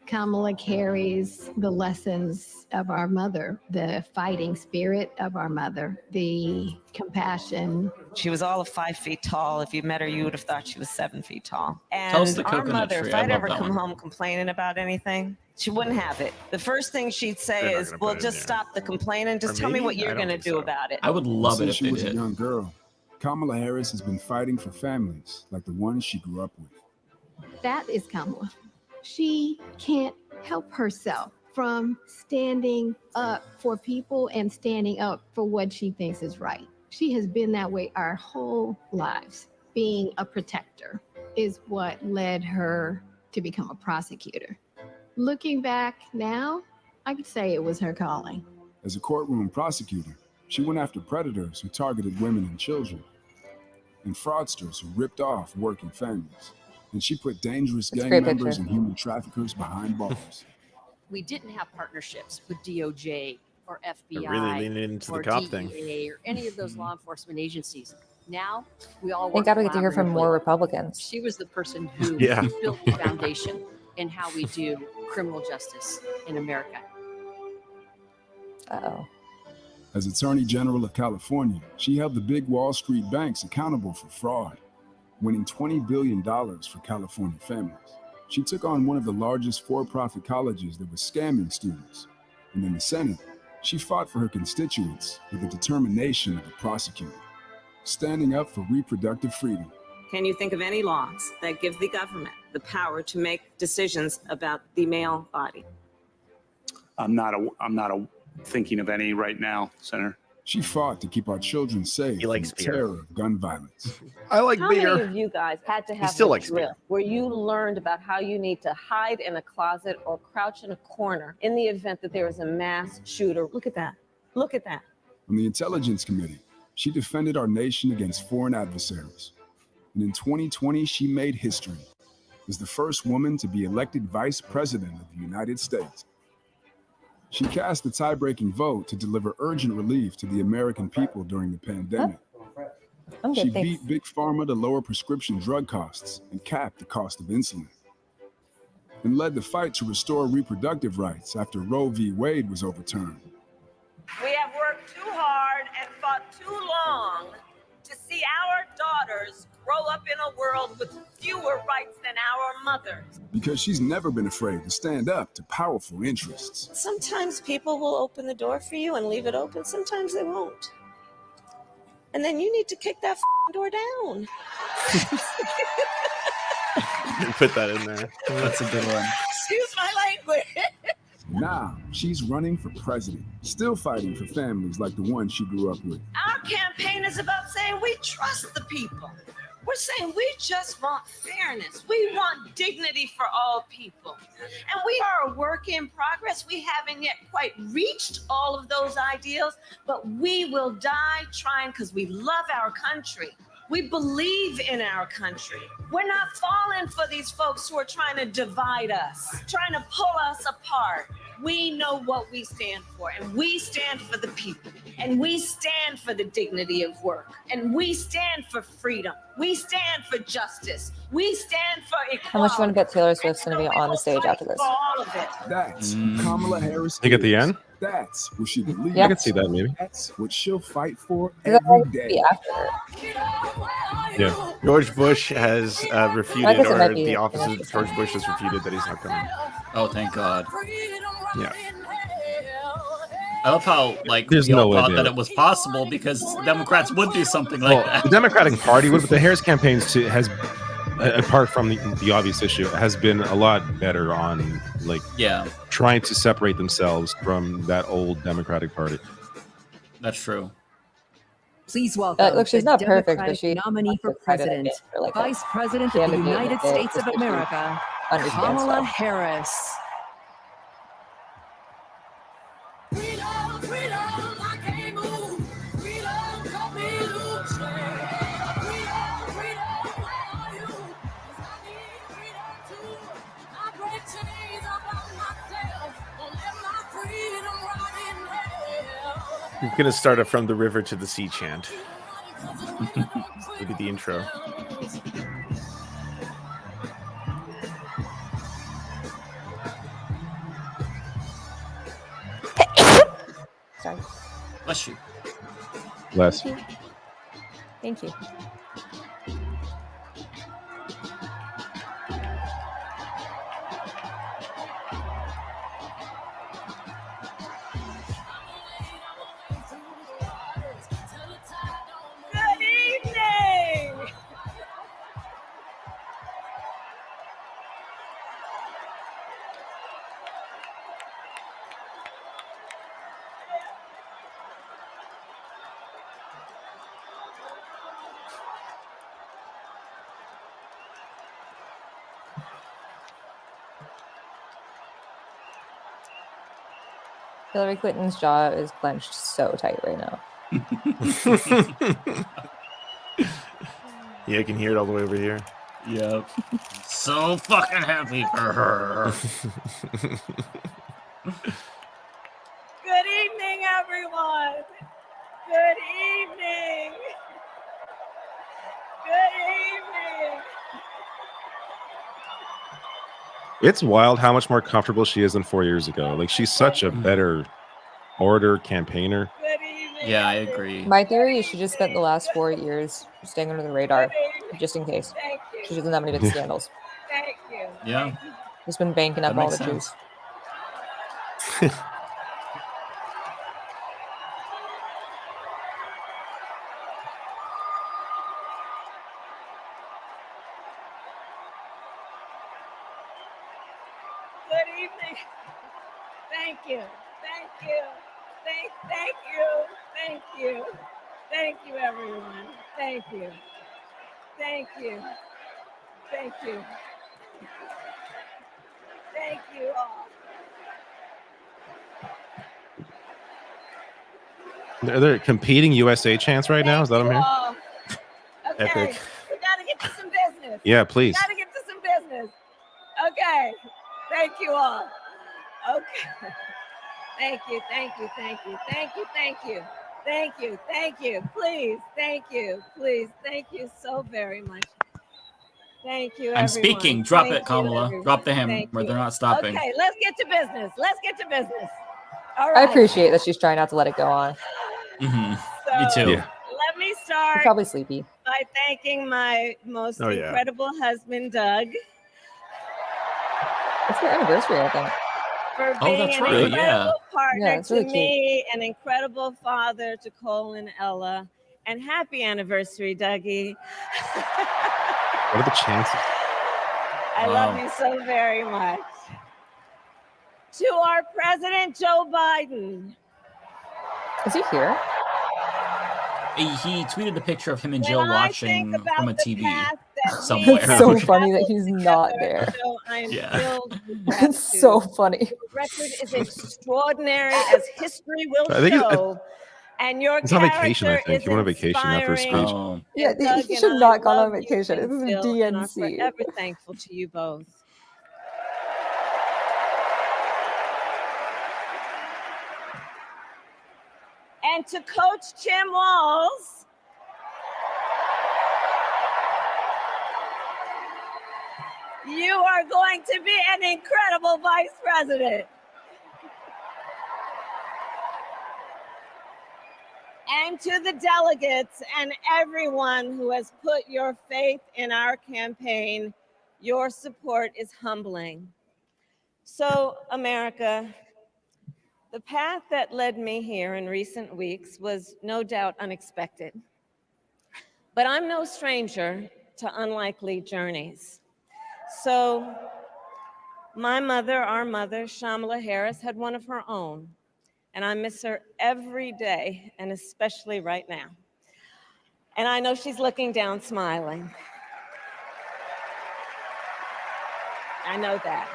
Kamala carries the lessons of our mother, the fighting spirit of our mother, the compassion. She was all of 5 feet tall. If you met her, you would have thought she was 7 feet tall. Tell us And the our coconut mother, tree. if I I'd love ever that come one. home complaining about anything, she wouldn't have it. The first thing she'd say They're not is, gonna well, put it just in stop the complaining. Just Or tell me maybe? what I you're don't going to think do so. about it. I would love it Since if she they was a did. young girl, Kamala Harris has been fighting for families like the ones she grew up with. That is Kamala. She can't help herself from standing up for people and standing up for what she thinks is right. She has been that way our whole lives. Being a protector is what led her to become a prosecutor. Looking back now, I could say it was her calling. As a courtroom prosecutor, she went after predators who targeted women and children, and fraudsters who ripped off working families. And she put dangerous That's a gang great members picture. and human traffickers behind bars. We didn't have partnerships with DOJ or FBI They're really leaning into the or cop DEA thing. or any of those law enforcement agencies. Now we all work Thank God we get to hear from more collaboratively. Republicans. She was the person who Yeah. built the foundation in how we do criminal justice in America. Uh-oh. As Attorney General of California, she held the big Wall Street banks accountable for fraud, winning $20 billion for California families. She took on one of the largest for-profit colleges that was scamming students. And in the Senate, she fought for her constituents with the determination of a prosecutor, standing up for reproductive freedom. Can you think of any laws that give the government the power to make decisions about the male body? I'm not thinking of any right now, Senator. She fought to keep our children safe from the terror of gun violence. I like How beer. many of you guys had to have still a likes drill beer. where you learned about how you need to hide in a closet or crouch in a corner in the event that there is a mass shooter? Look at that. Look at that. On the Intelligence Committee, she defended our nation against foreign adversaries. And in 2020, she made history as the first woman to be elected vice president of the United States. She cast the tie-breaking vote to deliver urgent relief to the American people during the pandemic. I'm She good, thanks. beat Big Pharma to lower prescription drug costs and cap the cost of insulin. And led the fight to restore reproductive rights after Roe v. Wade was overturned. We have worked too hard and fought too long to see our daughters grow up in a world with fewer rights than our mothers. Because she's never been afraid to stand up to powerful interests. Sometimes people will open the door for you and leave it open. Sometimes they won't. And then you need to kick that door down. Put that in there. That's a good one. Excuse my language. Now, she's running for president, still fighting for families like the one she grew up with. Our campaign is about saying we trust the people. We're saying we just want fairness. We want dignity for all people. And we are a work in progress. We haven't yet quite reached all of those ideals, but we will die trying because we love our country. We believe in our country. We're not falling for these folks who are trying to divide us, trying to pull us apart. We know what we stand for, and we stand for the people, and we stand for the dignity of work, and we stand for freedom. We stand for justice. We stand for equality. How much you want to bet Taylor Swift's going to be on the stage after this? For all of it. That's Kamala Harris. Think at the end? That's what she believes. I could see that maybe. That's what she'll fight for Because every that would be day. after. Yeah. George Bush has refuted, guess it might or be the an opposite. interesting- George Bush has refuted that he's not coming. Oh, thank God. Yeah. I love how like There's we no all way thought they that would. it was possible because Democrats would do something like Well, that. the Democratic Party would, but the Harris campaign has, apart from the obvious issue, has been a lot better on like trying to separate themselves from that old Democratic Party. That's true. Please welcome Look, she's the not perfect, but Democratic she nominee for took credit, I president, guess, for, like, a Vice President of the candidate United that States of just America, understands Kamala stuff. Harris. He's gonna start a "From the River to the Sea" chant. Maybe the intro. Sorry. Bless you. Bless. Thank you. Good evening. Hillary Clinton's jaw is clenched so tight right now. Yeah, I can hear it all the way over here. Yep. So fucking happy for her. Good evening, everyone. Good evening. Good evening. It's wild how much more comfortable she is than 4 years ago. Like she's such a better orator, campaigner. Good evening. Yeah, I agree. My theory is she just spent the last 4 years staying under the radar, just in case. Thank you. She doesn't have any big scandals. Thank you. Yeah. Just been banking up That all the makes juice. Good evening. Thank you. Thank you. Thank you. Thank you. Thank you, everyone. Thank you. Thank you. Thank you. Thank you all. Are there competing USA chants right now? Is that what I'm hearing? All. Okay. Epic. We gotta get to some business. Yeah, please. We gotta get to some business. Okay. Thank you all. Okay. Thank you. Thank you. Thank you. Thank you. Thank you. Thank you. Thank you. Please. Thank you. Please. Thank you so very much. Thank you, I'm everyone. speaking. Drop Thank it, Kamala. everyone. Drop the hammer. Thank They're you. not stopping. Okay, let's get to business. Let's get to business. All I right. appreciate that she's trying not to let it go on. Me So, too. Yeah. Let me She's start probably sleepy. by thanking my most Oh, yeah. incredible husband, Doug, It's their anniversary, I think. for Oh, being that's an right, incredible yeah. partner Yeah, it's to really cute. me, an incredible father to Cole and Ella, and happy anniversary, Dougie. What are the chances? I love you so very much. To our President Joe Biden. Is he here? He tweeted a picture of him and When Jill I watching think about from a the TV path that we somewhere. It's so funny that he's not there. So I am Yeah. filled with It's so gratitude. funny. Your record is extraordinary, as history will I think show. And your He's on character vacation, I think. is He went on vacation after his inspiring. speech. Oh. Yeah, And Doug he and should I not have gone on love you vacation. This is and Phil and are DNC. forever thankful to you both. And to Coach Tim Walls, you are going to be an incredible vice president. time to the delegates and everyone who has put your faith in our campaign. Your support is humbling. So, America, the path that led me here in recent weeks was no doubt unexpected. But I'm no stranger to unlikely journeys. So, my mother, our mother, Kamala Harris, had one of her own, and I miss her every day, and especially right now. And I know she's looking down, smiling. I know that.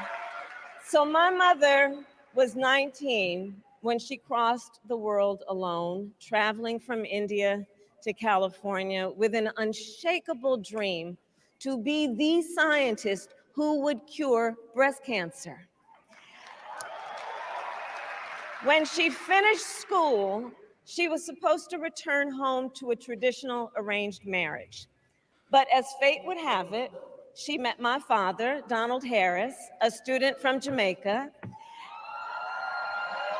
So my mother was 19 when she crossed the world alone, traveling from India to California with an unshakable dream to be the scientist who would cure breast cancer. When she finished school, she was supposed to return home to a traditional arranged marriage. But as fate would have it, she met my father, Donald Harris, a student from Jamaica.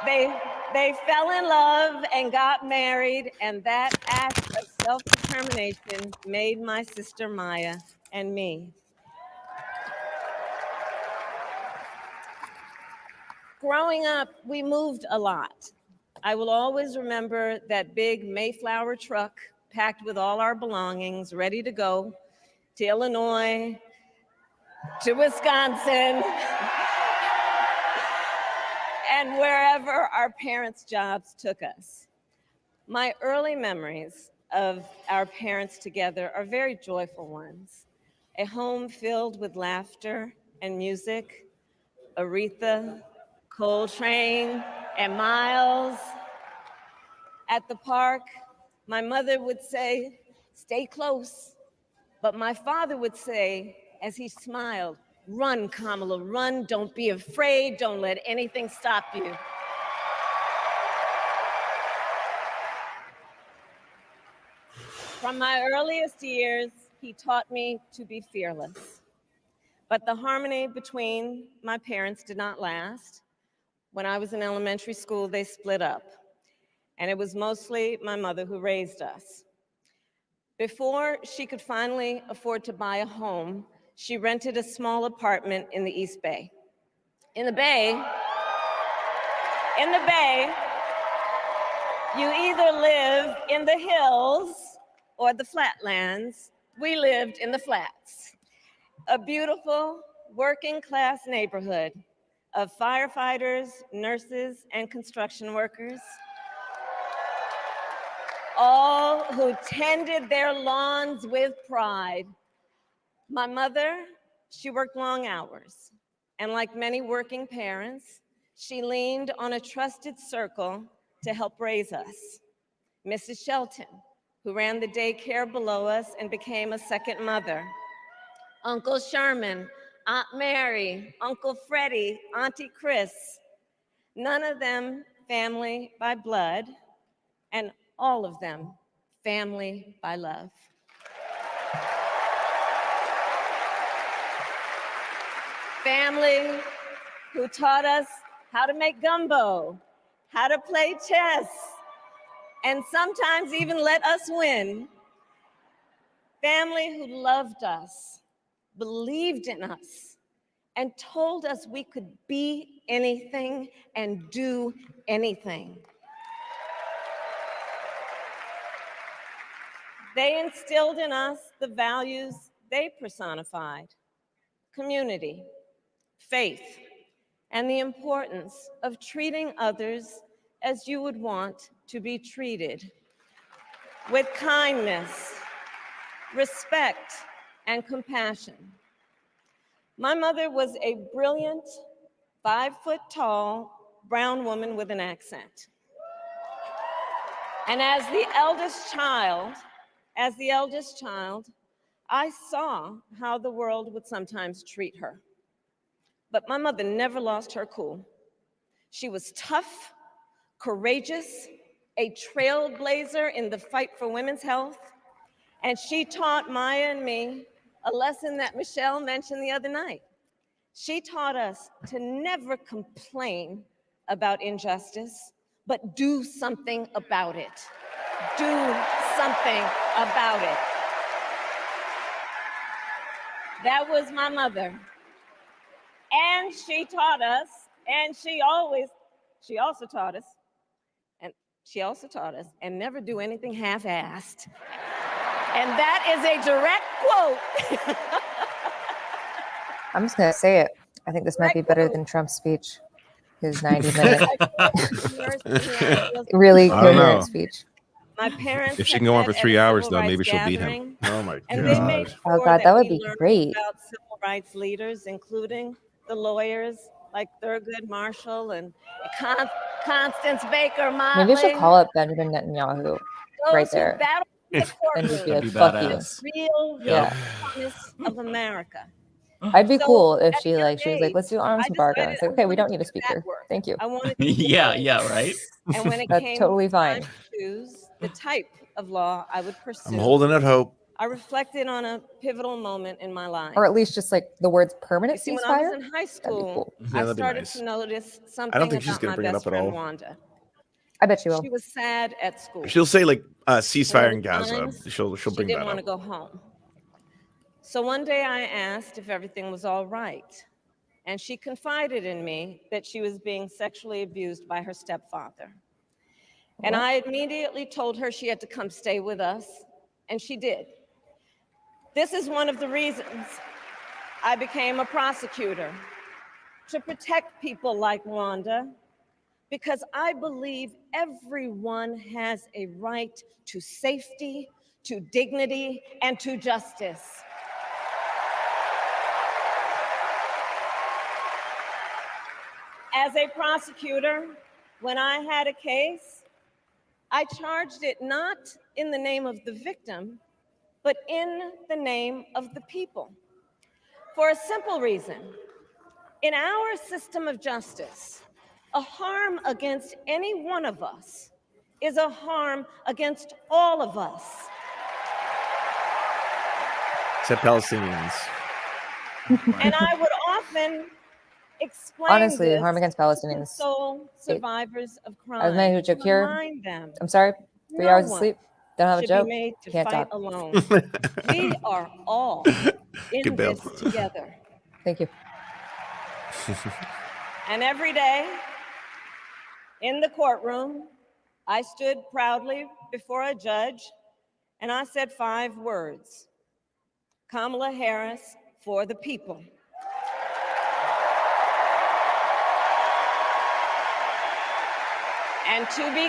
They fell in love and got married, and that act of self-determination made my sister Maya and me. Growing up, we moved a lot. I will always remember that big Mayflower truck packed with all our belongings, ready to go to Illinois, to Wisconsin, and wherever our parents' jobs took us. My early memories of our parents together are very joyful ones. A home filled with laughter and music, Aretha, Coltrane, and Miles. At the park, my mother would say, "Stay close." But my father would say, as he smiled, "Run, Kamala, run. Don't be afraid. Don't let anything stop you." From my earliest years, he taught me to be fearless. But the harmony between my parents did not last. When I was in elementary school, they split up. And it was mostly my mother who raised us. Before she could finally afford to buy a home, she rented a small apartment in the East Bay. In the Bay, you either live in the hills or the flatlands. We lived in the flats. A beautiful working class neighborhood of firefighters, nurses, and construction workers, all who tended their lawns with pride. My mother, she worked long hours, and like many working parents, she leaned on a trusted circle to help raise us. Mrs. Shelton, who ran the daycare below us and became a second mother. Uncle Sherman, Aunt Mary, Uncle Freddie, Auntie Chris, none of them family by blood, and all of them family by love. Family who taught us how to make gumbo, how to play chess, and sometimes even let us win. Family who loved us, believed in us, and told us we could be anything and do anything. They instilled in us the values they personified: community, faith, and the importance of treating others as you would want to be treated, with kindness, respect, and compassion. My mother was a brilliant, 5-foot-tall brown woman with an accent. And as the eldest child, I saw how the world would sometimes treat her. But my mother never lost her cool. She was tough, courageous, a trailblazer in the fight for women's health, and she taught Maya and me a lesson that Michelle mentioned the other night. She taught us to never complain about injustice, but do something about it. do something about it. That was my mother. And she taught us, and she also taught us, and never do anything half-assed. And that is a direct quote. I'm just gonna say it. I think this might be better than Trump's speech, his 90-minute, really I don't know. coherent speech. My parents If she had can go on met for at a 3 hours, civil though, maybe rights she'll beat him. gathering, Oh my and they made god. Oh sure God, that would we be learned great. about civil rights leaders, including the lawyers like Thurgood Marshall and Constance Baker Motley. Maybe you should call up Benjamin Netanyahu right Those who there battled in the and just be courtroom. like, "Fuck you." Real Yeah. promise of America. I'd be So, cool if at she was like, "Let's do arms embargo." And it's like, okay, we don't need a speaker. Thank you. I wanted to Yeah, right. And when it That's came totally fine. time to choose the type of law I would pursue, I'm holding out hope. I reflected on a pivotal moment in my life. Or at least just like the words permanent You see, when I was ceasefire. in high That'd be school, cool. Yeah, I that'd be started nice. to notice something I don't think she's about gonna my bring it best up at friend all. Wanda. I bet you will. She was sad at school. She'll say like ceasefire in And there were Gaza. times She'll she bring didn't that want up. to go home. So one day I asked if everything was all right, and she confided in me that she was being sexually abused by her stepfather. And I immediately told her she had to come stay with us, and she did. This is one of the reasons I became a prosecutor, to protect people like Wanda, because I believe everyone has a right to safety, to dignity, and to justice. As a prosecutor, when I had a case, I charged it not in the name of the victim, but in the name of the people. For a simple reason. In our system of justice, a harm against any one of us is a harm against all of us. Except Palestinians. And I would often explain Honestly, this harm against to Palestinians. console survivors of I was made crime, a joke to here. remind them I'm sorry. 3 no hours of one sleep. Don't have a should joke. be made to Can't fight talk. alone. We are all in Good bill. this together. Thank you. And every day in the courtroom, I stood proudly before a judge and I said 5 words: Kamala Harris for the people. And to be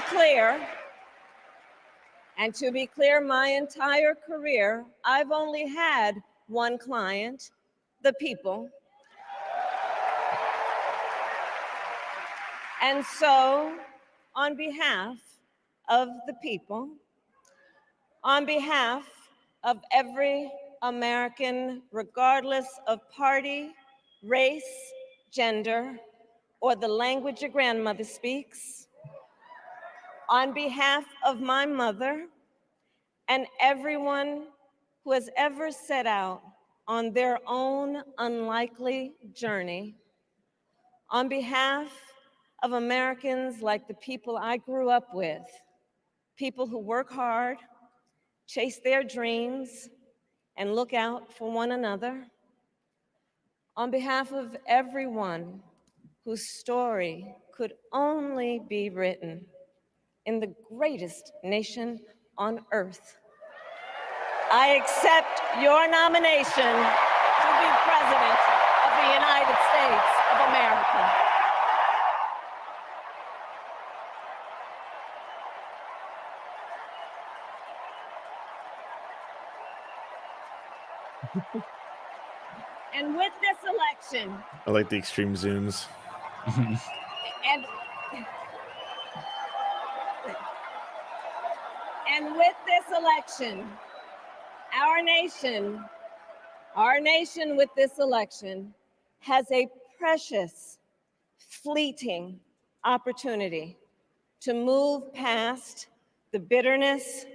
clear, my entire career, I've only had one client, the people. And so, on behalf of the people, on behalf of every American, regardless of party, race, gender, or the language your grandmother speaks, on behalf of my mother and everyone who has ever set out on their own unlikely journey, on behalf of Americans like the people I grew up with, people who work hard, chase their dreams, and look out for one another, on behalf of everyone whose story could only be written in the greatest nation on earth, I accept your nomination to be President of the United States of America. And with this election, I like the extreme zooms. and with this election, our nation with this election has a precious, fleeting opportunity to move past the bitterness,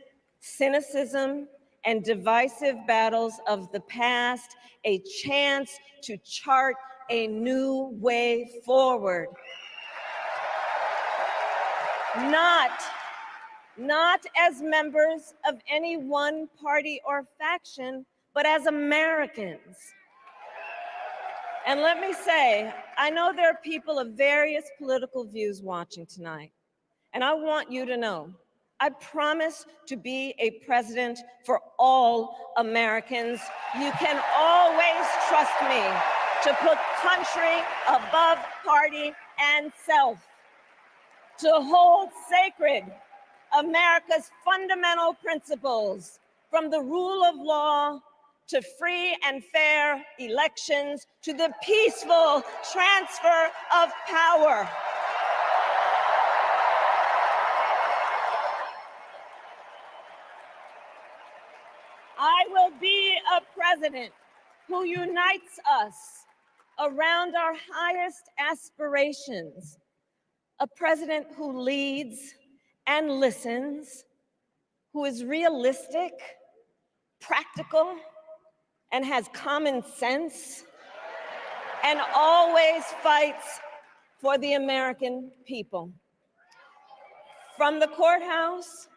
cynicism, and divisive battles of the past, a chance to chart a new way forward. Not not as members of any one party or faction, but as Americans. And let me say, I know there are people of various political views watching tonight, and I want you to know, I promise to be a president for all Americans. You can always trust me to put country above party and self, to hold sacred America's fundamental principles, from the rule of law to free and fair elections to the peaceful transfer of power. I will be a president who unites us around our highest aspirations, a president who leads and listens, who is realistic, practical, and has common sense, and always fights for the American people. From the courthouse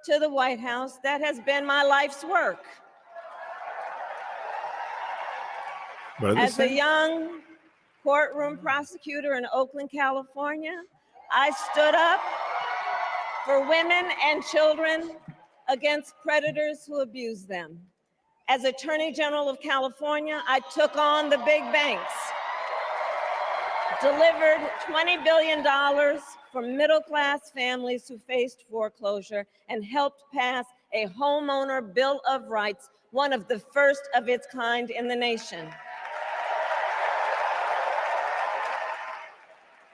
to the White House, that has been my life's work. As a young courtroom prosecutor in Oakland, California, I stood up for women and children against predators who abuse them. As Attorney General of California, I took on the big banks, delivered $20 billion for middle-class families who faced foreclosure, and helped pass a homeowner Bill of Rights, one of the first of its kind in the nation.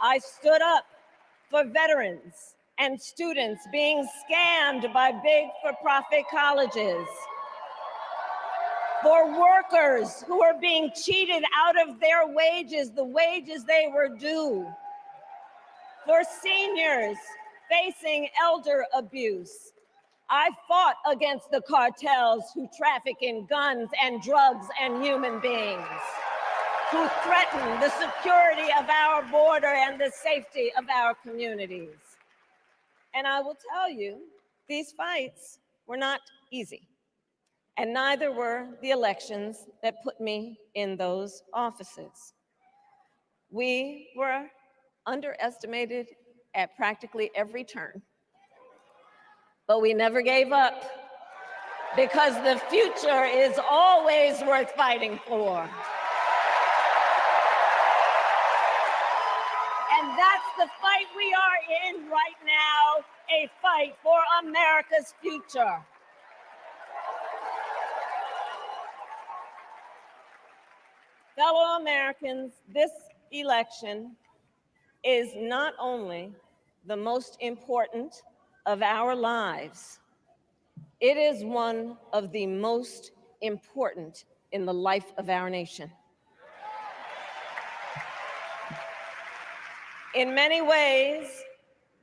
I stood up for veterans and students being scammed by big for-profit colleges, for workers who are being cheated out of their wages, the wages they were due, for seniors facing elder abuse. I fought against the cartels who traffic in guns and drugs and human beings, who threaten the security of our border and the safety of our communities. And I will tell you, these fights were not easy, and neither were the elections that put me in those offices. We were underestimated at practically every turn, but we never gave up, because the future is always worth fighting for. And that's the fight we are in right now, a fight for America's future. Fellow Americans, this election is not only the most important of our lives, it is one of the most important in the life of our nation. In many ways,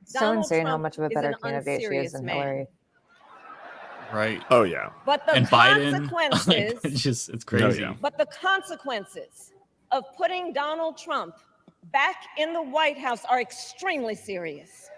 So Donald insane how Trump much of a is better an candidate she is unserious than man. Hillary. Right. Oh yeah. But the And Biden, consequences, it's crazy. but the consequences of putting Donald Trump back in the White House are extremely serious.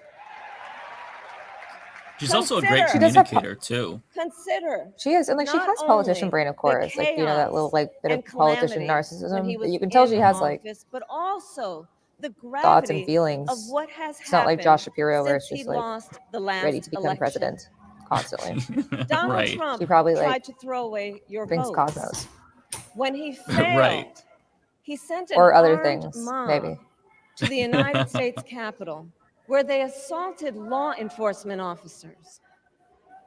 She's also a great Consider- She does have communicator too. Consider. She is, and like she not has politician only brain, of the course. Like, you know, that little like bit and of politician calamity when he narcissism was that you can tell she in has like office, but also the thoughts and gravity feelings. of what has It's not like Josh happened Shapiro where since it's he just like lost the last ready to become election. president constantly. Donald Right. Trump She probably, tried like, to throw away your brings votes. cosmos When he failed, Right. he sent an or other armed things, mob maybe. to the United States Capitol, where they assaulted law enforcement officers.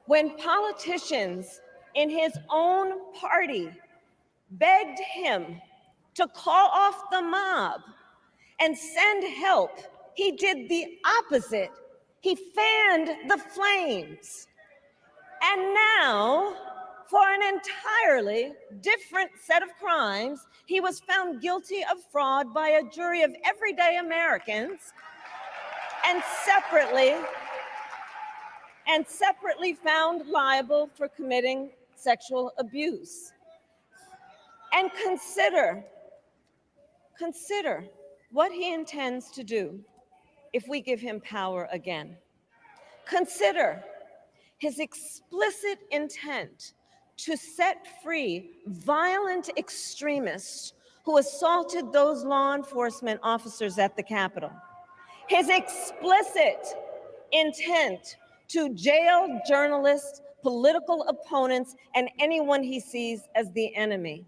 When politicians in his own party begged him to call off the mob and send help, he did the opposite. He fanned the flames. And now, for an entirely different set of crimes, he was found guilty of fraud by a jury of everyday Americans, and separately found liable for committing sexual abuse. And consider what he intends to do if we give him power again. Consider his explicit intent to set free violent extremists who assaulted those law enforcement officers at the Capitol, his explicit intent to jail journalists, political opponents, and anyone he sees as the enemy,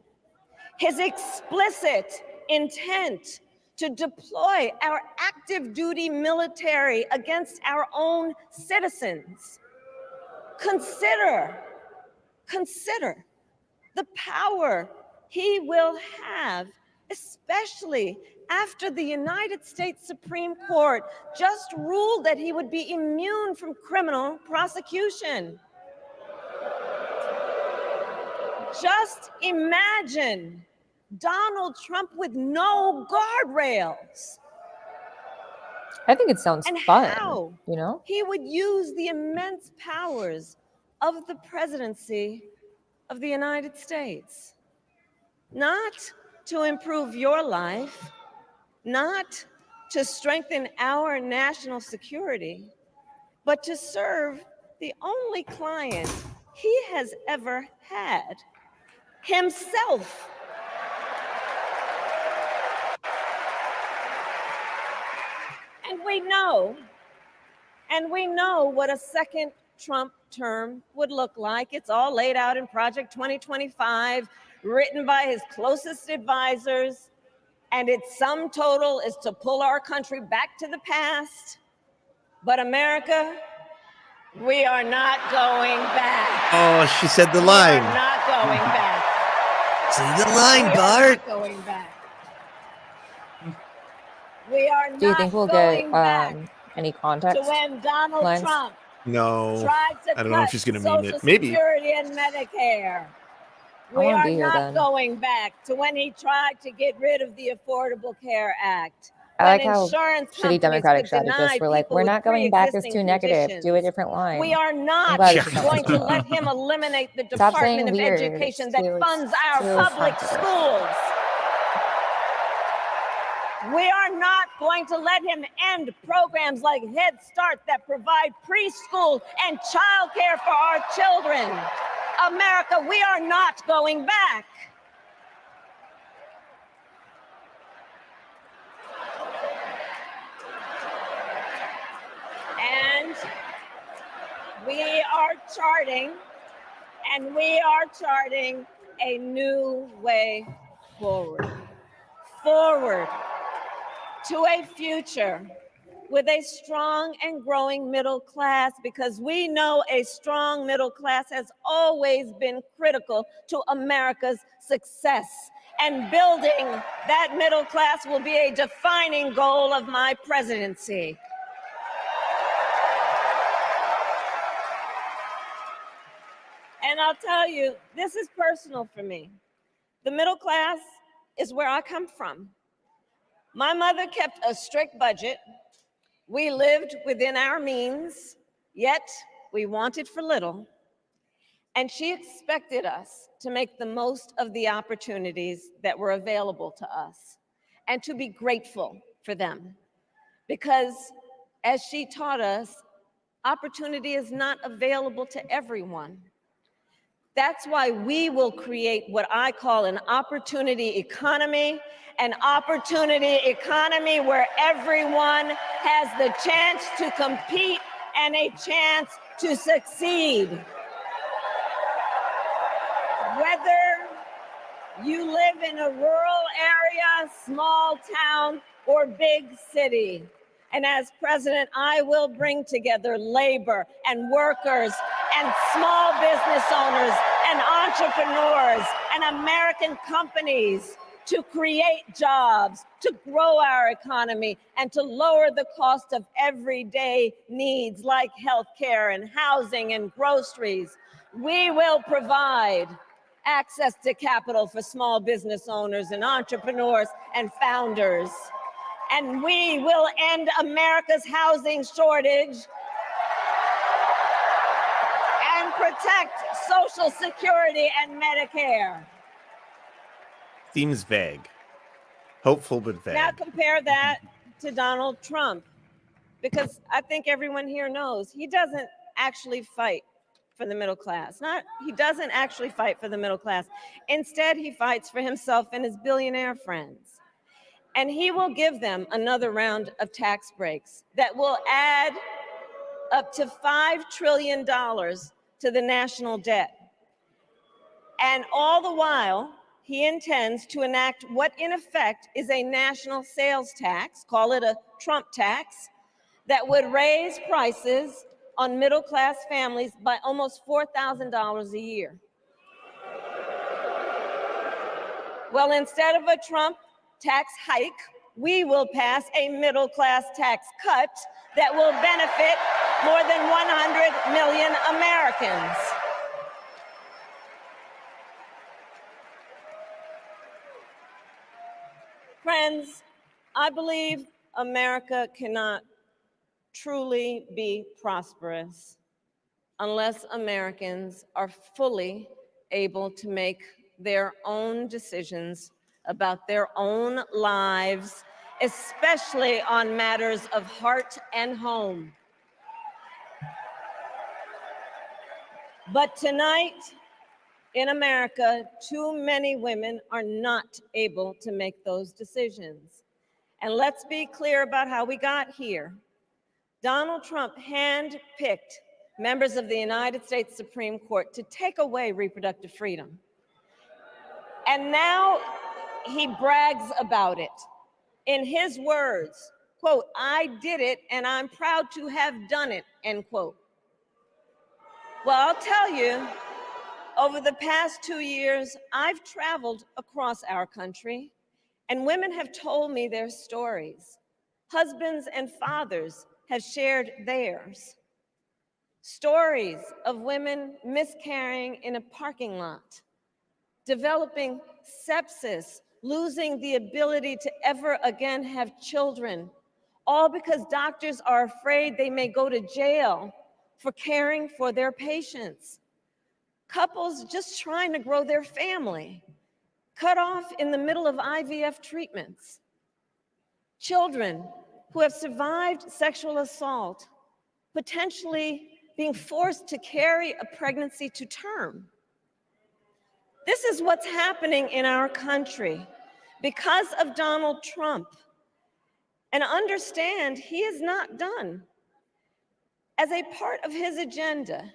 his explicit intent to deploy our active duty military against our own citizens. Consider the power he will have, especially after the United States Supreme Court just ruled that he would be immune from criminal prosecution. Just imagine Donald Trump with no guardrails. I think it sounds And fun. how You know, he would use the immense powers of the presidency of the United States, not to improve your life, not to strengthen our national security, but to serve the only client he has ever had, himself. And we know what a second Trump term would look like. It's all laid out in Project 2025, written by his closest advisors, and its sum total is to pull our country back to the past. But America, we are not going back. Oh, she said the We line. are not going back. Say the line, We are Bart. not going back. We are do you think we'll not get going back any to context? when Donald lines? Trump No, tried to I don't know if cut she's going to mean Social it. Maybe. Security and Medicare. I We wanna are be here not then. going back to when he tried to get rid of the Affordable Care Act. I when like how insurance shitty companies Democratic could strategists deny were like, people we're with not going back as too pre-existing negative. Do a conditions. different line. We are I'm not glad this is not going to like let him eliminate the Stop Department saying of weird. Education It's that too- funds it's our too public controversial. schools. We are not going to let him end programs like Head Start that provide preschool and childcare for our children. America, we are not going back. And we are charting a new way forward to a future with a strong and growing middle class, because we know a strong middle class has always been critical to America's success. And building that middle class will be a defining goal of my presidency. And I'll tell you, this is personal for me. The middle class is where I come from. My mother kept a strict budget. We lived within our means, yet we wanted for little. And she expected us to make the most of the opportunities that were available to us and to be grateful for them. Because as she taught us, opportunity is not available to everyone. That's why we will create what I call an opportunity economy, where everyone has the chance to compete and a chance to succeed. Whether you live in a rural area, small town, or big city. And as president, I will bring together labor and workers and small business owners and entrepreneurs and American companies to create jobs, to grow our economy, and to lower the cost of everyday needs like healthcare and housing and groceries. We will provide access to capital for small business owners and entrepreneurs and founders. And we will end America's housing shortage and protect Social Security and Medicare. Seems vague. Hopeful, but vague. Now compare that to Donald Trump, because I think everyone here knows he doesn't actually fight for the middle class. He doesn't actually fight for the middle class. Instead, he fights for himself and his billionaire friends. And he will give them another round of tax breaks that will add up to $5 trillion to the national debt. And all the while, he intends to enact what in effect is a national sales tax, call it a Trump tax, that would raise prices on middle-class families by almost $4,000 a year. Well, instead of a Trump tax hike, we will pass a middle-class tax cut that will benefit more than 100 million Americans. Friends, I believe America cannot truly be prosperous unless Americans are fully able to make their own decisions about their own lives, especially on matters of heart and home. But tonight, in America, too many women are not able to make those decisions. And let's be clear about how we got here. Donald Trump handpicked members of the United States Supreme Court to take away reproductive freedom. And now he brags about it. In his words, quote, "I did it and I'm proud to have done it," end quote. Well, I'll tell you, over the past 2 years, I've traveled across our country, and women have told me their stories. Husbands and fathers have shared theirs. Stories of women miscarrying in a parking lot, developing sepsis, losing the ability to ever again have children, all because doctors are afraid they may go to jail for caring for their patients. Couples just trying to grow their family, cut off in the middle of IVF treatments. Children who have survived sexual assault, potentially being forced to carry a pregnancy to term. This is what's happening in our country because of Donald Trump. And understand, he is not done. As a part of his agenda,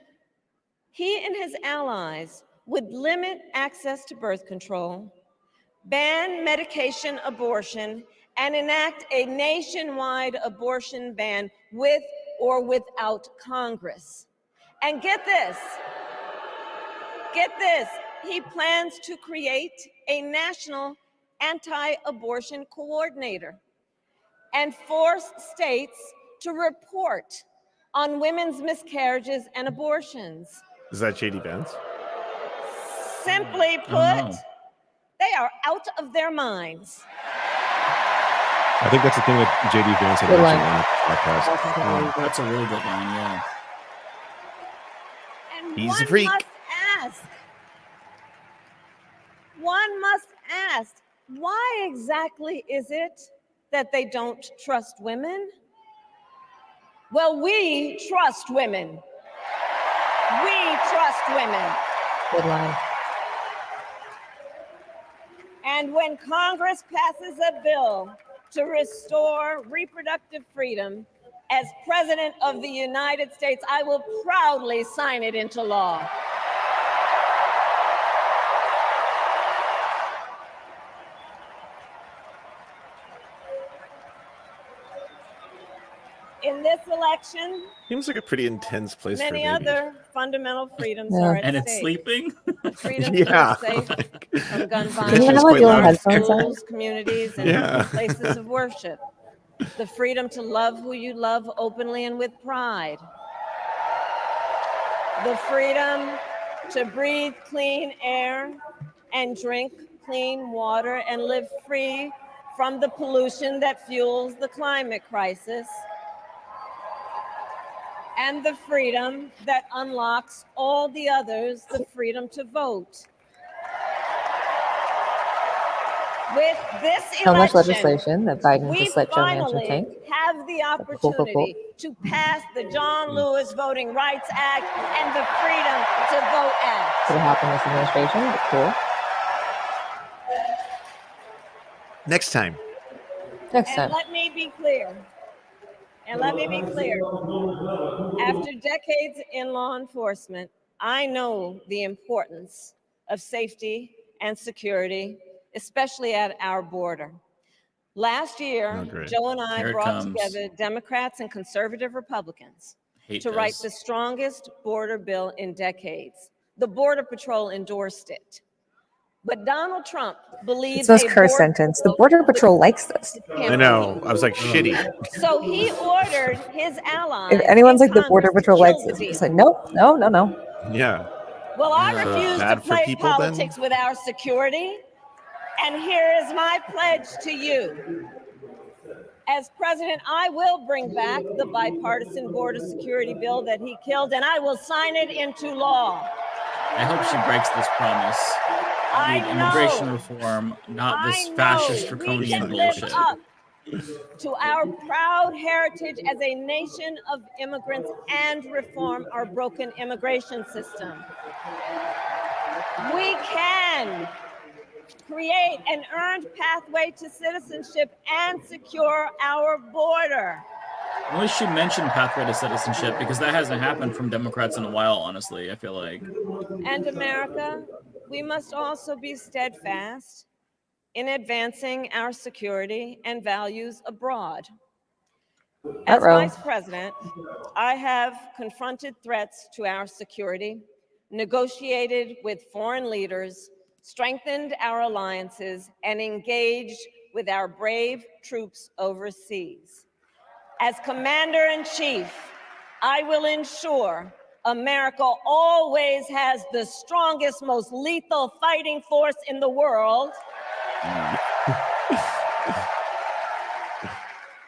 he and his allies would limit access to birth control, ban medication abortion, and enact a nationwide abortion ban with or without Congress. And get this, he plans to create a national anti-abortion coordinator and force states to report on women's miscarriages and abortions. Is that JD Vance? Simply put, they are out of their minds. I think that's the thing with JD Vance had Good mentioned line. on the podcast. That's a really good line, yeah. And He's a one freak. must ask, why exactly is it that they don't trust women? Well, we trust women. We trust women. Good line. And when Congress passes a bill to restore reproductive freedom, as President of the United States, I will proudly sign it into law. In this election, Seems like a pretty intense place many for a baby. other fundamental freedoms Yeah. are at And it's stake. sleeping? The freedom Yeah. to feel safe from gun Can you violence, have It's like quite little loud. headphones on? schools, communities, and Yeah. places of worship. The freedom to love who you love openly and with pride. The freedom to breathe clean air and drink clean water and live free from the pollution that fuels the climate crisis. And the freedom that unlocks all the others, the freedom to vote. With this How much election, legislation that Biden we just let Joe Manchin finally take? have the Cool. opportunity to pass the John Lewis Voting Rights Act and the Freedom to Vote Act. Could have happened this administration, but cool. Next time. Next And time. let me be clear. After decades in law enforcement, I know the importance of safety and security, especially at our border. Last year, Oh, great. Joe and I Here it brought comes. together Democrats and conservative Republicans Hate to write this. the strongest border bill in decades. The Border Patrol endorsed it. But Donald Trump believes It's the most a cursed border sentence. The Border Patrol likes this. I know. I was like, shitty. So he ordered his allies. If anyone's in like, the Border Congress to Patrol likes kill the this, it's deal. like, nope, no. Yeah. Well, I So refuse to bad for play people, then? politics with our security. And here is my pledge to you. As president, I will bring back the bipartisan border security bill that he killed, and I will sign it into law. I hope she breaks this promise. I We need immigration know. reform, not this I know fascist we draconian can live bullshit. up to our proud heritage as a nation of immigrants and reform our broken immigration system. We can create an earned pathway to citizenship and secure our border. At least she mentioned pathway to citizenship because that hasn't happened from Democrats in a while, honestly, I feel like. And America, we must also be steadfast in advancing our security and values abroad. As Vice President, I have confronted threats to our security, negotiated with foreign leaders, strengthened our alliances, and engaged with our brave troops overseas. As Commander-in-Chief, I will ensure America always has the strongest, most lethal fighting force in the world.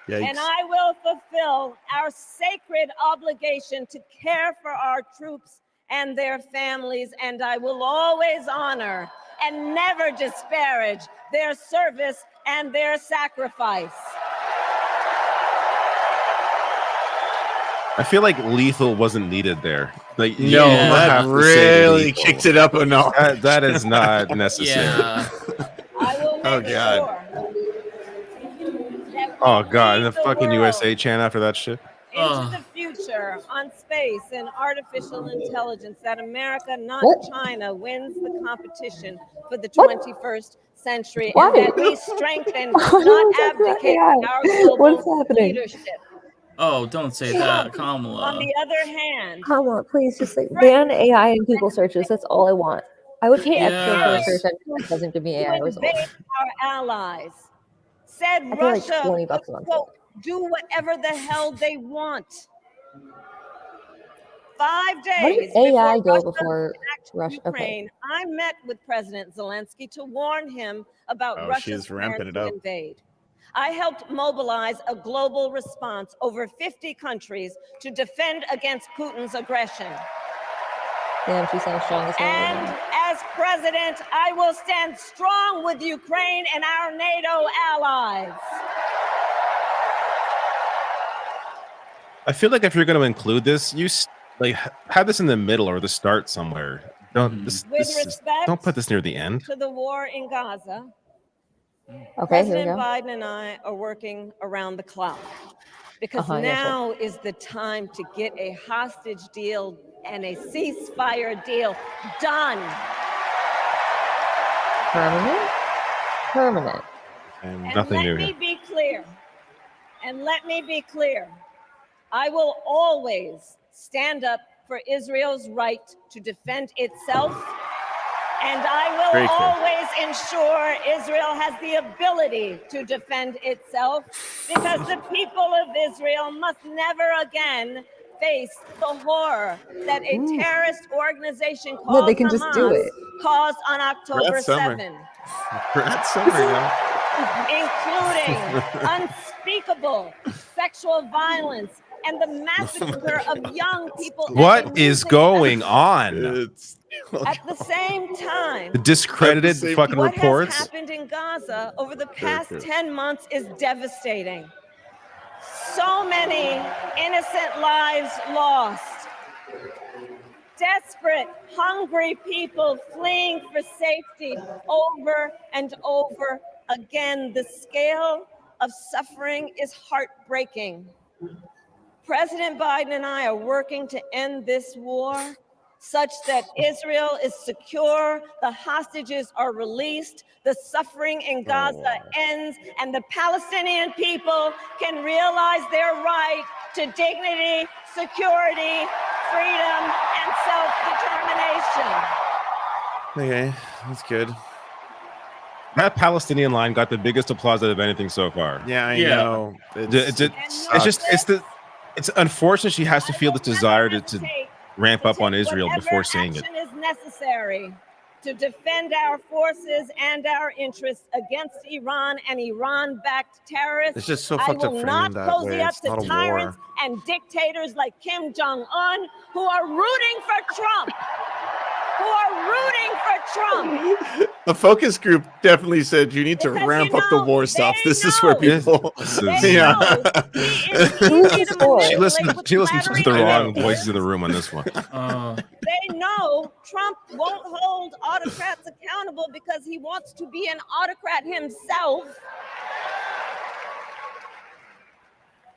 And I will fulfill our sacred obligation to care for our troops and their families, and I will always honor and never disparage their service and their sacrifice. I feel like lethal wasn't needed there. Like, you No, don't that have to say really lethal. kicked it up a notch. That is not necessary. Yeah. I will Oh, make God. sure that Oh god, and the lead the fucking world USA chant after that shit. into the future on space and artificial intelligence, that America, not China, wins the competition for the 21st century, Why? and that we strengthen, Why would not that be abdicate AI? our global What is happening? leadership. Oh, don't say that, Kamala. On the other hand, Kamala, please just like ban AI in Google searches. That's all I want. I would pay extra for a Yes. search engine that doesn't give me AI to results. invade our allies, said I pay like Russia $20 could, a month. quote, do whatever the hell they want. 5 days How did AI go Russia before attacked Russia? Okay. Ukraine, I met with President Zelensky to warn him about Oh, Russia's she's ramping plan it to up. invade. I helped mobilize a global response over 50 countries to defend against Putin's aggression. Damn, she sounds strong as hell. And as president, I will stand strong with Ukraine and our NATO allies. I feel like if you're going to include this, like have this in the middle or the start somewhere. Don't With respect don't put this near the end. to the war in Gaza, Okay, here we President go. Biden and I are working around the clock because Yeah, now is the time to get a hostage deal and a ceasefire deal done. Permanent? Permanent. And And nothing let new me here. be clear. And let me be clear. I will always stand up for Israel's right to defend itself. And I will Very clear. always ensure Israel has the ability to defend itself, because the people of Israel must never again face the horror that a terrorist organization called No, they can just do Hamas it. caused on October Summer. 7, That's summer now. including unspeakable sexual violence and the massacre of young people. What is going on? It's At the same time, The discredited At the same- fucking what reports. has happened in in Gaza over the past true. 10 months is devastating. So many innocent lives lost. Desperate, hungry people fleeing for safety over and over again. The scale of suffering is heartbreaking. President Biden and I are working to end this war such that Israel is secure, the hostages are released, the suffering in Gaza ends, and the Palestinian people can realize their right to dignity, security, freedom, and self-determination. Okay, that's good. That Palestinian line got the biggest applause out of anything so far. Yeah, I know. It's unfortunate she has to feel this desire to ramp up on Israel before saying it. Action is necessary to defend our forces and our interests against Iran and Iran-backed terrorists. It's just so fucked up I will framing not that cozy way. up It's to not a tyrants war. and dictators like Kim Jong-un who are rooting for Trump. The focus group definitely said you need to ramp up the war stuff. This is where people. Yeah. She listens to the wrong voices in the room on this one. They know Trump won't hold autocrats accountable because he wants to be an autocrat himself.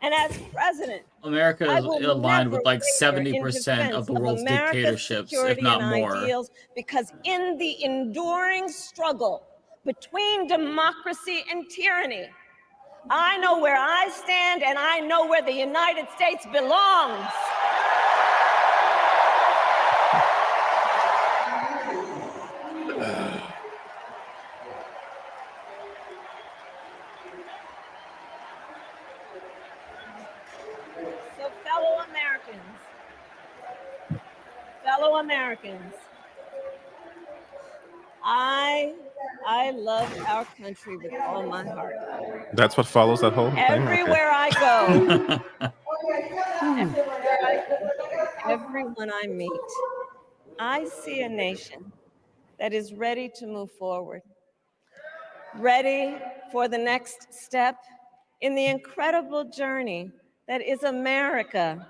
And as president, America I is will aligned with never like waver in 70% of the defense world's America's dictatorships, if security not and more. ideals, because in the enduring struggle between democracy and tyranny, I know where I stand and I know where the United States belongs. So fellow Americans, I love our country with all my heart. That's what follows that whole thing? Everywhere I go, everyone I meet, I see a nation that is ready to move forward, ready for the next step in the incredible journey that is America.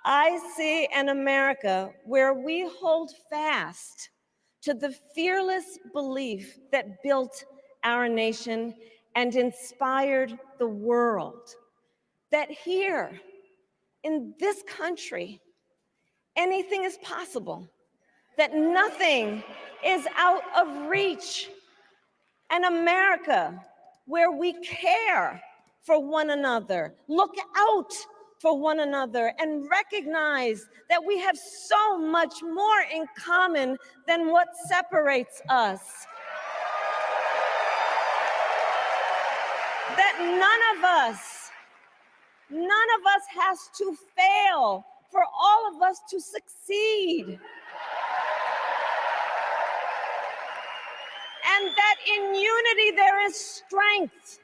I see an America where we hold fast to the fearless belief that built our nation and inspired the world. That here, in this country, anything is possible. That nothing is out of reach. An America where we care for one another, look out for one another, and recognize that we have so much more in common than what separates us. That none of us has to fail for all of us to succeed. And that in unity there is strength.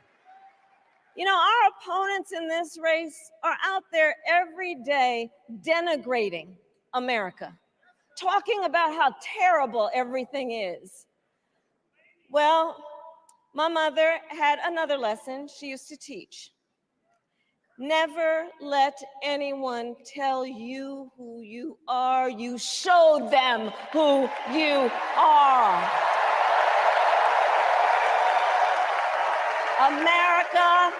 You know, our opponents in this race are out there every day denigrating America, talking about how terrible everything is. Well, my mother had another lesson she used to teach. Never let anyone tell you who you are. You show them who you are. America,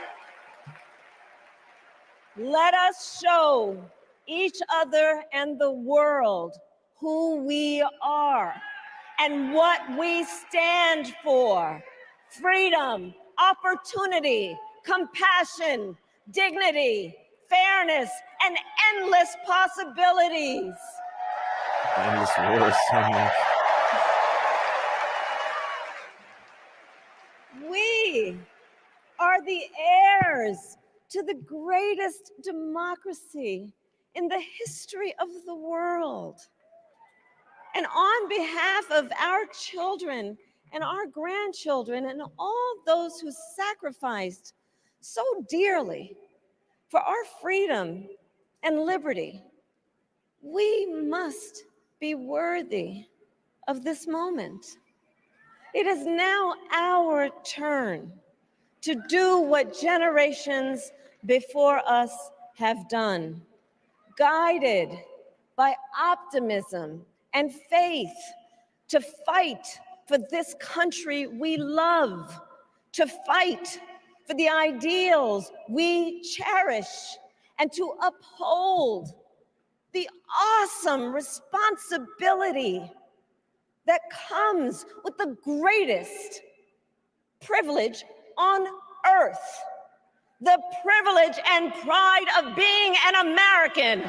let us show each other and the world who we are and what we stand for. Freedom, opportunity, compassion, dignity, fairness, and endless possibilities. Endless wars. We are the heirs to the greatest democracy in the history of the world. And on behalf of our children and our grandchildren and all those who sacrificed so dearly for our freedom and liberty, we must be worthy of this moment. It is now our turn to do what generations before us have done, guided by optimism and faith, to fight for this country we love, to fight for the ideals we cherish, and to uphold the awesome responsibility that comes with the greatest privilege on earth, the privilege and pride of being an American.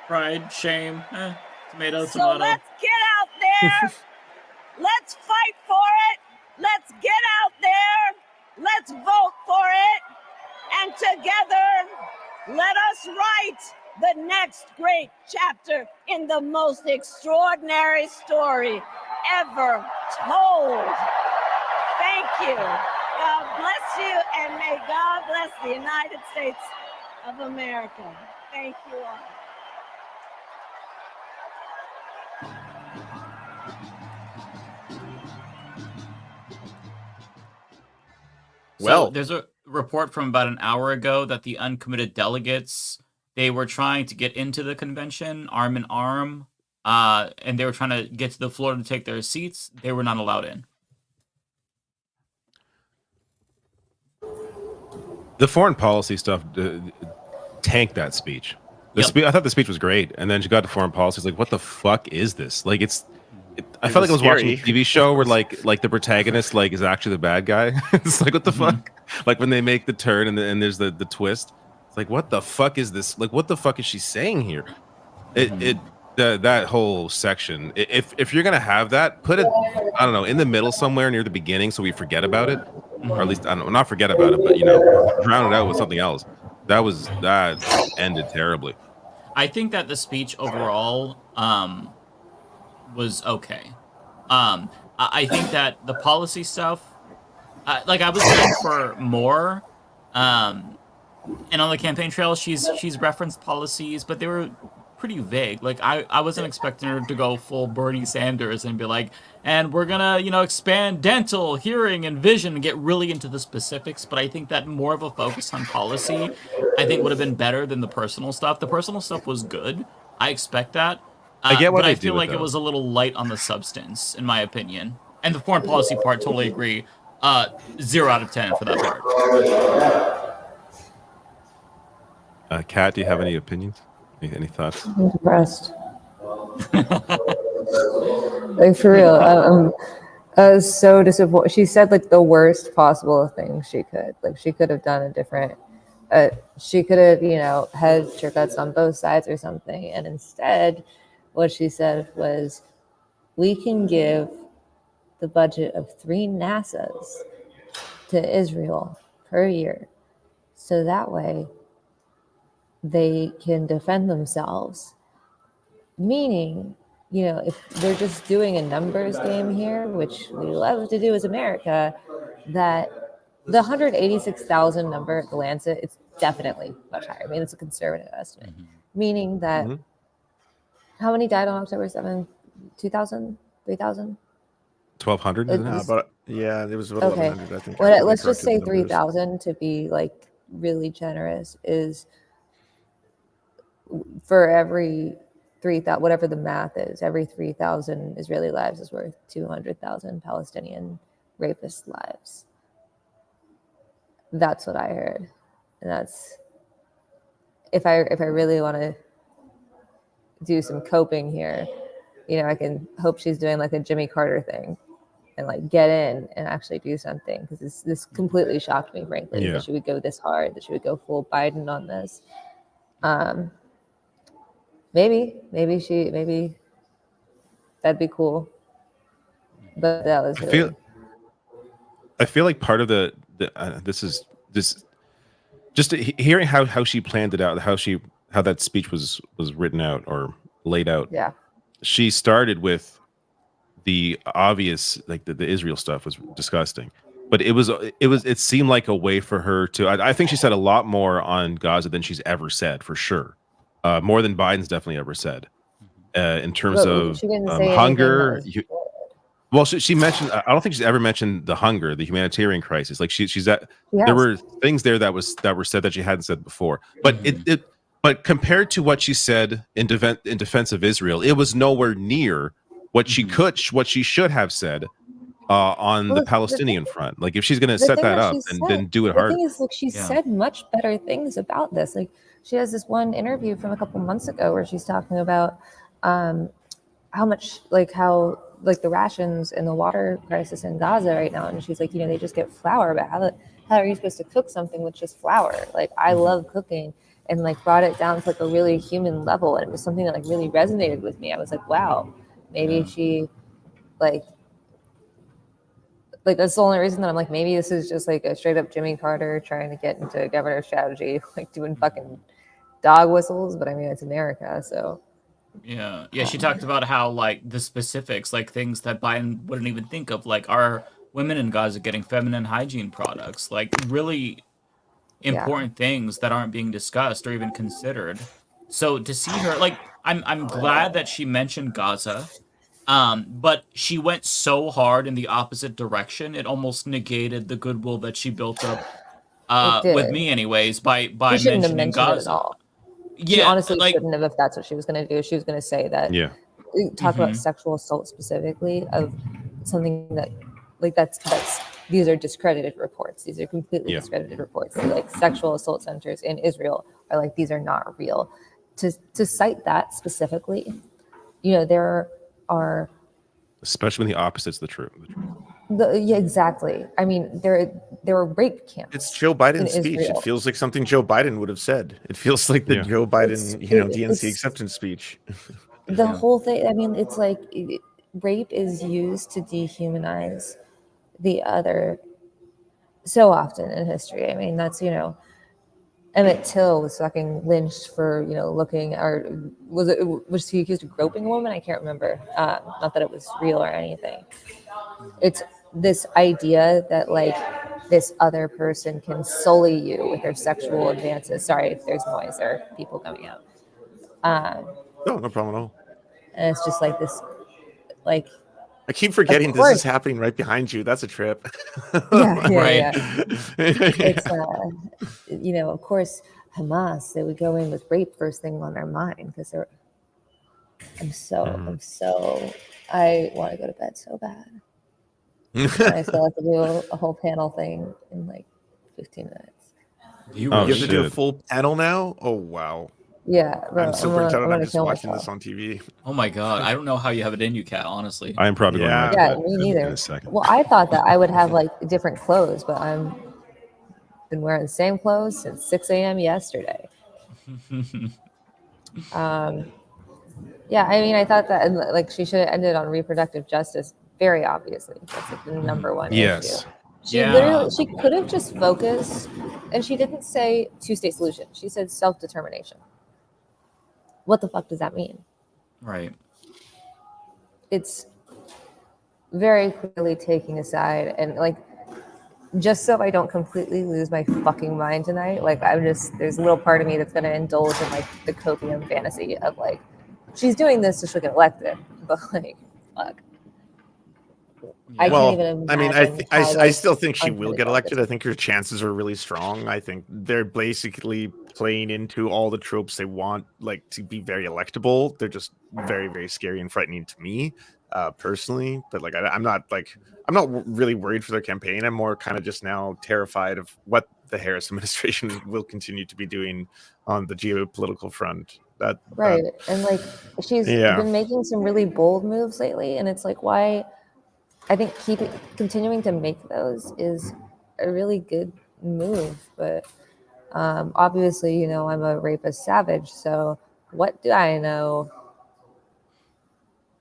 Pride, shame, tomato, So tomato. let's get out there. Let's fight for it. Let's get out there. Let's vote for it. And together, let us write the next great chapter in the most extraordinary story ever told. Thank you. God bless you, and may God bless the United States of America. Thank you all. So there's a report from about an hour ago that the uncommitted delegates, they were trying to get into the convention arm in arm, and they were trying to get to the floor to take their seats. They were not allowed in. The foreign policy stuff tanked that speech. I thought the speech was great, and then she got to foreign policy. It's like, what the fuck is this? Like, I felt like I was watching a TV show where like the protagonist is actually the bad guy. It's like, what the fuck? Like when they make the turn and there's the twist. It's like, what the fuck is this? Like, what the fuck is she saying here? That whole section. If you're gonna have that, put it, I don't know, in the middle somewhere near the beginning so we forget about it, or at least I don't know, not forget about it, but drown it out with something else. That ended terribly. I think that the speech overall was okay. I think that the policy stuff, I was looking for more. And on the campaign trail, she's referenced policies, but they were pretty vague. Like I wasn't expecting her to go full Bernie Sanders and be like, and we're gonna expand dental, hearing, and vision, and get really into the specifics. But I think that more of a focus on policy, I think, would have been better than the personal stuff. The personal stuff was good. I expect that. I get what but they I feel do like with it was a little light on the substance, in my opinion. And the foreign policy part, totally agree. 0 out of 10 for that part. Kat, do you have any opinions? Any thoughts? I'm depressed. Like, for real. I was so disappointed. She said the worst possible thing she could. Like, she could have done a different. She could have, hedged her bets on both sides or something. And instead, what she said was, we can give the budget of 3 NASAs to Israel per year. So that way they can defend themselves. Meaning, if they're just doing a numbers game here, which we love to do as America, that the 186,000 number at the Lancet, it's definitely much higher. I mean, it's a conservative estimate. Meaning that how many died on October 7th? 2,000? 3,000? 1,200? It was about 1,100, I think. Well, let's just say 3,000 to be really generous is for every 3,000, whatever the math is, every 3,000 Israeli lives is worth 200,000 Palestinian rapist lives. That's what I heard. And that's, if I really want to do some coping here, I can hope she's doing a Jimmy Carter thing and get in and actually do something, because this completely shocked me, frankly, that she would go this hard, that she would go full Biden on this. Maybe that'd be cool, but that was I feel like part of hearing how she planned it out, how that speech was written out or laid out. Yeah, she started with the obvious, the Israel stuff was disgusting, but it seemed like a way for her to. I think she said a lot more on Gaza than she's ever said, for sure. more than Biden's definitely ever said. In terms But of she didn't say anything that hunger. was Well, she mentioned. I don't think she's ever mentioned the hunger, the humanitarian crisis. Like she's at. Yes. There were things there that were said that she hadn't said before. But but compared to what she said in defense of Israel, it was nowhere near what she should have said on Well, the the Palestinian front. Like if she's going to the set thing that that up, she then do it the hard. thing is, like, she said much better things about this. Like, she has this one interview from a couple months ago where she's talking about how much, like, how, like, the rations and the water crisis in Gaza right now, and she's like, they just get flour, but how are you supposed to cook something with just flour? Like, I love cooking, and, like, brought it down to, like, a really human level, and it was something that, like, really resonated with me. I was like, wow, maybe she, like that's the only reason that I'm like, maybe this is just like a straight up Jimmy Carter trying to get into governor strategy, like doing fucking dog whistles. But I mean, it's America, so. Yeah. She talked about how, like, the specifics, like things that Biden wouldn't even think of, like, are women in Gaza getting feminine hygiene products, like really important things that aren't being discussed or even considered. So to see her, like, I'm glad that she mentioned Gaza. But she went so hard in the opposite direction, it almost negated the goodwill that she built up with me anyways by She shouldn't have mentioning mentioned it at Gaza. all. Yeah, She honestly like, shouldn't have if that's what she was going to do. She was going to say that, talk about sexual assault specifically of something that, like, that's these are discredited reports. These are completely discredited reports. Like, sexual assault centers in Israel are like, these are not real. To cite that specifically, there are, especially when the opposite's the truth. Yeah, exactly. I mean, there are rape camps. It's Joe Biden's in speech. Israel. It feels like something Joe Biden would have said. It feels like the Joe Biden, DNC acceptance speech. The whole thing. I mean, it's like rape is used to dehumanize the other so often in history. I mean, that's Emmett Till was fucking lynched for looking, or was he accused of groping a woman? I can't remember. Not that it was real or anything. It's this idea that, like, this other person can sully you with their sexual advances. Sorry if there's noise or people coming out. No problem at all. And it's just like this, like, I keep forgetting this is happening right behind you. That's a trip. Yeah. It's of course, Hamas, they would go in with rape first thing on their mind because they're. I want to go to bed so bad. And I still have to do a whole panel thing in like 15 minutes. You have to do a full panel now? Oh wow. Yeah, bro, I'm super excited. I'm just kill watching myself. this on TV. Oh my god, I don't know how you have it in you, Kat. Honestly, I am probably going to Yeah, me neither. in a second. Well, I thought that I would have like different clothes, but I'm been wearing the same clothes since 6 a.m. yesterday. Yeah, I mean, I thought that like she should have ended on reproductive justice. Very obviously, that's like the number one issue. She could have just focused, and she didn't say two-state solution. She said self-determination. What the fuck does that mean? Right. It's very clearly taking a side, and like, just so I don't completely lose my fucking mind tonight, like, there's a little part of me that's going to indulge in like the copium fantasy of like, she's doing this so she'll get elected, but like, fuck. I can't even imagine. I still think she will get elected. I think her chances are really strong. I think they're basically playing into all the tropes they want, like, to be very electable. They're just very, very scary and frightening to me, personally. But like, I'm not really worried for their campaign. I'm more kind of just now terrified of what the Harris administration will continue to be doing on the geopolitical front. Right, and like, she's been making some really bold moves lately, and it's like, why? I think continuing to make those is a really good move, but obviously, I'm a rapist savage, so what do I know?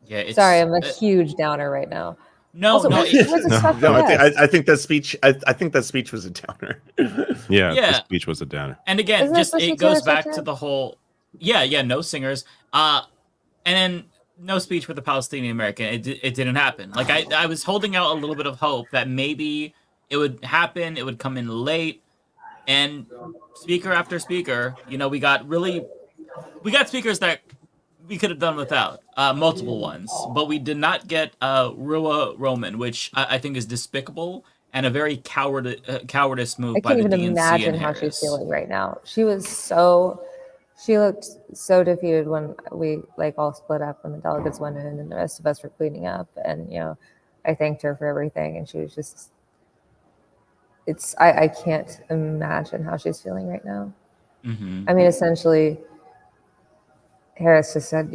Yeah, sorry, I'm a huge downer right now. No, I think that speech. I think that speech was a downer. The speech was a downer. And again, it goes back to the whole. No singers. And then no speech for the Palestinian American. It didn't happen. Like, I was holding out a little bit of hope that maybe it would happen. It would come in late. And speaker after speaker, we got really we got speakers that we could have done without, multiple ones, but we did not get Rua Roman, which I think is despicable and a very cowardice move I by can't the even DNC imagine and how she's Harris. feeling right now. She looked so defeated when we like all split up when the delegates went in and the rest of us were cleaning up. And, I thanked her for everything. And she was just, I can't imagine how she's feeling right now. Mm-hmm. I mean, essentially, Harris just said,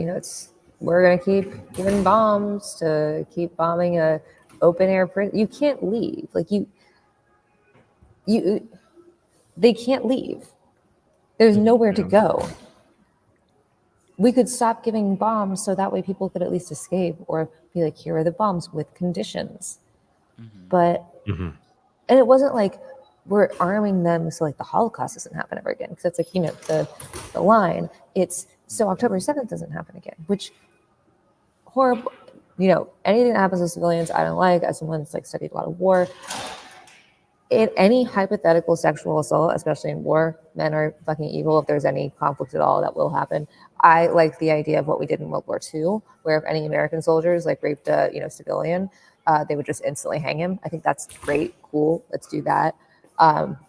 we're going to keep giving bombs to keep bombing a open air prison. You can't leave. Like they can't leave. There's nowhere to go. We could stop giving bombs so that way people could at least escape or be like, here are the bombs with conditions. But, and it wasn't like we're arming them so like the Holocaust doesn't happen ever again. Because it's like, the line, it's so October 7th doesn't happen again, which horrible, anything that happens to civilians, I don't like. As someone that's like studied a lot of war, in any hypothetical sexual assault, especially in war, men are fucking evil. If there's any conflict at all, that will happen. I like the idea of what we did in World War II, where if any American soldiers like raped a civilian, they would just instantly hang him. I think that's great, cool. Let's do that.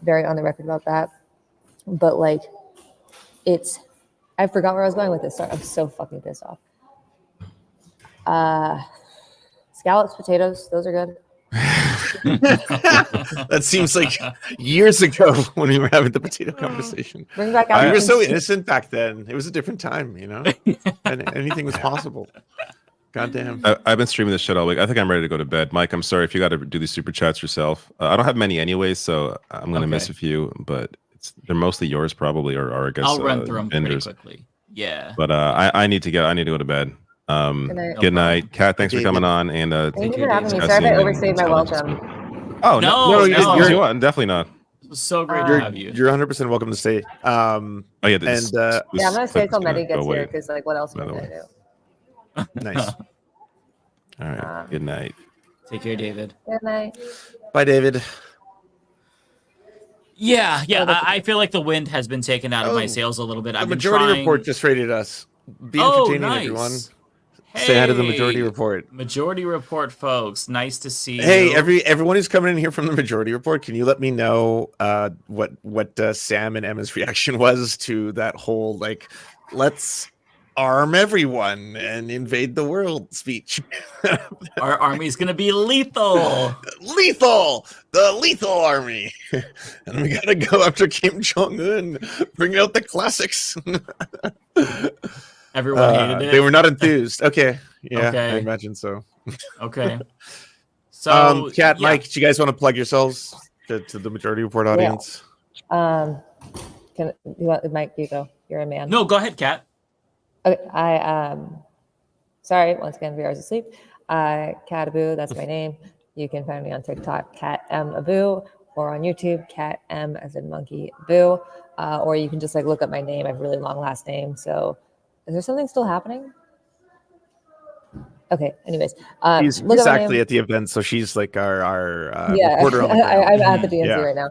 Very on the record about that. But like, I forgot where I was going with this. Sorry, I'm so fucking pissed off. Scallops, potatoes, those are good. That seems like years ago when we were having the potato conversation. Bring back We were so innocent back then. It was a different time, and anything was possible. Goddamn. I've been streaming this shit all week. I think I'm ready to go to bed. Mike, I'm sorry if you got to do these super chats yourself. I don't have many anyways, so I'm gonna miss a few, but they're mostly yours probably, or I guess I'll run through them vendors. pretty quickly. Yeah. But I need to go to bed. Good night, Kat. Thanks for coming on, and Thank you for having me. Sorry if I overstayed my welcome. Oh No, you're definitely not. It was so great to have you. You're 100% welcome to stay. Oh yeah, I'm gonna stay till Medi gets here because like, what else am I gonna do? Nice. All right. Good night. Take care, David. Good night. Bye, David. Yeah. I feel like the wind has been taken out of my sails a little bit. The majority report just rated us. Be entertaining, everyone. Say hi to the majority report. Majority report, folks. Nice to see Hey, you. everyone who's coming in here from the majority report, can you let me know what Sam and Emma's reaction was to that whole like, let's arm everyone and invade the world speech? Our army's gonna be lethal. The lethal army, and we gotta go after Kim Jong-un. Bring out the classics. Everyone hated it. They were not enthused. Okay, yeah, Okay. I imagine so. Okay. So, Kat, Mike, do you guys want to plug yourselves to the majority report audience? Can you want Mike? You go. You're a man. No, go ahead, Kat. Okay, sorry, once again, viewers asleep. Kat Abu, that's my name. You can find me on TikTok, Kat M Abu, or on YouTube, Kat M as in monkey Abu. Or you can just like look up my name. I have a really long last name. So, is there something still happening? Okay. Anyways, She's actually at the event, so she's like our reporter on the ground. I'm at the DNC Yeah. right now.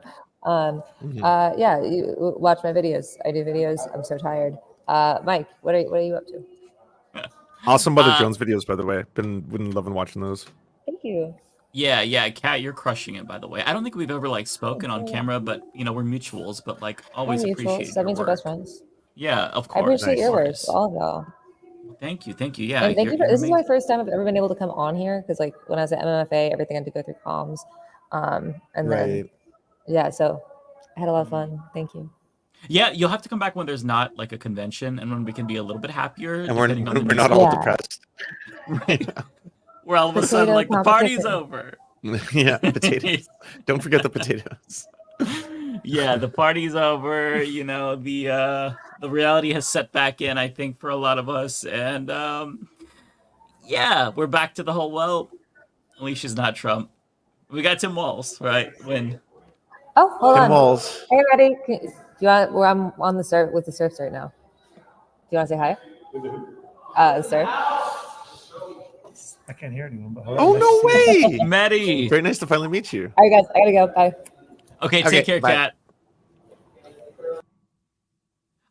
Yeah, you watch my videos. I do videos. I'm so tired. Mike, what are you up to? Awesome Mother Jones videos, by the way. Been loving watching those. Thank you. Yeah, Kat, you're crushing it, by the way. I don't think we've ever like spoken on camera, but we're mutuals, but like always We're appreciate mutuals. That means we're work. best friends. Yeah, of I course. appreciate your work, all of y'all. Thank you. Yeah, And thank you. you're This is my amazing. first time I've ever been able to come on here because, like, when I was at MMFA, everything had to go through comms, and then Right. yeah, so I had a lot of fun. Thank you. Yeah, you'll have to come back when there's not like a convention and when we can be a little bit happier. And we're depending on the not news. all depressed. We're all of a sudden Potato like the party's competition. over. Yeah, potatoes. Don't forget the potatoes. Yeah, the party's over. The reality has set back in, I think, for a lot of us. And yeah, we're back to the whole, well, Alicia's not Trump. We got Tim Walz, right? When Oh, hold Tim on. Walz. Hey, ready? Do you want? Well, I'm on the surf with the surfs right now. Do you want to say hi? Surf. I can't hear anyone. But Oh, no way. Maddie. Very nice to finally meet you. All right, guys, I gotta go. Bye. Okay, take care, bye. Kat.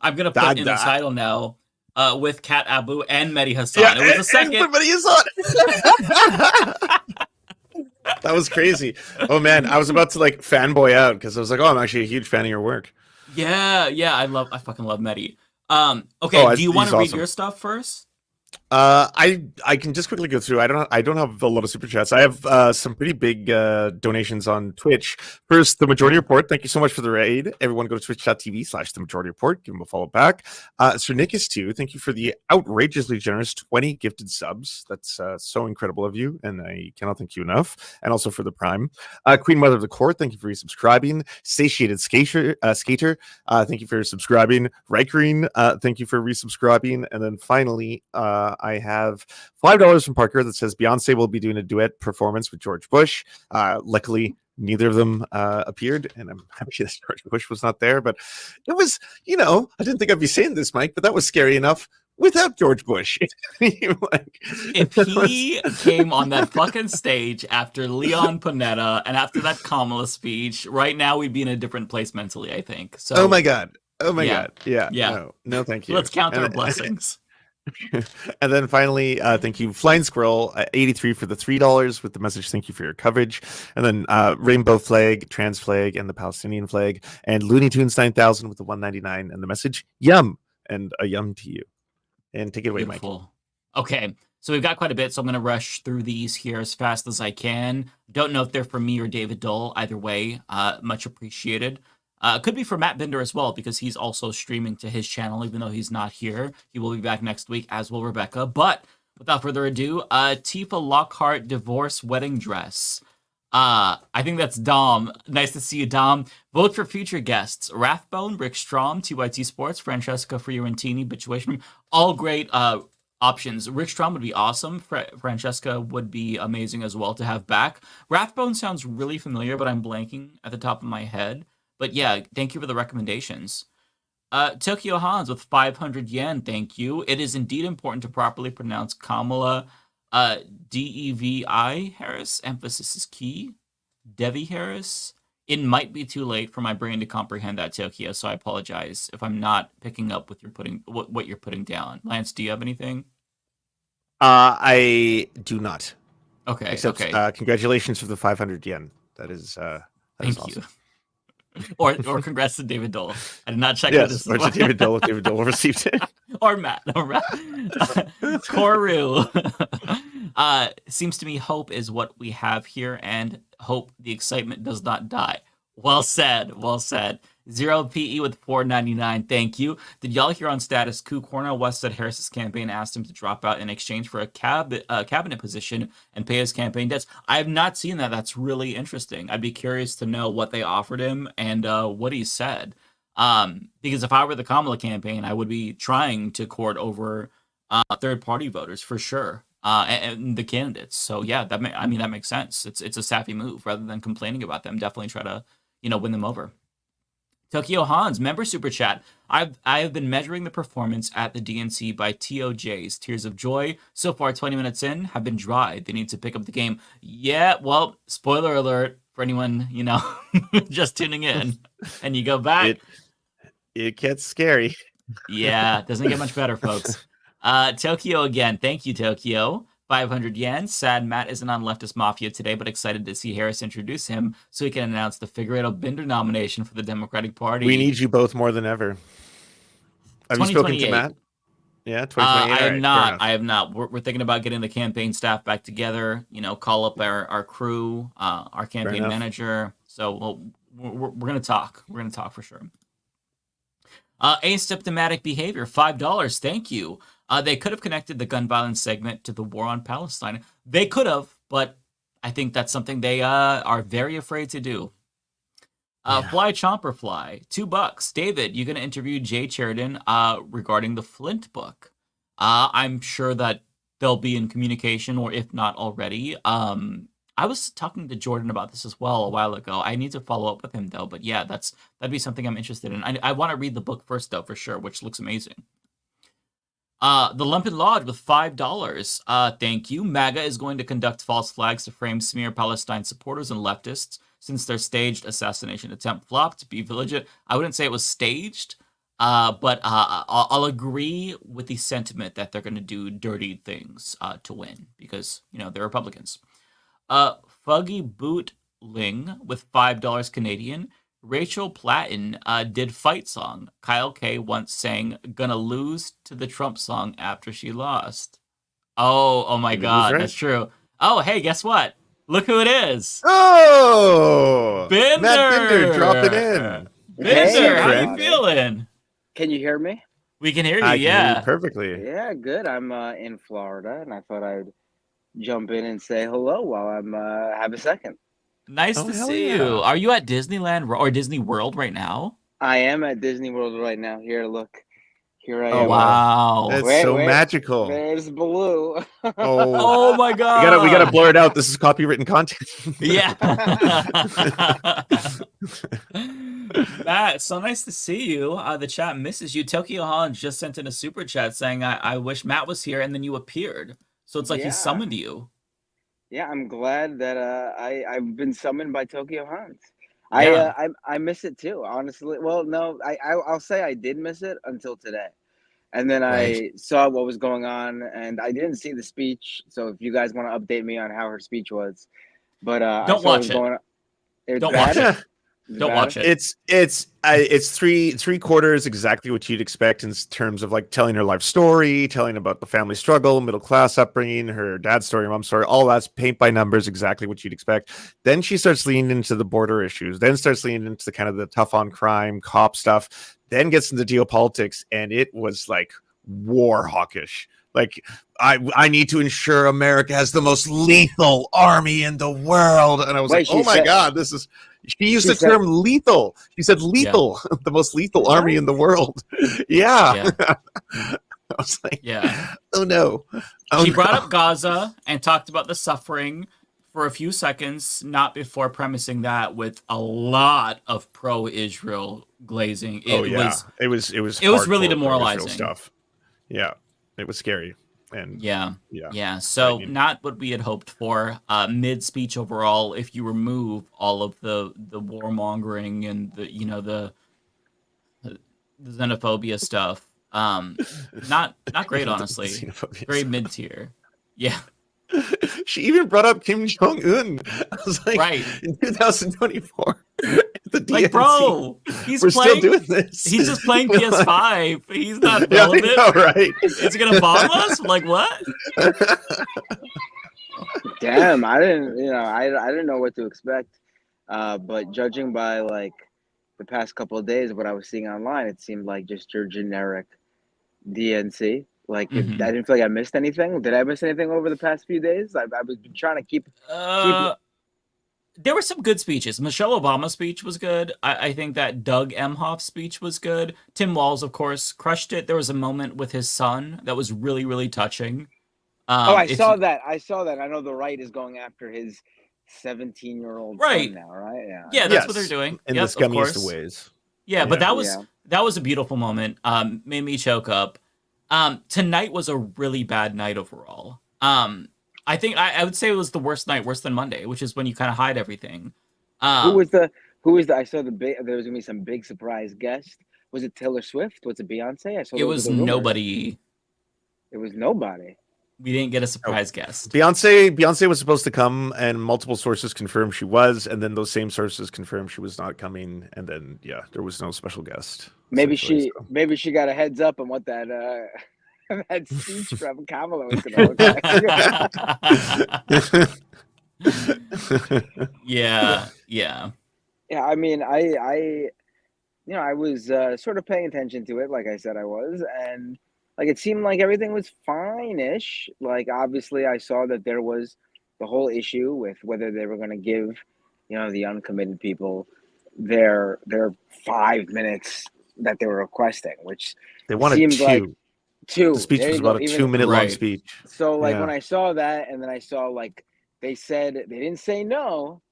I'm gonna put in the title now with Kat Abu and Mehdi Hassan. It was a second. Mehdi Hassan. That was crazy. Oh man, I was about to like fanboy out because I was like, oh, I'm actually a huge fan of your work. Yeah, I fucking love Mehdi. Okay, do you want to read your stuff first? I can just quickly go through. I don't have a lot of super chats. I have some pretty big donations on Twitch. First, The Majority Report. Thank you so much for the raid. Everyone go to twitch.tv/The Majority Report. Give him a follow back. Sir Nickis too. Thank you for the outrageously generous 20 gifted subs. That's so incredible of you, and I cannot thank you enough. And also for the Prime. Queen Mother of the Court. Thank you for resubscribing. Satiated Skater. Thank you for subscribing. Reikreen. Thank you for resubscribing. And then finally, I have $5 from Parker that says Beyonce will be doing a duet performance with George Bush. Luckily, neither of them appeared, and I'm happy that George Bush was not there. But it was, I didn't think I'd be saying this, Mike, but that was scary enough without George Bush. If he came on that fucking stage after Leon Panetta and after that Kamala speech, right now we'd be in a different place mentally, I think. So, oh my God. Yeah. No, thank you. Let's count our blessings. And then finally, thank you, Flying Squirrel 83 for the $3 with the message. Thank you for your coverage. And then Rainbow Flag, Trans Flag, and the Palestinian Flag, and Looney Tunes 9000 with the $1.99 and the message yum, and a yum to you. And take it away, Beautiful. Mike. Okay, so we've got quite a bit, so I'm going to rush through these here as fast as I can. Don't know if they're for me or David Dole. Either way, much appreciated. Could be for Matt Binder as well, because he's also streaming to his channel, even though he's not here. He will be back next week, as will Rebecca. But without further ado, Tifa Lockhart divorce wedding dress. I think that's Dom. Nice to see you, Dom. Vote for future guests. Rathbone, Rick Strom, TYT Sports, Francesca Fiorentini, Bituation. All great options. Rick Strom would be awesome. Francesca would be amazing as well to have back. Rathbone sounds really familiar, but I'm blanking at the top of my head. But yeah, thank you for the recommendations. Tokyo Hans with 500 yen, thank you. It is indeed important to properly pronounce Kamala Devi Harris. Emphasis is key. Devi Harris. It might be too late for my brain to comprehend that, Tokyo, so I apologize if I'm not picking up with what you're putting down. Lance, do you have anything? I do not. Okay. Except, congratulations for the 500 yen. That is Thank awesome. you. Or congrats to David Dole. I did not check yes, this. Or to David Dole. David Dole received it. or Matt. Koru. Seems to me hope is what we have here, and hope the excitement does not die. Well said. Well said. 0 PE with $4.99. Thank you. Did y'all hear on status coup Cornel West said Harris's campaign asked him to drop out in exchange for a cabinet position and pay his campaign debts? I have not seen that. That's really interesting. I'd be curious to know what they offered him and what he said. Because if I were the Kamala campaign, I would be trying to court over third-party voters for sure, and the candidates. So yeah, that makes sense. It's a savvy move rather than complaining about them. Definitely try to win them over. Tokyo Hans, member super chat. I have been measuring the performance at the DNC by TOJ's Tears of Joy. So far, 20 minutes in, have been dry. They need to pick up the game. Yeah, well, spoiler alert for anyone, just tuning in. And you go back. It gets scary. Yeah, it doesn't get much better, folks. Tokyo again. Thank you, Tokyo. 500 yen. Sad Matt isn't on Leftist Mafia today, but excited to see Harris introduce him so he can announce the Figueredo Binder nomination for the Democratic Party. We need you both more than ever. Have you spoken to Matt? Yeah, 2028. I have not. We're thinking about getting the campaign staff back together, call up our crew, our campaign manager. So we're going to talk. We're going to talk for sure. Asymptomatic behavior, $5. Thank you. They could have connected the gun violence segment to the war on Palestine. They could have, but I think that's something they are very afraid to do. Fly Chomper Fly, $2. David, you're going to interview Jay Sheridan regarding the Flint book. I'm sure that they'll be in communication, or if not already. I was talking to Jordan about this as well a while ago. I need to follow up with him, though. But yeah, that'd be something I'm interested in. I want to read the book first, though, for sure, which looks amazing. The Lumpen Lodge with $5. Thank you. MAGA is going to conduct false flags to frame smear Palestine supporters and leftists since their staged assassination attempt flopped. Be vigilant. I wouldn't say it was staged. But I'll agree with the sentiment that they're going to do dirty things to win because, they're Republicans. Fuggy Bootling with $5 Canadian. Rachel Platten did Fight Song. Kyle K once sang Gonna Lose to the Trump song after she lost. Oh my Maybe he was God, right. that's true. Oh, hey, guess what? Look who it is. Oh! Bender! Matt Bender dropping in. Bender, how you Friend. feeling? Can you hear me? We can hear you, I can hear you yeah. perfectly. Yeah, good. I'm in Florida, and I thought I'd jump in and say hello while I'm have a second. Nice to see you. Are you at Disneyland or Disney World right now? I am at Disney World right now. Here, look. Here I Oh, am. wow. That's so magical. There's Baloo. Oh, my God. We gotta blur it out. This is copywritten content. Yeah. Matt, so nice to see you. The chat misses you. Tokyo Holland just sent in a super chat saying, I wish Matt was here, and then you appeared. So it's like he summoned you. Yeah, I'm glad that I've been summoned by Tokyo Hans. Yeah. I miss it too, honestly. Well, no, I'll say I did miss it until today. And then I saw what was going on, and I didn't see the speech. So if you guys want to update me on how her speech was, but Don't watch it. Don't watch it. Don't watch it. It's three quarters exactly what you'd expect in terms of like telling her life story, telling about the family struggle, middle class upbringing, her dad's story, mom's story, all that's paint by numbers, exactly what you'd expect. Then she starts leaning into the border issues, then starts leaning into the kind of the tough on crime, cop stuff, then gets into geopolitics, and it was like war hawkish. Like, I need to ensure America has the most lethal army in the world. And I was like, oh my God, this is... She used the term lethal. She said lethal, the most lethal army in the world. Yeah. I was like, oh no. She brought up Gaza and talked about the suffering for a few seconds, not before premising that with a lot of pro-Israel glazing. It was really hardcore demoralizing stuff. Yeah, it was scary. And yeah. So not what we had hoped for. Mid speech overall, if you remove all of the warmongering and the xenophobia stuff, not great, honestly. Very mid tier. Yeah. She even brought up Kim Jong Un. I was like, in 2024, the DNC, like, bro, we're still doing this. He's just playing PS5. He's not relevant. Yeah, I know, right? Is he gonna bomb us? Like, what? Damn, I didn't know what to expect. But judging by like the past couple of days, what I was seeing online, it seemed like just your generic DNC. Like, I didn't feel like I missed anything. Did I miss anything over the past few days? I was trying to keep. There were some good speeches. Michelle Obama's speech was good. I think that Doug Emhoff's speech was good. Tim Walz, of course, crushed it. There was a moment with his son that was really, really touching. I saw that. I know the right is going after his 17-year-old son now, right? Yeah, that's what they're doing. In the scummiest of ways. Yeah, but that was a beautiful moment. Made me choke up. Tonight was a really bad night overall. I think I would say it was the worst night, worse than Monday, which is when you kind of hide everything. Who was the? I saw there was gonna be some big surprise guest. Was it Taylor Swift? Was it Beyonce? I saw it was nobody. It was nobody. We didn't get a surprise guest. Beyonce was supposed to come, and multiple sources confirmed she was, and then those same sources confirmed she was not coming, and then there was no special guest. Maybe she got a heads up on what that that speech from Kamala was going to look like. Yeah. I mean, I was sort of paying attention to it, like I said I was, and like it seemed like everything was fine-ish. Like, obviously, I saw that there was the whole issue with whether they were going to give, the uncommitted people their 5 minutes that they were requesting, which they wanted seemed two. Like two. The speech was about a 2-minute long speech. So, like, when I saw that, and then I saw, like, they said they didn't say no,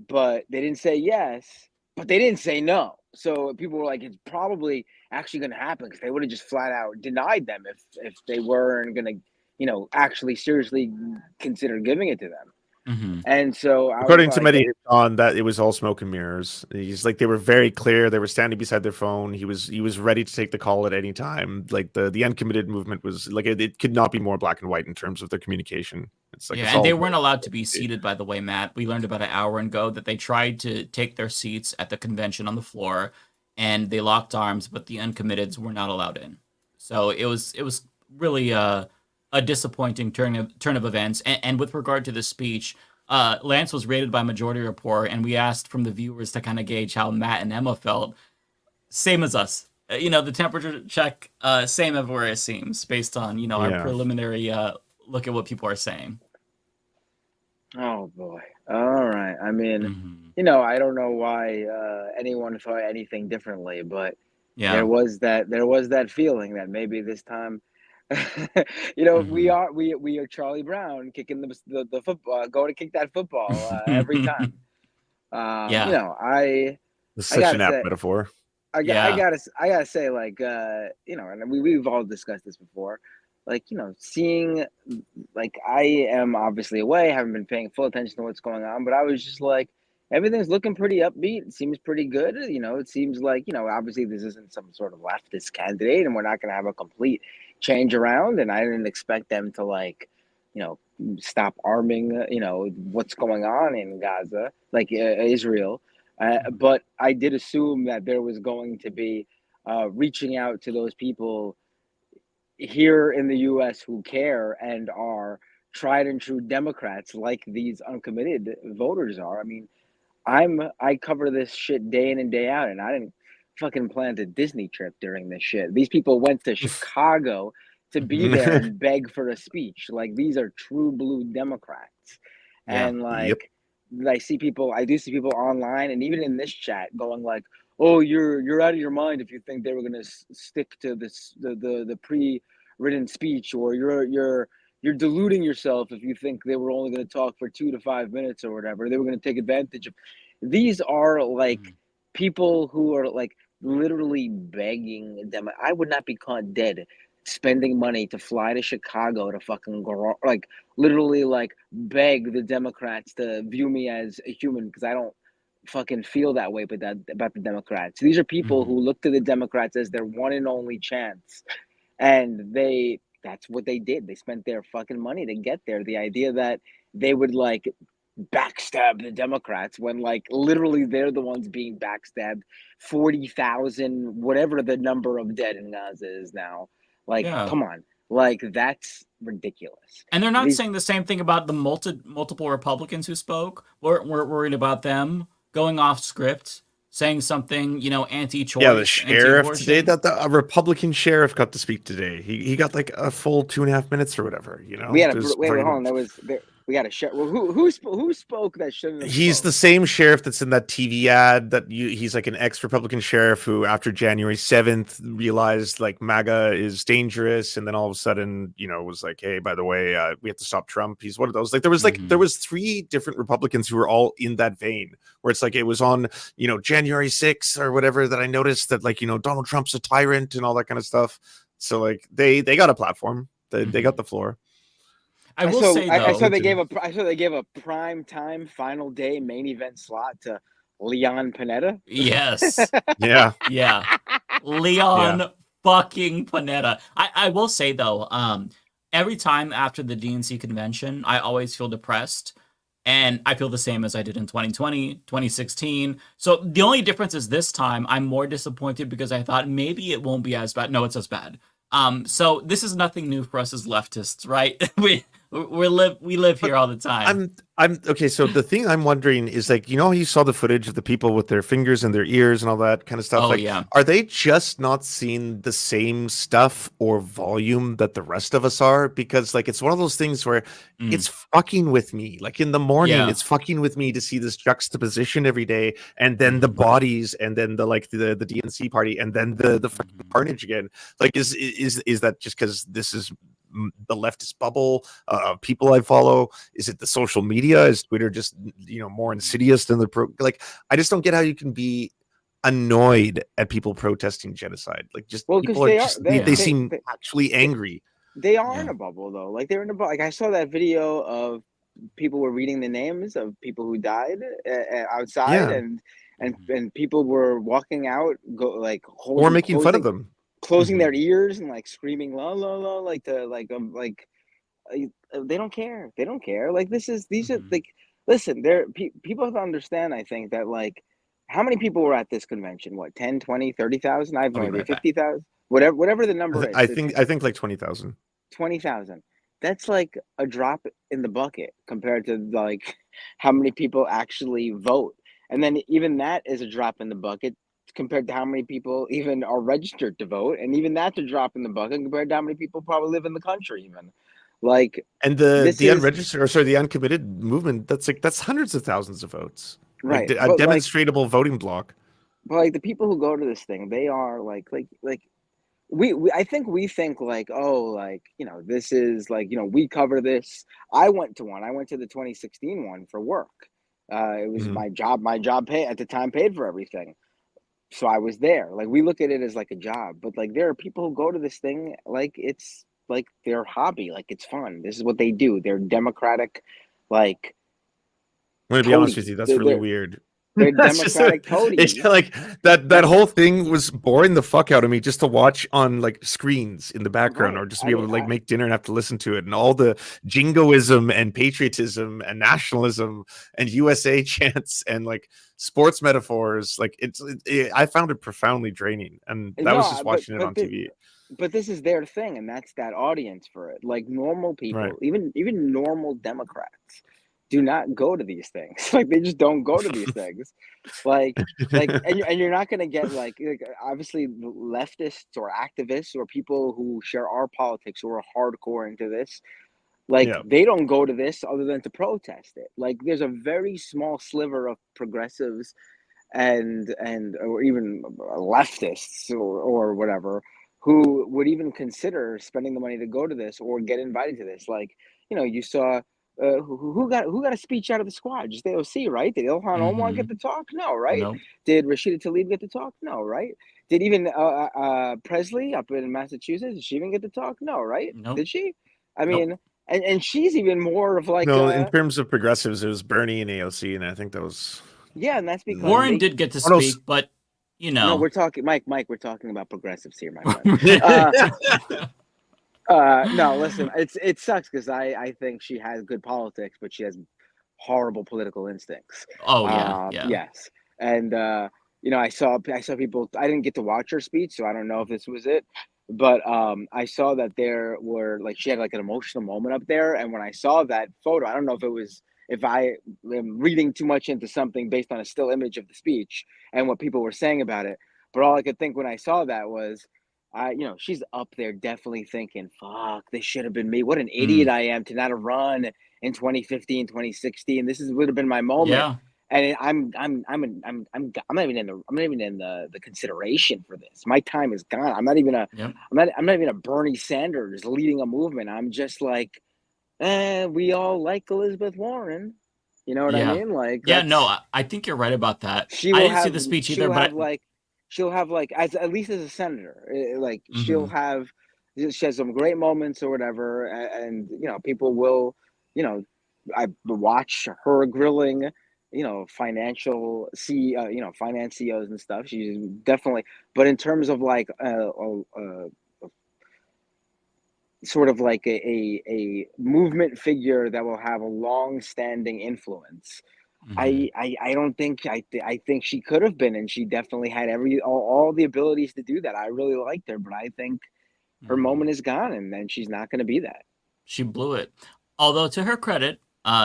but they didn't say yes, but they didn't say no. So people were like, it's probably actually going to happen, because they would have just flat out denied them if they weren't going to, actually seriously consider giving it to them. And so I was According to like, Mehdi on that, it was all smoke and mirrors. He's like, they were very clear. They were standing beside their phone. He was ready to take the call at any time. Like the uncommitted movement was like it could not be more black and white in terms of their communication. It's like, Yeah, it's and all they weren't allowed to be seated, by the way, Matt. We learned about an hour ago that they tried to take their seats at the convention on the floor, and they locked arms, but the uncommitteds were not allowed in. So it was really a disappointing turn of events. And with regard to the speech, Lance was rated by Majority Report, and we asked from the viewers to kind of gauge how Matt and Emma felt. Same as us. The temperature check, same everywhere it seems, based on, our preliminary look at what people are saying. oh boy. All right. I mean, I don't know why anyone thought anything differently, but Yeah. there was that feeling that maybe this time, we are Charlie Brown kicking the football, going to kick that football every time. Yeah. I It's such an apt metaphor. I gotta say, like, and we've all discussed this before, like, seeing, like, I am obviously away, haven't been paying full attention to what's going on, but I was just like, everything's looking pretty upbeat. It seems pretty good. It seems like, obviously this isn't some sort of leftist candidate, and we're not going to have a complete change around. And I didn't expect them to, like, stop arming, what's going on in Gaza, like Israel. But I did assume that there was going to be reaching out to those people here in the U.S. who care and are tried and true Democrats, like these uncommitted voters are. I mean, I cover this shit day in and day out, and I didn't fucking plan a Disney trip during this shit. These people went to Chicago to be there and beg for a speech. Like, these are true blue Democrats. Yeah. And like, I do see people online and even in this chat going like, "Oh, you're out of your mind if you think they were going to stick to this the pre-written speech, or you're deluding yourself if you think they were only going to talk for 2 to 5 minutes or whatever. They were going to take advantage of." These are like people who are like literally begging them. I would not be caught dead spending money to fly to Chicago to fucking like literally like beg the Democrats to view me as a human, because I don't fucking feel that way about the Democrats. These are people who look to the Democrats as their one and only chance, and that's what they did. They spent their fucking money to get there. The idea that they would like backstab the Democrats when like literally they're the ones being backstabbed. 40,000, whatever the number of dead in Gaza is now. Like, come on. Like, that's ridiculous. And they're not saying the same thing about the multiple Republicans who spoke. We're worried about them going off script, saying something, anti-choice. Yeah, the sheriff today, a Republican sheriff got to speak today. He got like a full 2.5 minutes or whatever. We had hold on. We got a sheriff. Well, who spoke that shouldn't have He's spoke? the same sheriff that's in that TV ad he's like an ex-Republican sheriff who after January 7th realized like MAGA is dangerous, and then all of a sudden, was like, hey, by the way, we have to stop Trump. He's one of those. Like there was 3 different Republicans who were all in that vein, where it's like it was on, January 6th or whatever, that I noticed that like, Donald Trump's a tyrant and all that kind of stuff. So like they got a platform. They got the floor. I saw they gave a prime time final day main event slot to Leon Panetta. Yes. Yeah. Leon fucking Panetta. I will say though, every time after the DNC convention, I always feel depressed. And I feel the same as I did in 2020, 2016. So the only difference is this time I'm more disappointed because I thought maybe it won't be as bad. No, it's as bad. So this is nothing new for us as leftists, right? we live here all the time. I'm okay. So the thing I'm wondering is like, how you saw the footage of the people with their fingers in their ears and all that kind of stuff. Oh, like, yeah. Are they just not seeing the same stuff or volume that the rest of us are? Because like, it's one of those things where it's fucking with me. Like in the morning, it's fucking with me to see this juxtaposition every day, and then the bodies, and then the DNC party, and then the fucking carnage again. Like, is that just because this is the leftist bubble, people I follow? Is it the social media? Is Twitter just more insidious than like? I just don't get how you can be annoyed at people protesting genocide. Like, just people they seem actually angry. They are in a bubble though. Like, they're in a bubble. Like, I saw that video of people were reading the names of people who died outside, Yeah. and people were walking out, like Or making fun of them. closing their ears and like screaming la la la, like they don't care. They don't care. Like these are like, listen, people have to understand, I think, that like how many people were at this convention? What, 10, 20, 30,000? I have no I'll be idea. right back. 50,000? Whatever the number is. I think like 20,000. 20,000. That's like a drop in the bucket compared to like how many people actually vote. And then even that is a drop in the bucket compared to how many people even are registered to vote. And even that's a drop in the bucket compared to how many people probably live in the country even. Like, And the unregistered, or sorry, the uncommitted movement, that's hundreds of thousands of votes. Right. Like a But, demonstrable voting block. But like the people who go to this thing, they are like we I think we think like, oh, like, you know, this is like, you know, we cover this. I went to one. I went to the 2016 one for work. It was my job. My job at the time paid for everything. So I was there. Like, we look at it as like a job, but like there are people who go to this thing like it's like their hobby, like it's fun. This is what they do. They're democratic, like, I'm gonna be honest with you, that's really They're- weird. They're That's just democratic it's toadies. like that whole thing was boring the fuck out of me just to watch on like screens in the background, Right. or just to be able to like make dinner and have to listen to it, and all the jingoism and patriotism and nationalism and USA chants and like sports metaphors. Like I found it profoundly draining, and that was just watching it on TV. But this is their thing, and that's that audience for it. Like normal people, Right. even normal Democrats do not go to these things. Like they just don't go to these things. Like and you're not gonna get like obviously leftists or activists or people who share our politics who are hardcore into this. Like Yeah. they don't go to this other than to protest it. Like there's a very small sliver of progressives and or even leftists or whatever who would even consider spending the money to go to this or get invited to this. Like, you know, you saw who got a speech out of the squad? Just AOC, right? Did Ilhan Omar get to talk? No, right? Nope. Did Rashida Tlaib get to talk? No, right? Did even Presley up in Massachusetts, did she even get to talk? No, right? Nope. Did she? I mean, and she's even more of like No, in terms of progressives, it was Bernie and AOC, and I think that was yeah, and that's because Warren did get to Oh, no, speak, but you know, no, we're talking, Mike, we're talking about progressives here, my friend. No, listen, it sucks because I think she has good politics, but she has horrible political instincts. Oh, yeah, yeah. Yes, and you know, I saw people. I didn't get to watch her speech, so I don't know if this was it. But I saw that there were like she had like an emotional moment up there, and when I saw that photo, I don't know if it was if I am reading too much into something based on a still image of the speech and what people were saying about it. But all I could think when I saw that was, you know, she's up there definitely thinking, fuck, this should have been me. What an idiot I am to not have run in 2015, 2016. This would have been my moment. Yeah. And I'm not even in the consideration for this. My time is gone. I'm not even a Bernie Sanders leading a movement. I'm just like, we all like Elizabeth Warren. You know what I mean? Like, yeah, no, I think you're right about that. She I will didn't see have the speech either, but she'll have like at least as a senator, like she'll Mhm. have she has some great moments or whatever, and you know people will, you know, I watch her grilling, you know, finance CEOs and stuff. She's definitely, but in terms of like sort of like a movement figure that will have a long-standing influence. I don't think I think she could have been, and she definitely had all the abilities to do that. I really liked her, but I think her moment is gone, and then she's not going to be that. She blew it. Although to her credit,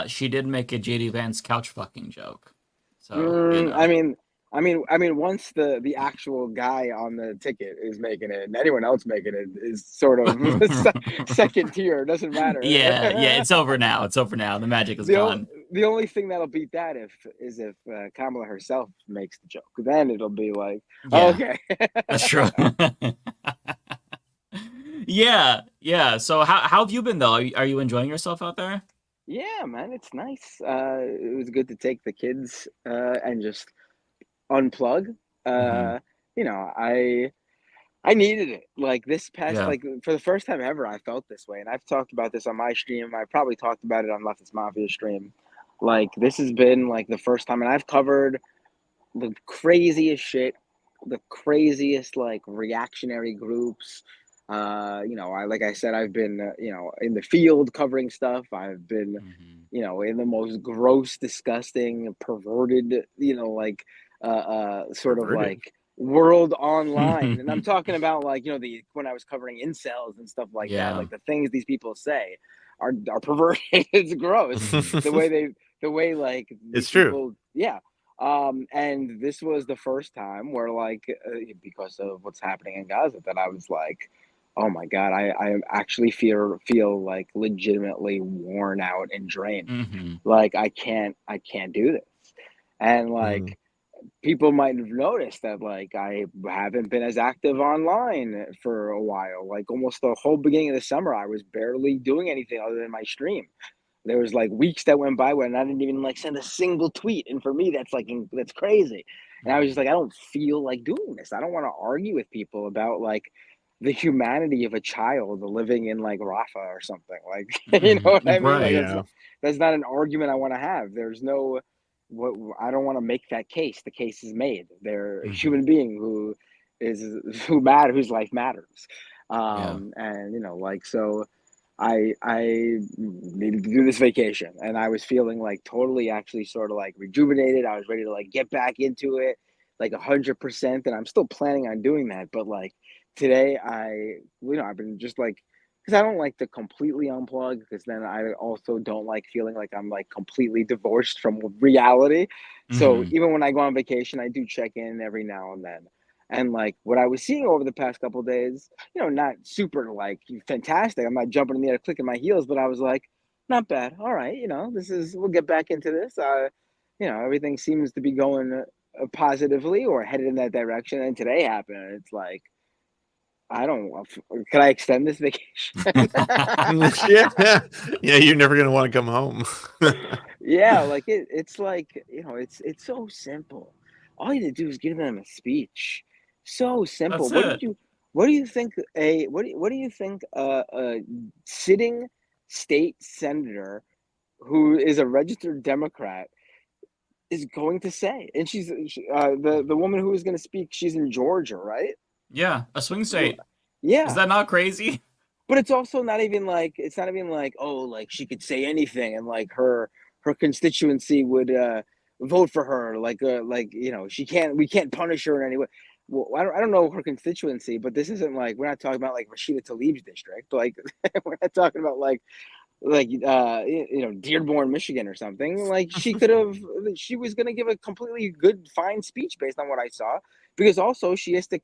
she did make a JD Vance couch fucking joke. So you know. I mean, once the actual guy on the ticket is making it, and anyone else making it is sort of second tier. It doesn't matter. Yeah, it's over now. It's over now. The magic is gone. The only thing that'll beat that is if Kamala herself makes the joke. Then it'll be like, Yeah, okay, that's true. Yeah. So how have you been though? Are you enjoying yourself out there? Yeah, man, it's nice. It was good to take the kids and just unplug. You know, I needed it. Like this past, Yeah. like for the first time ever, I felt this way, and I've talked about this on my stream. I probably talked about it on Leftist Mafia stream. Like this has been like the first time, and I've covered the craziest shit, the craziest like reactionary groups. Like I said, I've been in the field covering stuff. I've been in the most gross, disgusting, perverted, sort of Perverted. like world online. And I'm talking about like when I was covering incels and stuff like that, Yeah. like the things these people say are perverted. It's gross. the way like It's these true. people, yeah. And this was the first time where like because of what's happening in Gaza that I was like, oh my God, I actually feel like legitimately worn out and drained. Mm-hmm. Like I can't do this. And like people might have noticed that like I haven't been as active online for a while. Like almost the whole beginning of the summer, I was barely doing anything other than my stream. There was like weeks that went by when I didn't even like send a single tweet, and for me that's crazy. And I was just like, I don't feel like doing this. I don't want to argue with people about like the humanity of a child living in like Rafah or something. Like you know what I mean? Like Yeah. that's not an argument I want to have. There's no what I don't want to make that case. The case is made. They're a human being whose life matters. And like so I needed to do this vacation, and I was feeling like totally actually sort of like rejuvenated. I was ready to like get back into it like 100%, and I'm still planning on doing that. But like today I've been just like, because I don't like to completely unplug, because then I also don't like feeling like I'm like completely divorced from reality. So even when I go on vacation, I do check in every now and then. And like what I was seeing over the past couple of days, not super like fantastic. I'm not jumping in the air, clicking my heels, but I was like, not bad. All right, we'll get back into this. Everything seems to be going positively or headed in that direction. And today happened. And it's like, can I extend this vacation? Yeah, you're never gonna want to come home. Yeah, like it's like, it's so simple. All you have to do is give them a speech. So simple. That's it. What do you think a sitting state senator who is a registered Democrat is going to say? And the woman who is going to speak, she's in Georgia, right? Yeah, a swing state. Yeah. Is that not crazy? But it's also not even like oh, like she could say anything and like her constituency would vote for her, we can't punish her in any way. Well, I don't know her constituency, but this isn't like, we're not talking about like Rashida Tlaib's district. Like we're not talking about like Dearborn, Michigan or something. Like she was going to give a completely good, fine speech based on what I saw, because also she has to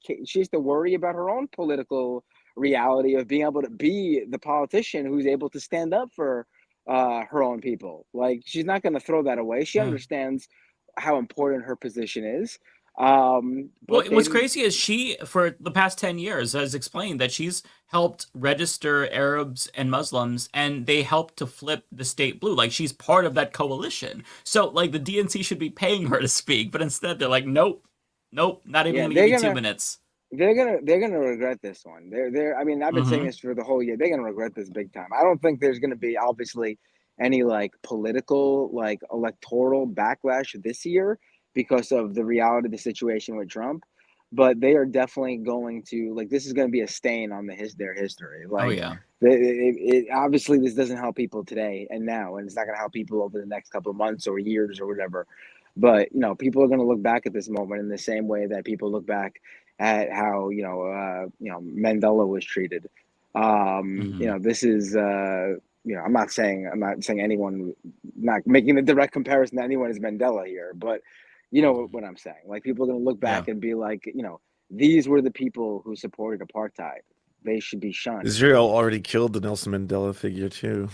worry about her own political reality of being able to be the politician who's able to stand up for her own people. Like she's not going to throw that away. She understands how important her position is. Well, what's crazy is she, for the past 10 years, has explained that she's helped register Arabs and Muslims, and they helped to flip the state blue. Like, she's part of that coalition. So, like, the DNC should be paying her to speak, but instead they're like, nope, not even gonna give you 2 minutes. They're gonna regret this one. I mean, I've been saying this for the whole year. They're gonna regret this big time. I don't think there's gonna be obviously any like political, like electoral backlash this year because of the reality of the situation with Trump, but they are definitely going to, like, this is going to be a stain on their history. Like, obviously this doesn't help people today and now, and it's not going to help people over the next couple of months or years or whatever. But people are going to look back at this moment in the same way that people look back at how Mandela was treated. This is I'm not saying anyone, not making the direct comparison to anyone is Mandela here, but you know what I'm saying. Like, people are going to look back and be like, these were the people who supported apartheid. They should be shunned. Israel already killed the Nelson Mandela figure too.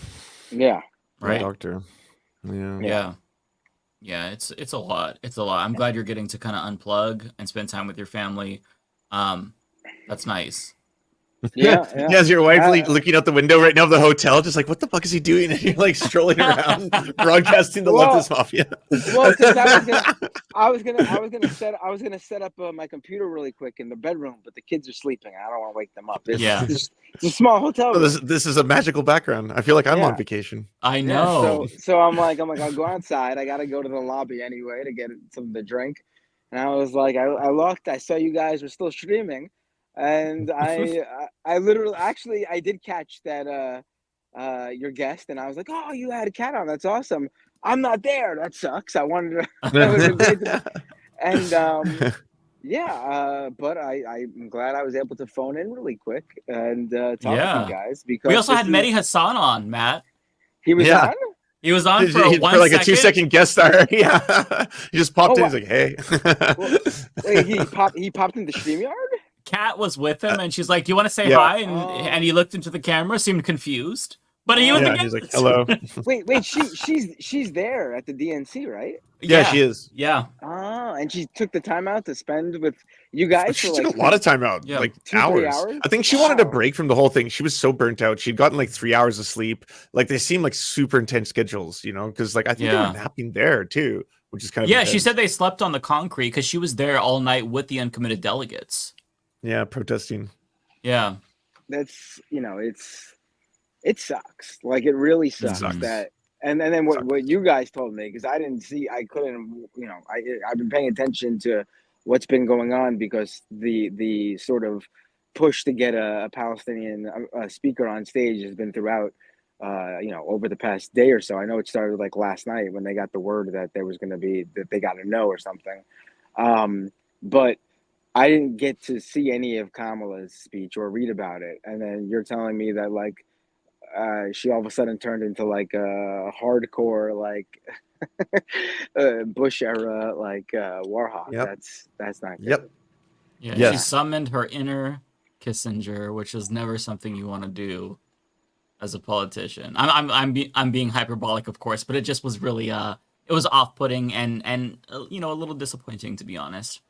Yeah. Right. Doctor. Yeah. It's a lot. It's a lot. I'm glad you're getting to kind of unplug and spend time with your family. That's nice. Yeah, Yeah, is your wife looking out the window right now of the hotel, just like, what the fuck is he doing? And you're like strolling around, broadcasting the Leftist Mafia. Well, because I was gonna set up my computer really quick in the bedroom, but the kids are sleeping. I don't want to wake them up. It's a small hotel room. This is a magical background. I feel like I'm on vacation. I know. So I'm like, I'll go outside. I gotta go to the lobby anyway to get something to drink. And I was like, I looked. I saw you guys were still streaming, and I literally, actually, I did catch that your guest, and I was like, oh, you had a cat on. That's awesome. I'm not there. That sucks. I wanted to. That would have been great and but I'm glad I was able to phone in really quick and talk to you guys because we also had Mehdi Hassan on, Matt. He was on. He was on for like a 2-second guest star. Yeah, he just popped in. He's like, "Hey." Wait, he popped in the StreamYard. Kat was with him, and she's like, "Do you want to say hi?" And he looked into the camera, seemed confused, but he was the guest. He's like, "Hello." Wait, she's there at the DNC, right? Yeah, she is. Yeah. And she took the time out to spend with you guys. She for took like a lot of time out, like 2-3 hours. I think she wanted a break from the whole thing. She was so burnt out. She'd gotten like 3 hours of sleep. Like they seem like super intense schedules, because like I think they were napping there too, which is kind of intense. She said they slept on the concrete because she was there all night with the uncommitted delegates. Yeah, protesting. Yeah, that's it sucks. Like it really sucks that. And then what you guys told me, because I couldn't, I've been paying attention to what's been going on because the sort of push to get a Palestinian speaker on stage has been throughout, over the past day or so. I know it started like last night when they got the word that there was going to be, that they got a no or something. But I didn't get to see any of Kamala's speech or read about it. And then you're telling me that like, she all of a sudden turned into like a hardcore like Bush era like Warhawk. That's not good. Yeah, she summoned her inner Kissinger, which is never something you want to do as a politician. I'm being hyperbolic, of course, but it just was really it was off-putting and a little disappointing, to be honest.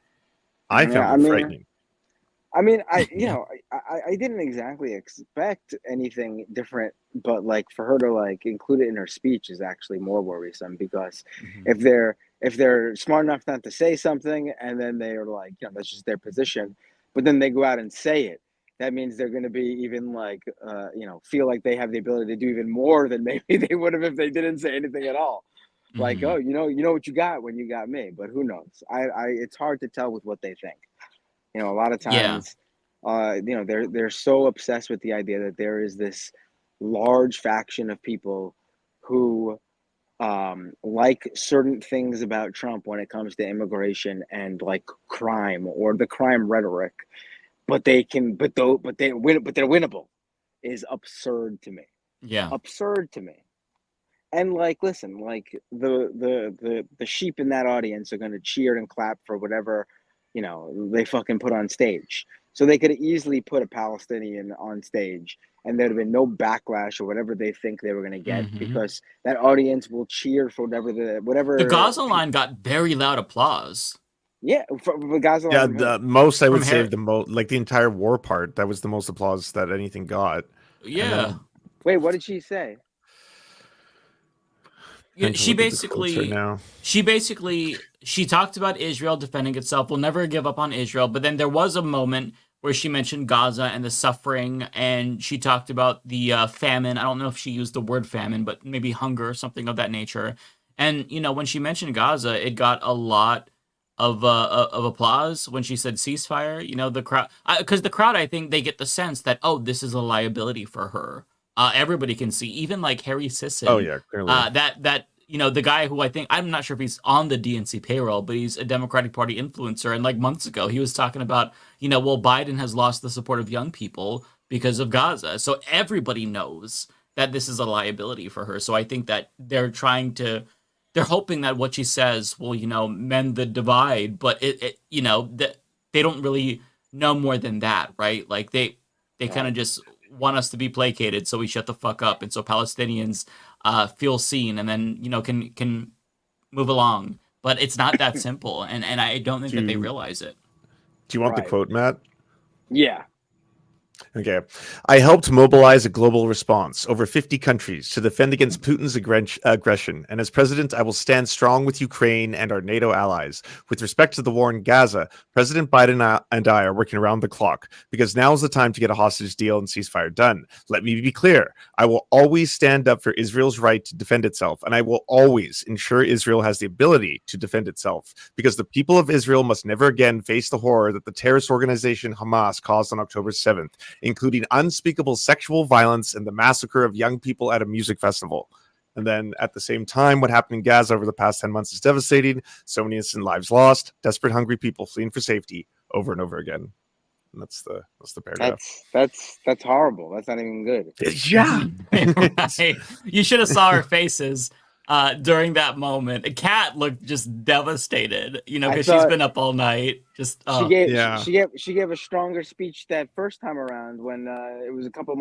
I found it frightening. I mean, I didn't exactly expect anything different, but like for her to like include it in her speech is actually more worrisome because if they're smart enough not to say something and then they are like, that's just their position, but then they go out and say it, that means they're going to be even like, feel like they have the ability to do even more than maybe they would have if they didn't say anything at all. Like, oh, you know what you got when you got me, but who knows? It's hard to tell with what they think. A lot of times, they're so obsessed with the idea that there is this large faction of people who like certain things about Trump when it comes to immigration and like crime or the crime rhetoric, but they're winnable is absurd to me. Yeah, absurd to me. And like, listen, like the sheep in that audience are going to cheer and clap for whatever they fucking put on stage. So they could easily put a Palestinian on stage and there'd have been no backlash or whatever they think they were going to get because that audience will cheer for whatever. The Gaza line got very loud applause. Yeah, for the Gaza line. Yeah, the most I would say the most, like the entire war part, that was the most applause that anything got. Yeah. Wait, what did she say? She basically talked about Israel defending itself. We'll never give up on Israel. But then there was a moment where she mentioned Gaza and the suffering, and she talked about the famine. I don't know if she used the word famine, but maybe hunger or something of that nature. And when she mentioned Gaza, it got a lot of applause when she said ceasefire. The crowd, because the crowd, I think they get the sense that this is a liability for her. Everybody can see, even like Harry Sisson. Oh yeah, clearly. That the guy who I'm not sure if he's on the DNC payroll, but he's a Democratic Party influencer. And like months ago, he was talking about, Biden has lost the support of young people because of Gaza. So everybody knows that this is a liability for her. So I think that they're hoping that what she says will, mend the divide. But that they don't really know more than that, right? Like they kind of just want us to be placated, so we shut the fuck up, and so Palestinians feel seen, and then can move along. But it's not that simple, and I don't think that they realize it. Do you want the quote, Matt? Yeah. Okay. I helped mobilize a global response, over 50 countries, to defend against Putin's aggression. And as president, I will stand strong with Ukraine and our NATO allies. With respect to the war in Gaza, President Biden and I are working around the clock because now is the time to get a hostage deal and ceasefire done. Let me be clear. I will always stand up for Israel's right to defend itself, and I will always ensure Israel has the ability to defend itself because the people of Israel must never again face the horror that the terrorist organization Hamas caused on October 7th. Including unspeakable sexual violence and the massacre of young people at a music festival. And then at the same time, what happened in Gaza over the past 10 months is devastating. So many innocent lives lost, desperate, hungry people fleeing for safety over and over again. And that's the paragraph. That's horrible. That's not even good. Yeah. Right. You should have saw our faces during that moment. Kat looked just devastated, because she's been up all night. Just she gave a stronger speech that first time around when it was a couple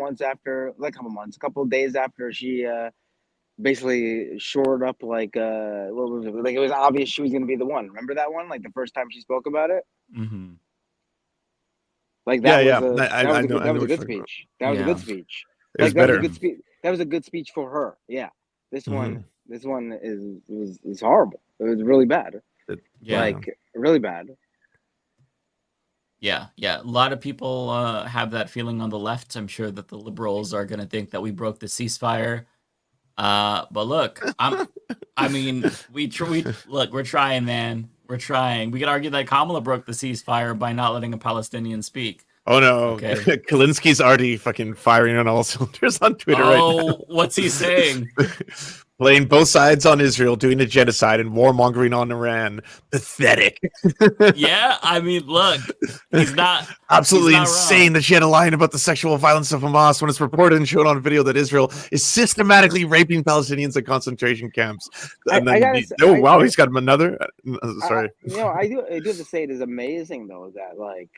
days after she basically shored up like what was it? Like it was obvious she was going to be the one. Remember that one? Like the first time she spoke about it. Mm-hmm. Like that was a good speech. That was a good speech. It was better. That was a good speech for her. Yeah. This one is horrible. It was really bad. Like really bad. Yeah. A lot of people have that feeling on the left. I'm sure that the liberals are going to think that we broke the ceasefire. But look, we're trying, man. We're trying. We could argue that Kamala broke the ceasefire by not letting a Palestinian speak. Oh no, okay. Kalinski's already fucking firing on all cylinders on Twitter right now. Oh, what's he saying? Playing both sides on Israel, doing a genocide and warmongering on Iran. Pathetic. Yeah, look, he's not absolutely wrong. insane that she had a line about the sexual violence of Hamas when it's reported and shown on video that Israel is systematically raping Palestinians at concentration camps. And he's got another. Sorry. I do have to say it is amazing though that like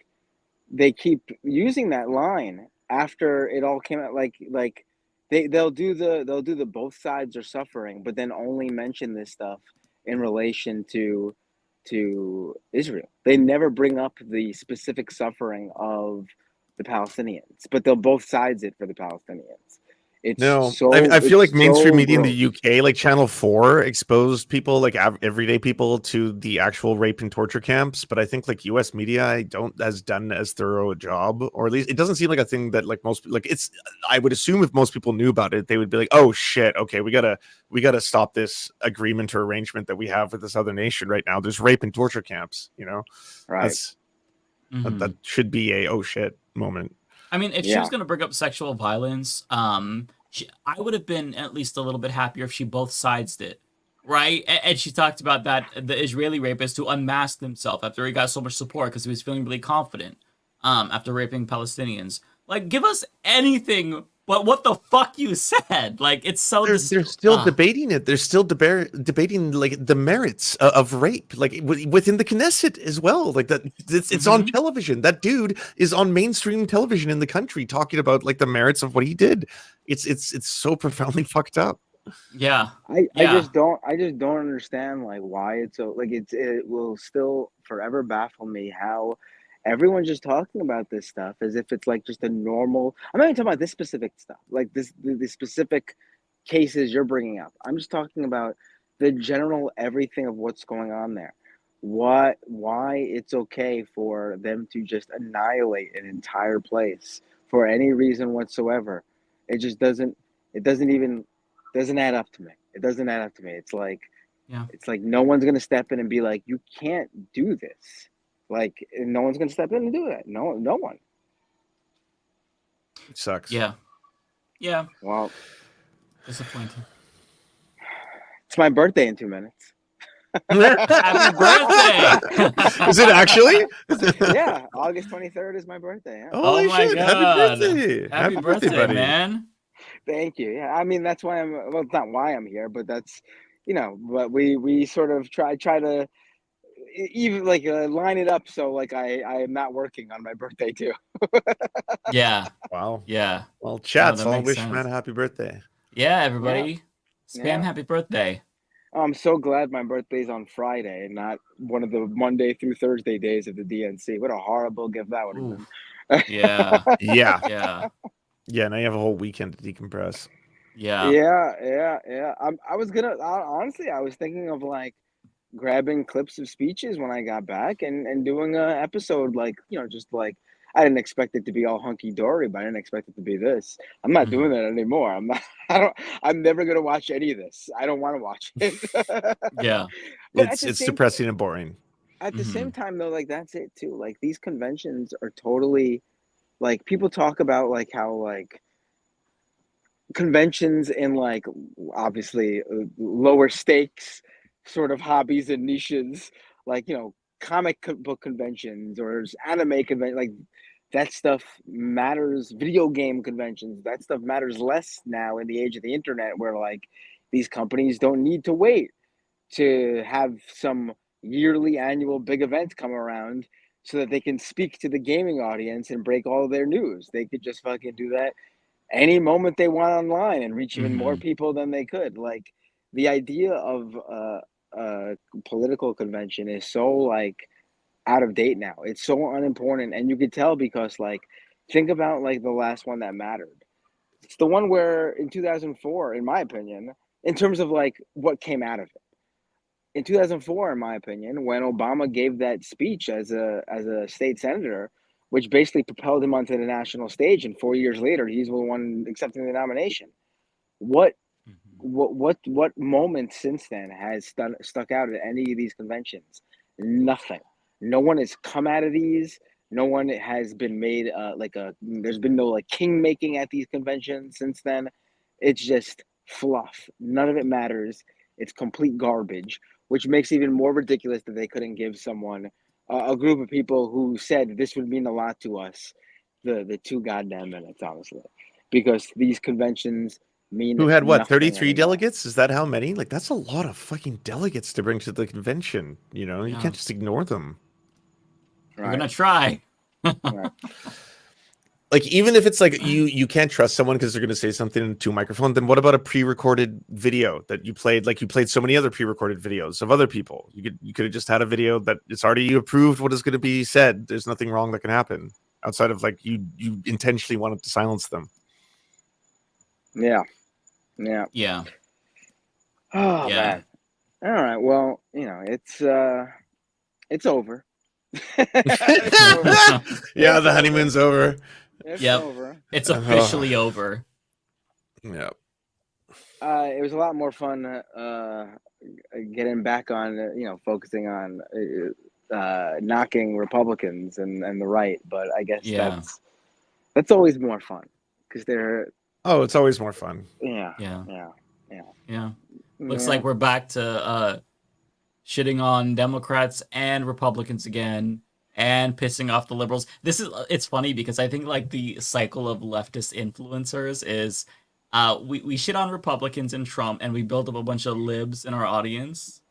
they keep using that line after it all came out. Like they'll do the both sides are suffering, but then only mention this stuff in relation to Israel. They never bring up the specific suffering of the Palestinians, but they'll both sides it for the Palestinians. I feel like mainstream media in the UK, like Channel 4, exposed people, like everyday people, to the actual rape and torture camps. But I think like US media has done as thorough a job, or at least it doesn't seem like a thing that like most like it's. I would assume if most people knew about it, they would be like, "Oh shit, okay, we gotta stop this agreement or arrangement that we have with this other nation right now. There's rape and torture camps, Right? That should be a oh shit moment." If she was going to bring up sexual violence, I would have been at least a little bit happier if she both sides did, right? And she talked about that the Israeli rapist who unmasked himself after he got so much support because he was feeling really confident after raping Palestinians. Like, give us anything but what the fuck you said. Like, it's so... They're still debating it. They're still debating like the merits of rape, like within the Knesset as well. Like that, it's on television. That dude is on mainstream television in the country talking about like the merits of what he did. It's so profoundly fucked up. Yeah. I just don't understand like why it's so like it will still forever baffle me how everyone's just talking about this stuff as if it's like just a normal. I'm not even talking about this specific stuff, like the specific cases you're bringing up. I'm just talking about the general everything of what's going on there. Why it's okay for them to just annihilate an entire place for any reason whatsoever. It just doesn't add up to me. It doesn't add up to me. It's like no one's gonna step in and be like, you can't do this. Like no one's gonna step in and do that. No one. It sucks. Yeah. Well, disappointing. It's my birthday in 2 minutes. Happy birthday! Is it actually? Yeah, August 23rd is my birthday. Yeah. Oh my God! Happy birthday! Happy birthday, buddy. man! Thank you. Yeah, that's why it's not why I'm here, but that's but we sort of try to even like line it up so like I am not working on my birthday too. Yeah. Wow. Yeah. Well, chat. So I'll wish sense. man a happy birthday. Yeah, everybody. Spam happy birthday. I'm so glad my birthday's on Friday and not one of the Monday through Thursday days of the DNC. What a horrible gift that would have been. Yeah. Yeah. Yeah. Yeah. Now you have a whole weekend to decompress. Yeah. Yeah. I was gonna honestly, I was thinking of like grabbing clips of speeches when I got back and doing a episode like, just like I didn't expect it to be all hunky dory, but I didn't expect it to be this. I'm not doing that anymore. I'm not. I'm never gonna watch any of this. I don't want to watch it. Yeah. But at It's depressing and boring. the same time though, like that's it too. Like these conventions are totally like people talk about like how like conventions in like obviously lower stakes sort of hobbies and niches like comic book conventions or anime convention like that stuff matters. Video game conventions, that stuff matters less now in the age of the internet where like these companies don't need to wait to have some yearly annual big events come around so that they can speak to the gaming audience and break all their news. They could just fucking do that any moment they want online and reach even more people than they could. Like the idea of a political convention is so like out of date now. It's so unimportant, and you could tell because like think about like the last one that mattered. It's the one where in 2004, in my opinion, in terms of like what came out of it. In 2004, in my opinion, when Obama gave that speech as a state senator, which basically propelled him onto the national stage, and 4 years later, he's the one accepting the nomination. What moment since then has stuck out at any of these conventions? Nothing. No one has come out of these. No one has been made there's been no like king making at these conventions since then. It's just fluff. None of it matters. It's complete garbage, which makes it even more ridiculous that they couldn't give someone a group of people who said this would mean a lot to us the 2 goddamn minutes, honestly, because these conventions mean Who had what, nothing 33 anymore. delegates? Is that how many? Like, that's a lot of fucking delegates to bring to the convention. You Yeah. can't just ignore them. We're gonna try. Right. Like, even if it's like you can't trust someone because they're going to say something into a microphone, then what about a pre-recorded video that you played? Like you played so many other pre-recorded videos of other people. You could have just had a video that it's already approved what is going to be said. There's nothing wrong that can happen outside of like you intentionally wanted to silence them. Yeah. Oh Yeah. man. All right. Well, it's over. Yeah, the honeymoon's over. It's Yep. over. It's officially over. Yeah. It was a lot more fun getting back on, focusing on knocking Republicans and the right. But I guess Yeah. that's always more fun because they're. Oh, it's always more fun. Yeah. Looks like we're back to shitting on Democrats and Republicans again and pissing off the liberals. It's funny because I think like the cycle of leftist influencers is we shit on Republicans and Trump and we build up a bunch of libs in our audience.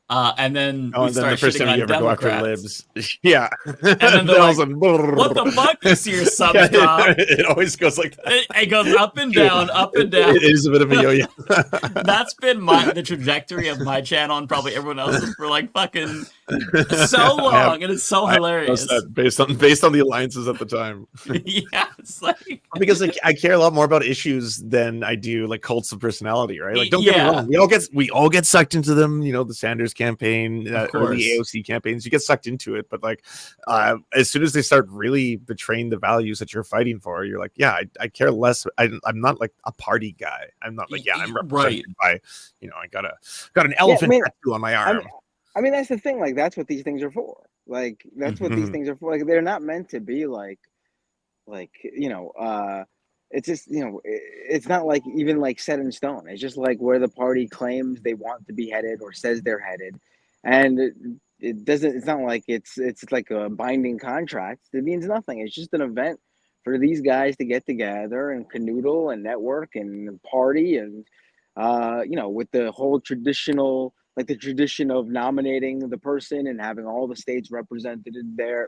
And then we start the first shitting time on you ever go after Democrats. libs. Yeah. And then they're like, what the fuck? You see your subs drop. It always goes like that. It goes up and down, up and down. It is a bit of a yo-yo. That's been the trajectory of my channel and probably everyone else's for like fucking so long, and it's so hilarious. Based on the alliances at the time. Yeah, it's like because like I care a lot more about issues than I do like cults of personality, right? Like don't get me wrong, we all get sucked into them. The Sanders campaign or the AOC campaigns, you get sucked into it. But like as soon as they start really betraying the values that you're fighting for, you're like, yeah, I care less. I'm not like a party guy. I'm not like I'm represented by I got an elephant tattoo on my arm. I mean, that's the thing. Like, that's what these things are for. Like, that's what these things are for. Like, they're not meant to be it's just, it's not like even like set in stone. It's just like where the party claims they want to be headed or says they're headed. And it's not like it's like a binding contract. It means nothing. It's just an event for these guys to get together and canoodle and network and party and, with the whole tradition of nominating the person and having all the states represented there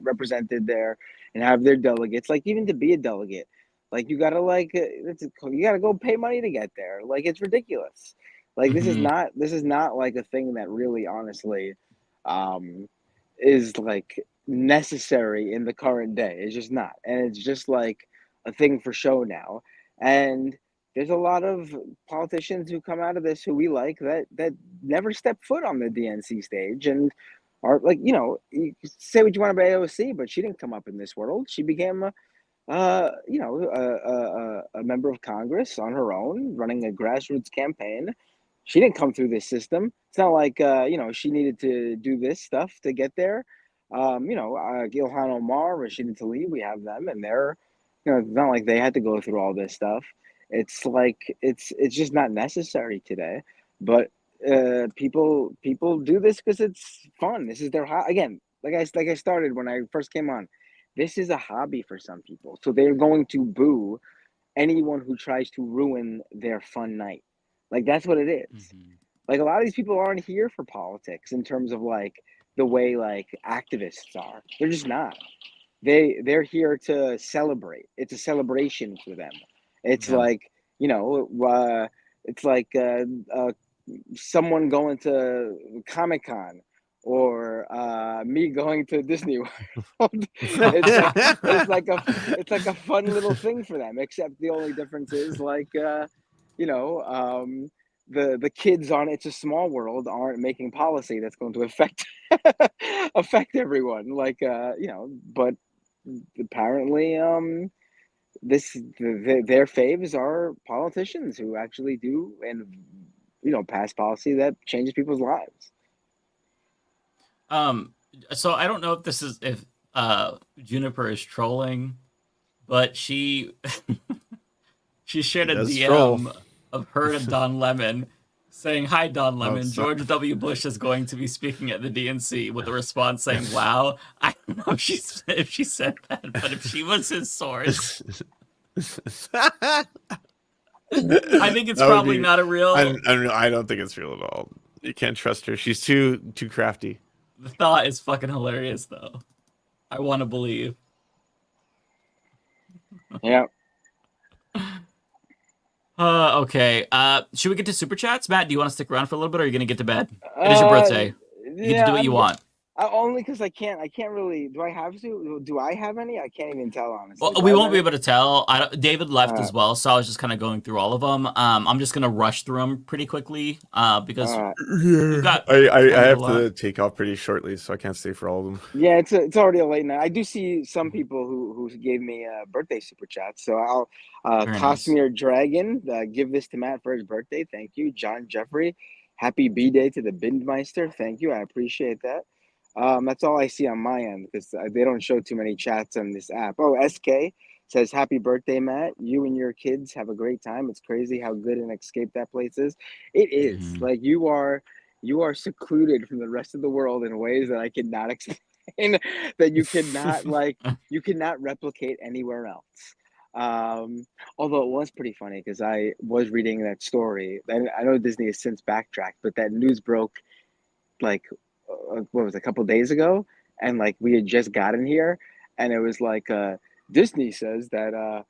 and have their delegates. Like even to be a delegate, like you gotta go pay money to get there. Like it's ridiculous. Like this is not like a thing that really honestly is like necessary in the current day. It's just not. And it's just like a thing for show now. And there's a lot of politicians who come out of this who we like that never step foot on the DNC stage and are like, you know, you say what you want about AOC, but she didn't come up in this world. She became a member of Congress on her own, running a grassroots campaign. She didn't come through this system. It's not like she needed to do this stuff to get there. Ilhan Omar, Rashida Tlaib, we have them, and they're, it's not like they had to go through all this stuff. It's like it's just not necessary today. But people do this because it's fun. This is their again. Like I started when I first came on. This is a hobby for some people, so they're going to boo anyone who tries to ruin their fun night. Like that's what it is. Like a lot of these people aren't here for politics in terms of like the way like activists are. They're just not. They're here to celebrate. It's a celebration for them. It's like it's like someone going to Comic-Con or me going to Disney World. it's like a fun little thing for them. Except the only difference is like the kids on It's a Small World aren't making policy that's going to affect everyone. Like but apparently their faves are politicians who actually do and pass policy that changes people's lives. So I don't know if Juniper is trolling, but she shared a DM troll. of her and Don Lemon saying, "Hi, Don Lemon. it's George W. Bush is going to be speaking at the DNC," with a response saying, "Wow." I don't know if she said that, but if she was his source, I think it's probably not a real. I don't think it's real at all. You can't trust her. She's too crafty. The thought is fucking hilarious, though. I want to believe. Yeah. Okay. Should we get to super chats? Matt, do you want to stick around for a little bit, or are you gonna get to bed? It is your birthday. You get to do what you want. Only because I can't really. Do I have to? Do I have any? I can't even tell, honestly. Well, we won't be able to tell. David left as well, so I was just kind of going through all of them. I'm just gonna rush through them pretty quickly because we've got. I have to take off pretty shortly, so I can't stay for all of them. Yeah, it's already a late night. I do see some people who gave me birthday super chats, so I'll Cosmere Dragon give this to Matt for his birthday. Thank you, John Jeffrey. Happy B-Day to the Bindmeister. Thank you, I appreciate that. That's all I see on my end because they don't show too many chats on this app. Oh, SK says, "Happy birthday, Matt. You and your kids have a great time. It's crazy how good an escape that place is." It is. Like you are secluded from the rest of the world in ways that I cannot explain, that you cannot replicate anywhere else. Although it was pretty funny because I was reading that story. I know Disney has since backtracked, but that news broke like a couple days ago, and like we had just gotten here, and it was like Disney says that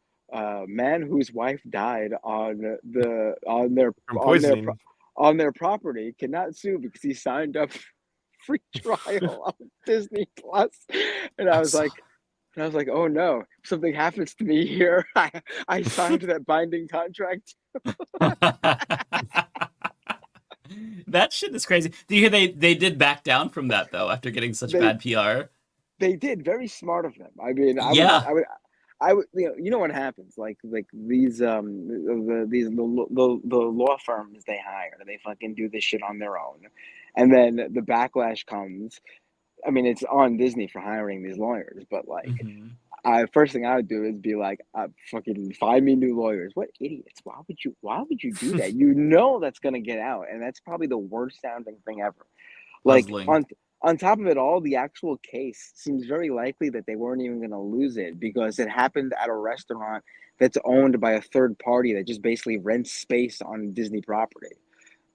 man whose wife died on their property cannot sue because he signed up free trial on Disney Plus, and I was like, oh no, if something happens to me here, I signed that binding contract. That shit is crazy. Do you hear they did back down from that though after getting such bad PR? They did. Very smart of them. I mean, I would you know what happens? Like these the law firms they hire, they fucking do this shit on their own, and then the backlash comes. I mean, it's on Disney for hiring these lawyers, but like, first thing I would do is be like, fucking find me new lawyers. What idiots? Why would you do that? You know that's gonna get out, and that's probably the worst sounding thing ever. Like on top of it all, the actual case seems very likely that they weren't even gonna lose it because it happened at a restaurant that's owned by a third party that just basically rents space on Disney property.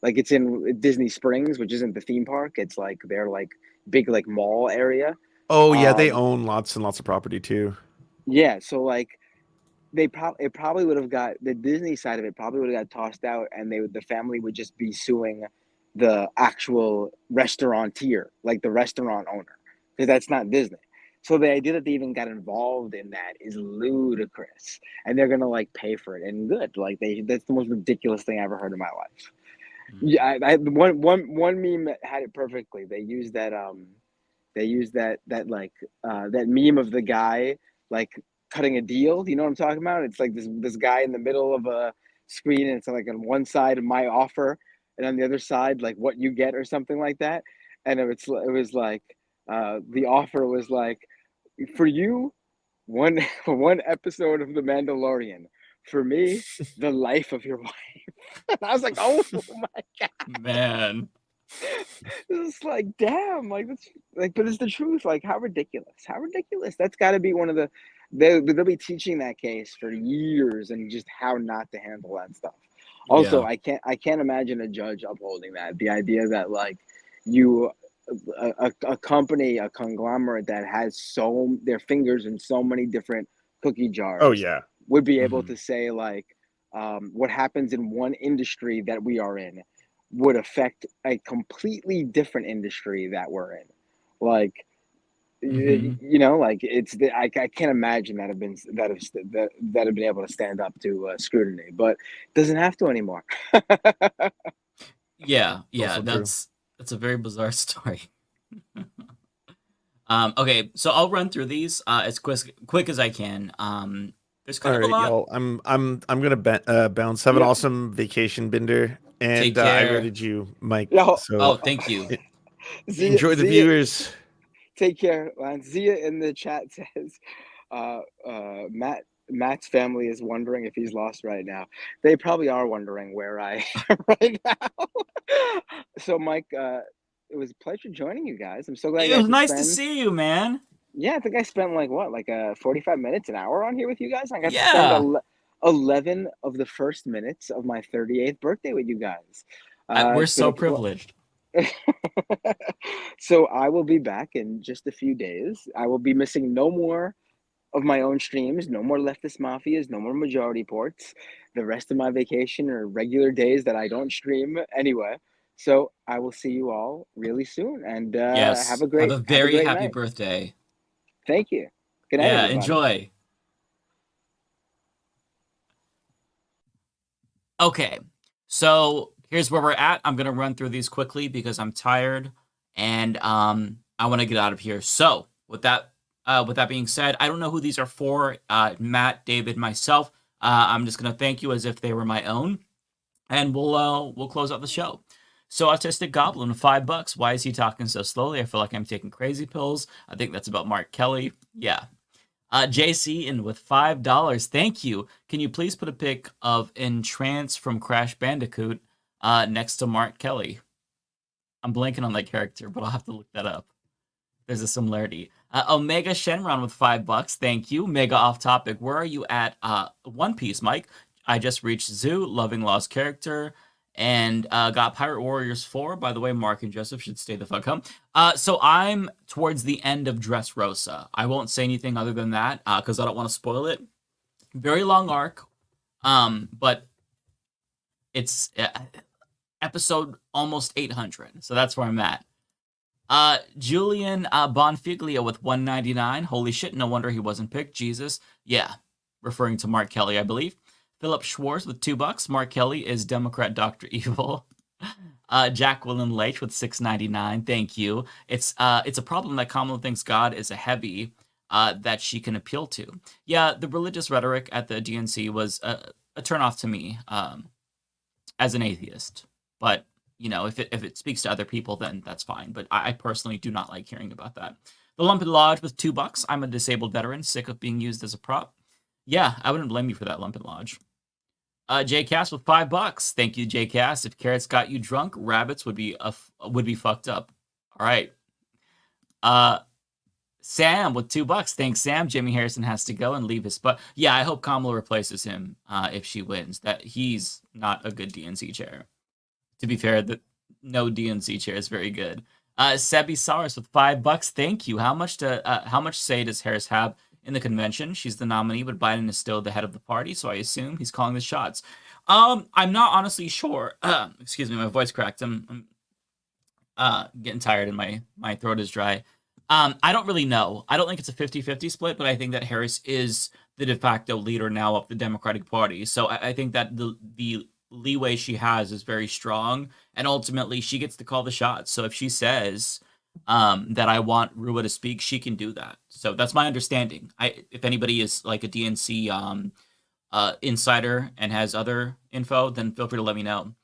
Like it's in Disney Springs, which isn't the theme park. It's like their like big like mall area. Oh yeah, they own lots and lots of property too. Yeah, so like it probably would have got the Disney side of it probably would have got tossed out, and the family would just be suing the actual restaurateur, like the restaurant owner, because that's not Disney. So the idea that they even got involved in that is ludicrous, and they're gonna like pay for it. And good, like that's the most ridiculous thing I ever heard in my life. Yeah, one meme had it perfectly. They used that that meme of the guy like cutting a deal. You know what I'm talking about? It's like this guy in the middle of a screen, and it's like on one side my offer, and on the other side like what you get or something like that. And it was like the offer was like, for you, one one episode of The Mandalorian. For me, the life of your wife. And I was like, oh my god, Man. it's like, damn, like that's like, but it's the truth. Like, how ridiculous? How ridiculous? That's got to be one of the. They'll be teaching that case for years, and just how not to handle that stuff. Also, Yeah. I can't imagine a judge upholding that. The idea that like you a company, a conglomerate that has their fingers in so many different cookie jars Oh yeah. would be able to say like what happens in one industry that we are in would affect a completely different industry that we're in. Like you know, like I can't imagine that have been able to stand up to scrutiny, but it doesn't have to anymore. Yeah, Also true. that's a very bizarre story. Okay, so I'll run through these as quick as I can. There's kind All of a right, lot. y'all. I'm gonna bounce. Have an awesome vacation, Binder, and Take I care. rated you, Mike. Yo. So Oh, thank you. enjoy the viewers. Take care. Zia in the chat says, Matt's family is wondering if he's lost right now. They probably are wondering where I am right now. So, Mike, it was a pleasure joining you guys. I'm so glad It you was got nice spend. to see you, man. Yeah, I think I spent like 45 minutes, an hour on here with you guys. I got to Yeah. spend 11 of the first minutes of my 38th birthday with you guys. We're It's been so privileged. So I will be back in just a few days. I will be missing no more of my own streams, no more Leftist Mafias, no more Majority Ports. The rest of my vacation are regular days that I don't stream anyway. So I will see you all really soon, and Yes. have a Have a very great happy night. birthday. Thank you. Good night, Yeah, everybody. enjoy. Okay, so here's where we're at. I'm gonna run through these quickly because I'm tired and I want to get out of here. So with that being said, I don't know who these are for. Matt, David, myself. I'm just gonna thank you as if they were my own, and we'll close out the show. So Autistic Goblin, $5. Why is he talking so slowly? I feel like I'm taking crazy pills. I think that's about Mark Kelly. Yeah. JC in with $5. Thank you. Can you please put a pic of Entrance from Crash Bandicoot next to Mark Kelly? I'm blanking on that character, but I'll have to look that up. There's a similarity. Omega Shenron with $5. Thank you. Mega off topic. Where are you at One Piece, Mike? I just reached Zoo, loving lost character, and got Pirate Warriors 4. By the way, Mark and Joseph should stay the fuck home. So I'm towards the end of Dressrosa. I won't say anything other than that because I don't want to spoil it. Very long arc, but it's episode almost 800. So that's where I'm at. Julian Bonfiglia with $1.99. Holy shit, no wonder he wasn't picked. Jesus. Yeah, referring to Mark Kelly, I believe. Philip Schwartz with $2. Mark Kelly is Democrat Dr. Evil. Jacqueline Leitch with $6.99. Thank you. It's a problem that Kamala thinks God is a heavy that she can appeal to. Yeah, the religious rhetoric at the DNC was a turnoff to me as an atheist. But you know, if it speaks to other people, then that's fine. But I personally do not like hearing about that. The Lumped Lodge with $2. I'm a disabled veteran, sick of being used as a prop. Yeah, I wouldn't blame you for that, Lumped Lodge. JCast with $5. Thank you, JCast. If carrots got you drunk, rabbits would be fucked up. All right. Sam with $2. Thanks, Sam. Jimmy Harrison has to go and leave his spot. Yeah, I hope Kamala replaces him if she wins. That he's not a good DNC chair. To be fair, no DNC chair is very good. Sebi Saurus with $5. Thank you. How much say does Harris have in the convention? She's the nominee, but Biden is still the head of the party, so I assume he's calling the shots. I'm not honestly sure. Excuse me, my voice cracked. I'm getting tired and my throat is dry. I don't really know. I don't think it's a 50-50 split, but I think that Harris is the de facto leader now of the Democratic Party. So I think that the leeway she has is very strong, and ultimately she gets to call the shots. So if she says that I want Rua to speak, she can do that. So that's my understanding. If anybody is like a DNC insider and has other info, then feel free to let me know.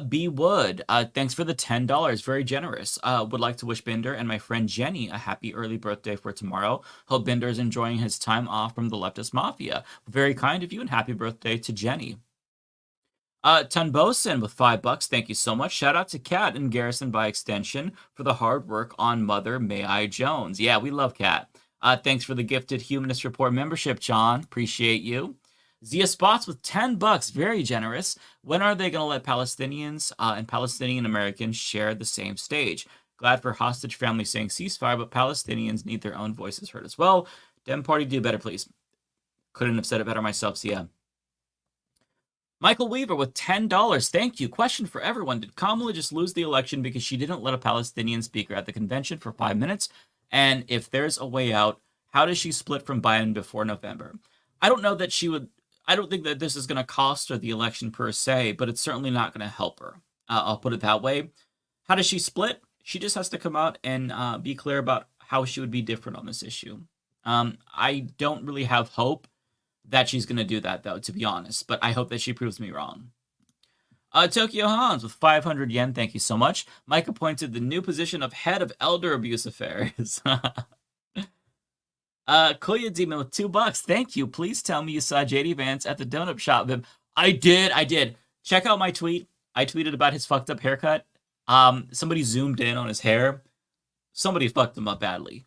B Wood, thanks for the $10. Very generous. Would like to wish Binder and my friend Jenny a happy early birthday for tomorrow. Hope Binder is enjoying his time off from the Leftist Mafia. Very kind of you, and happy birthday to Jenny. Tunbosin with $5. Thank you so much. Shout out to Kat and Garrison by extension for the hard work on Mother May I Jones. Yeah, we love Kat. Thanks for the gifted Humanist Report membership, John. Appreciate you. Zia Spots with $10, very generous. When are they going to let Palestinians and Palestinian Americans share the same stage? Glad for hostage family saying ceasefire, but Palestinians need their own voices heard as well. Dem Party, do better, please. Couldn't have said it better myself, Zia. Michael Weaver with $10. Thank you. Question for everyone. Did Kamala just lose the election because she didn't let a Palestinian speaker at the convention for 5 minutes? And if there's a way out, how does she split from Biden before November? I don't know that she would... I don't think that this is going to cost her the election per se, but it's certainly not going to help her. I'll put it that way. How does she split? She just has to come out and be clear about how she would be different on this issue. I don't really have hope that she's going to do that, though, to be honest, but I hope that she proves me wrong. Tokyo Hans with 500 yen, thank you so much. Mike appointed the new position of head of elder abuse affairs. Koya Demon with $2. Thank you. Please tell me you saw JD Vance at the donut shop. I did. Check out my tweet. I tweeted about his fucked up haircut. Somebody zoomed in on his hair. Somebody fucked him up badly.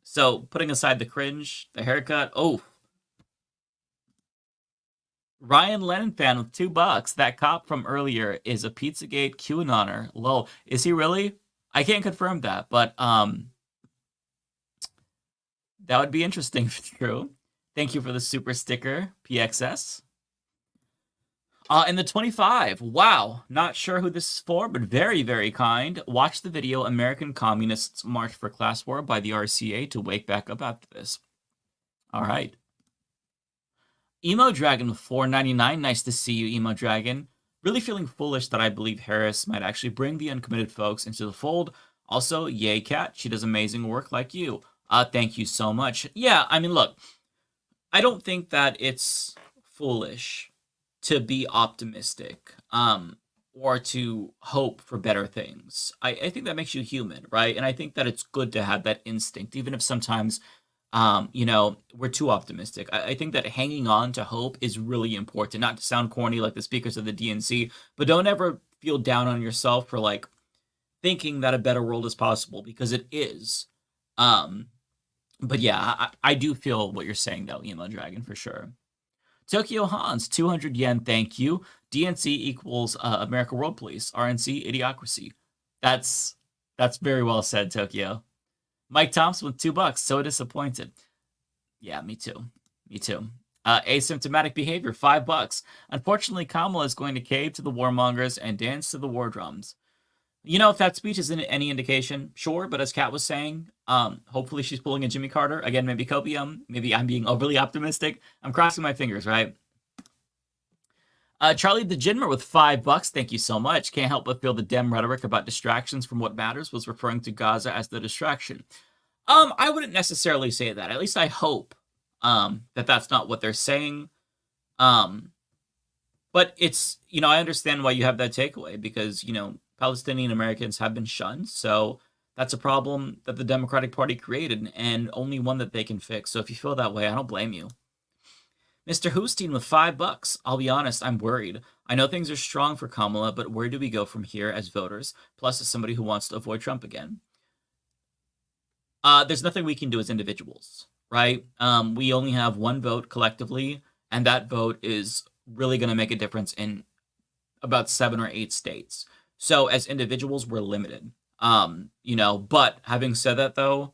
So putting aside the cringe, the haircut, oh. Ryan Lennon fan with $2. That cop from earlier is a Pizzagate QAnoner. Lol. Is he really? I can't confirm that, but that would be interesting if it's true. Thank you for the super sticker, PXS. And the 25. Wow. Not sure who this is for, but very, very kind. Watch the video American Communists March for Class War by the RCA to wake back up after this. All right. Emo Dragon with $4.99. Nice to see you, Emo Dragon. Really feeling foolish that I believe Harris might actually bring the uncommitted folks into the fold. Also, yay, Kat. She does amazing work like you. Thank you so much. Yeah, I mean, look, I don't think that it's foolish to be optimistic or to hope for better things. I think that makes you human, right? And I think that it's good to have that instinct, even if sometimes, we're too optimistic. I think that hanging on to hope is really important, not to sound corny like the speakers of the DNC, but don't ever feel down on yourself for, like, thinking that a better world is possible, because it is. But yeah, I do feel what you're saying, though, Emo Dragon, for sure. Tokyo Hans, 200 yen, thank you. DNC equals America World Police. RNC, Idiocracy. That's very well said, Tokyo. Mike Thompson with $2. So disappointed. Yeah, me too. Asymptomatic behavior, $5. Unfortunately, Kamala is going to cave to the warmongers and dance to the war drums. You know, if that speech isn't any indication, sure, but as Kat was saying, hopefully she's pulling a Jimmy Carter. Again, maybe copium. Maybe I'm being overly optimistic. I'm crossing my fingers, right? Charlie the Jinmer with $5. Thank you so much. Can't help but feel the Dem rhetoric about distractions from what matters was referring to Gaza as the distraction. I wouldn't necessarily say that. At least I hope that that's not what they're saying. But it's, I understand why you have that takeaway because, Palestinian Americans have been shunned. So that's a problem that the Democratic Party created and only one that they can fix. So if you feel that way, I don't blame you. Mr. Hoosteen with $5. I'll be honest, I'm worried. I know things are strong for Kamala, but where do we go from here as voters? Plus, as somebody who wants to avoid Trump again. There's nothing we can do as individuals, right? We only have one vote collectively, and that vote is really going to make a difference in about 7 or 8 states. So as individuals, we're limited. But having said that, though,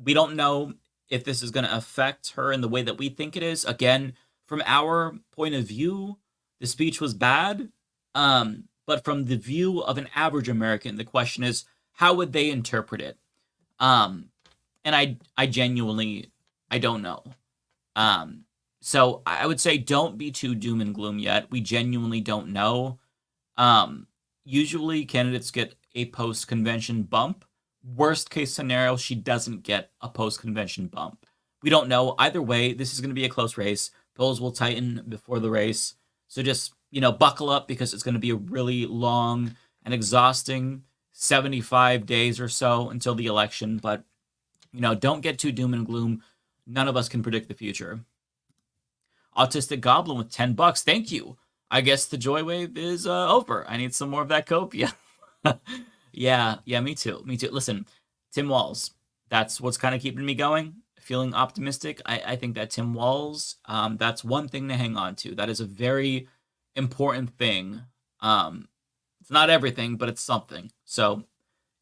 we don't know if this is going to affect her in the way that we think it is. Again, from our point of view, the speech was bad. But from the view of an average American, the question is, how would they interpret it? And I genuinely, I don't know. So I would say don't be too doom and gloom yet. We genuinely don't know. Usually candidates get a post-convention bump. Worst case scenario, she doesn't get a post-convention bump. We don't know. Either way, this is going to be a close race. Polls will tighten before the race. So just, buckle up because it's going to be a really long and exhausting 75 days or so until the election. But, don't get too doom and gloom. None of us can predict the future. Autistic Goblin with $10. Thank you. I guess the joy wave is over. I need some more of that copia. Yeah, me too. Listen, Tim Walz, that's what's kind of keeping me going, feeling optimistic. I think that Tim Walz, that's one thing to hang on to. That is a very important thing. It's not everything, but it's something. So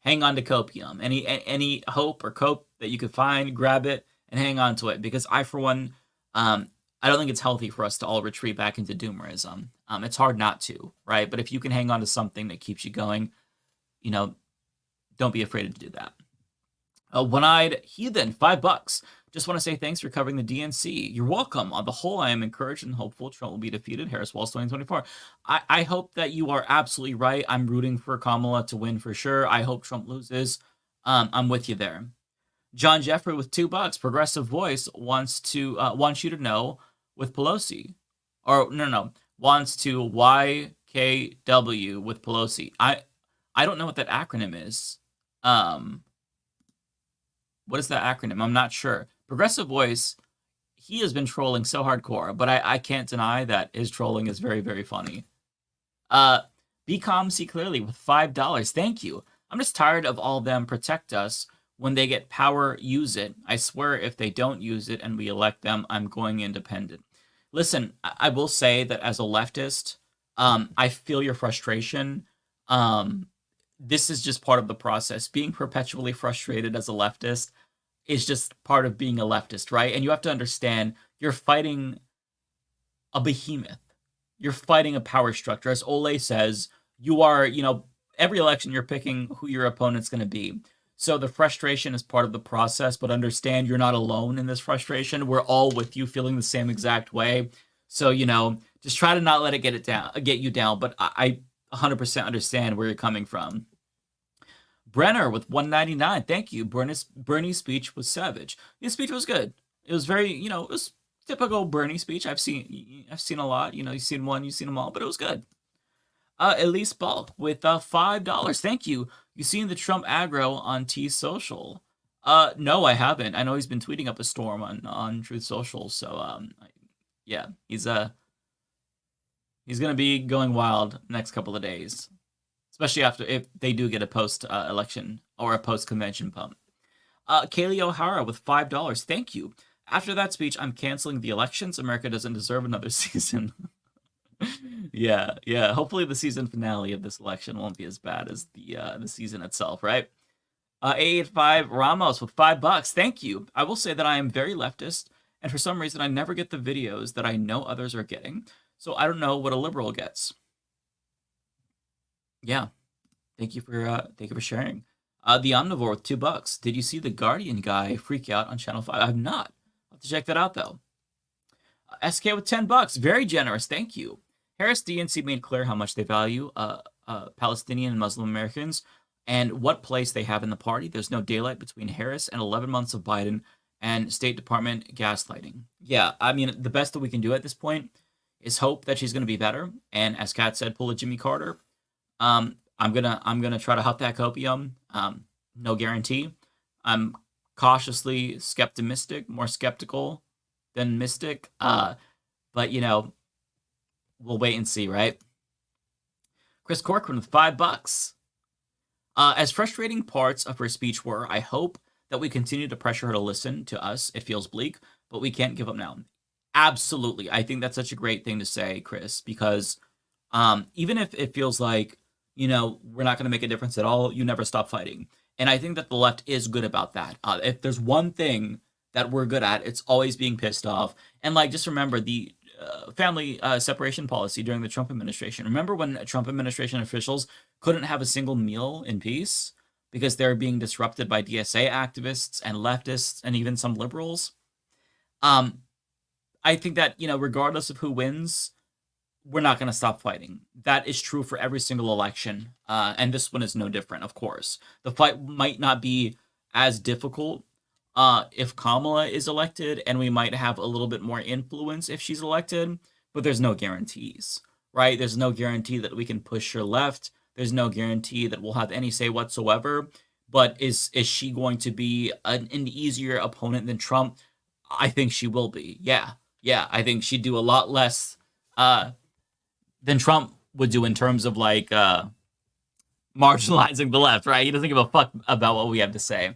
hang on to copium. Any hope or cope that you could find, grab it and hang on to it. Because I, for one, I don't think it's healthy for us to all retreat back into doomerism. It's hard not to, right? But if you can hang on to something that keeps you going, don't be afraid to do that. One-Eyed Heathen, $5. Just want to say thanks for covering the DNC. You're welcome. On the whole, I am encouraged and hopeful Trump will be defeated. Harris Walz 2024. I hope that you are absolutely right. I'm rooting for Kamala to win for sure. I hope Trump loses. I'm with you there. John Jeffrey with $2. Progressive Voice wants you to know with Pelosi, or no, wants to YKW with Pelosi. I don't know what that acronym is. What is that acronym? I'm not sure. Progressive Voice, he has been trolling so hardcore, but I can't deny that his trolling is very, very funny. Be Calm, See Clearly with $5. Thank you. I'm just tired of all them protect us. When they get power, use it. I swear if they don't use it and we elect them, I'm going independent. Listen, I will say that as a leftist, I feel your frustration. This is just part of the process. Being perpetually frustrated as a leftist is just part of being a leftist, right? And you have to understand you're fighting a behemoth. You're fighting a power structure. As Ole says, you are, every election you're picking who your opponent's going to be. So the frustration is part of the process, but understand you're not alone in this frustration. We're all with you, feeling the same exact way. So, just try to not let it get you down. But I 100% understand where you're coming from. Brenner with $1.99. Thank you. Bernie's speech was savage. His speech was good. It was very, it was typical Bernie speech. I've seen a lot. You've seen one, you've seen them all, but it was good. Elise Bulk with $5. Thank you. You seen the Trump aggro on T Social? No, I haven't. I know he's been tweeting up a storm on Truth Social. So yeah, he's gonna be going wild next couple of days, especially if they do get a post election or a post convention pump. Kaylee O'Hara with $5. Thank you. After that speech, I'm canceling the elections. America doesn't deserve another season. Yeah. Hopefully the season finale of this election won't be as bad as the season itself, right? 885 Ramos with $5. Thank you. I will say that I am very leftist, and for some reason I never get the videos that I know others are getting. So I don't know what a liberal gets. Yeah. Thank you for sharing. The Omnivore with $2. Did you see the Guardian guy freak out on Channel 5? I have not. I'll have to check that out though. SK with $10. Very generous. Thank you. Harris DNC made clear how much they value Palestinian and Muslim Americans and what place they have in the party. There's no daylight between Harris and 11 months of Biden and State Department gaslighting. Yeah, I mean, the best that we can do at this point is hope that she's going to be better. And as Kat said, pull a Jimmy Carter. I'm gonna try to huff that copium. No guarantee. I'm cautiously more skeptical than mystic. But we'll wait and see, right? Chris Corcoran with $5. As frustrating parts of her speech were, I hope that we continue to pressure her to listen to us. It feels bleak, but we can't give up now. Absolutely. I think that's such a great thing to say, Chris, because even if it feels like, we're not going to make a difference at all, you never stop fighting. And I think that the left is good about that. If there's one thing that we're good at, it's always being pissed off. And just remember the family separation policy during the Trump administration. Remember when Trump administration officials couldn't have a single meal in peace? because they're being disrupted by DSA activists and leftists and even some liberals. I think that, regardless of who wins, we're not going to stop fighting. That is true for every single election. And this one is no different, of course. The fight might not be as difficult if Kamala is elected, and we might have a little bit more influence if she's elected, but there's no guarantees, right? There's no guarantee that we can push her left. There's no guarantee that we'll have any say whatsoever. But is she going to be an easier opponent than Trump? I think she will be. Yeah. I think she'd do a lot less than Trump would do in terms of marginalizing the left, right? He doesn't give a fuck about what we have to say.